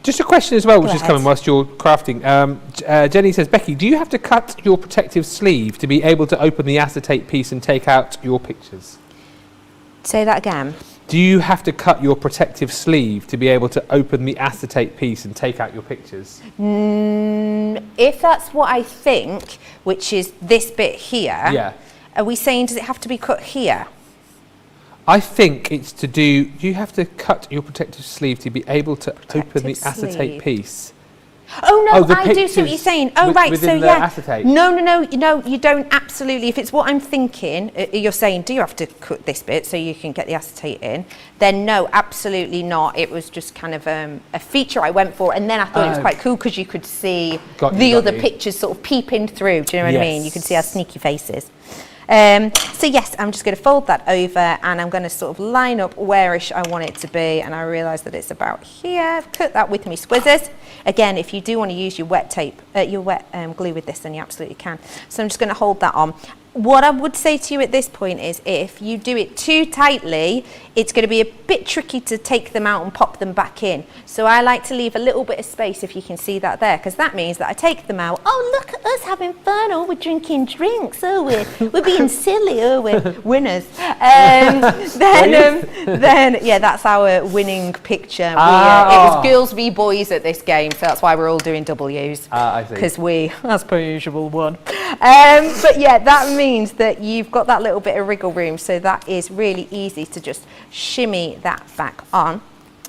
Just a question as well, which is coming whilst you're crafting. Jenny says, Becky, do you have to cut your protective sleeve to be able to open the acetate piece and take out your pictures? Say that again. Do you have to cut your protective sleeve to be able to open the acetate piece and take out your pictures? If that's what I think, which is this bit here, are we saying does it have to be cut here? I think it's to do you have to cut your protective sleeve to be able to open the acetate piece? Oh no, I do see what you're saying. Oh right, so yeah. Acetate. No, you don't absolutely. If it's what I'm thinking, you're saying, do you have to cut this bit so you can get the acetate in? Then no, absolutely not. It was just kind of a feature I went for, and then I thought it was quite cool because you could see the other pictures sort of peeping through. Do you know what I mean? You could see our sneaky faces. So yes, I'm just going to fold that over, and I'm going to sort of line up where-ish I want it to be, and I realise that it's about here. I've cut that with my squizzers. Again, if you do want to use your wet tape, your wet glue with this, then you absolutely can. So I'm just going to hold that on. What I would say to you at this point is if you do it too tightly, it's going to be a bit tricky to take them out and pop them back in. So I like to leave a little bit of space, if you can see that there, because that means that I take them out. Oh, look at us having fun. Oh, we're drinking drinks. Oh, we're being silly. Oh, we're winners. Then yeah, that's our winning picture. It was girls v boys at this game, so that's why we're all doing W's. I see. Because we, as per usual, won. But yeah, that means that you've got that little bit of wriggle room, so that is really easy to just shimmy that back on,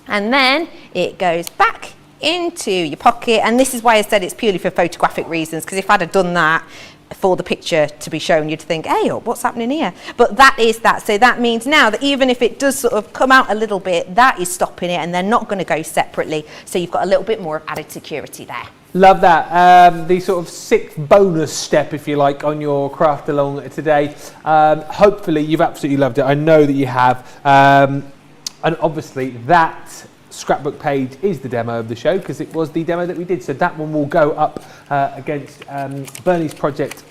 and then it goes back into your pocket. And this is why I said it's purely for photographic reasons, because if I'd have done that for the picture to be shown, you'd think, hey, what's happening here? But that is that. So that means now that even if it does sort of come out a little bit, that is stopping it, and they're not going to go separately. So you've got a little bit more of added security there. Love that. The sort of sixth bonus step, if you like, on your craft along today. Hopefully you've absolutely loved it. I know that you have. And obviously that scrapbook page is the demo of the show, because it was the demo that we did. So that one will go up against Bernie's project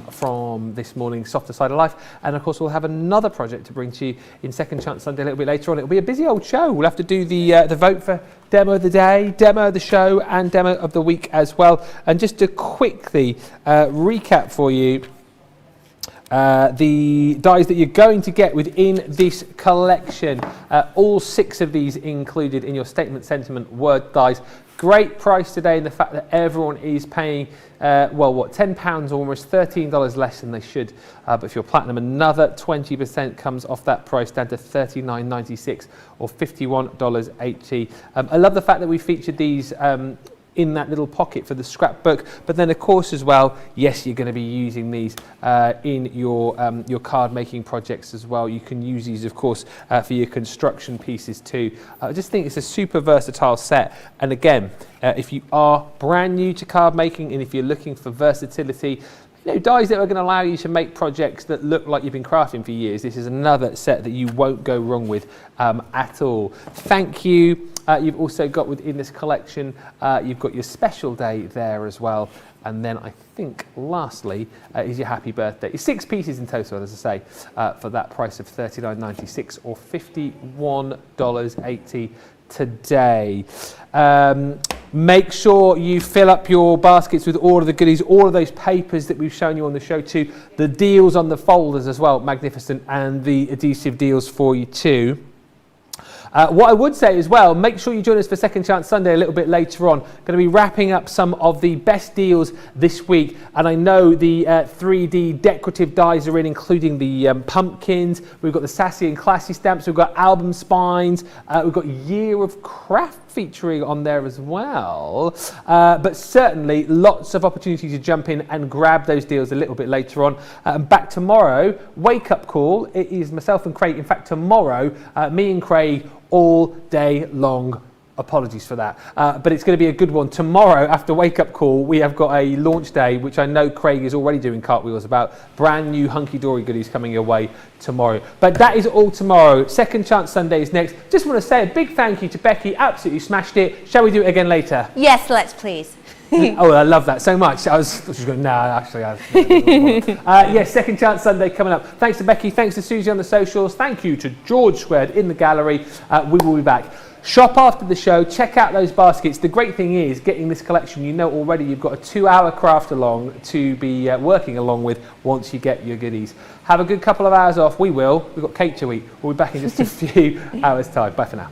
from this morning's Softer Side of Life. And of course we'll have another project to bring to you in Second Chance Sunday a little bit later on. It'll be a busy old show. We'll have to do the vote for demo of the day, demo of the show and demo of the week as well. And just to quickly recap for you the dies that you're going to get within this collection. All 6 of these included in your statement sentiment word dies. Great price today in the fact that everyone is paying, £10 or almost $13 less than they should. But if you're platinum, another 20% comes off that price down to $39.96 or $51.80. I love the fact that we featured these in that little pocket for the scrapbook. But then of course as well, yes, you're going to be using these in your card making projects as well. You can use these of course for your construction pieces too. I just think it's a super versatile set, and again, if you are brand new to card making and if you're looking for versatility, dies that are going to allow you to make projects that look like you've been crafting for years, this is another set that you won't go wrong with at all. Thank you. You've also got within this collection, you've got your special day there as well. And then I think lastly is your happy birthday. It's 6 pieces in total, as I say, for that price of $39.96 or $51.80 today. Make sure you fill up your baskets with all of the goodies, all of those papers that we've shown you on the show too. The deals on the folders as well, magnificent, and the adhesive deals for you too. What I would say as well, make sure you join us for Second Chance Sunday a little bit later on. Going to be wrapping up some of the best deals this week, and I know the 3D decorative dies are in, including the pumpkins. We've got the sassy and classy stamps. We've got album spines. We've got Year of Craft featuring on there as well. But certainly lots of opportunity to jump in and grab those deals a little bit later on. And back tomorrow, wake up call. It is myself and Craig. In fact, tomorrow, me and Craig all day long. Apologies for that, but it's going to be a good one. Tomorrow after wake up call, we have got a launch day, which I know Craig is already doing cartwheels about. Brand new hunky-dory goodies coming your way tomorrow. But that is all tomorrow. Second Chance Sunday is next. Just want to say a big thank you to Becky. Absolutely smashed it. Shall we do it again later? Yes, let's please. Oh, I love that so much. I was just going, nah, actually, yes, Second Chance Sunday coming up. Thanks to Becky, thanks to Susie on the socials, thank you to George Squared in the gallery. We will be back. Shop after the show, check out those baskets. The great thing is, getting this collection, you know already you've got a 2-hour craft along to be working along with once you get your goodies. Have a good couple of hours off. We will. We've got cake to eat. We'll be back in just a few hours' time. Bye for now.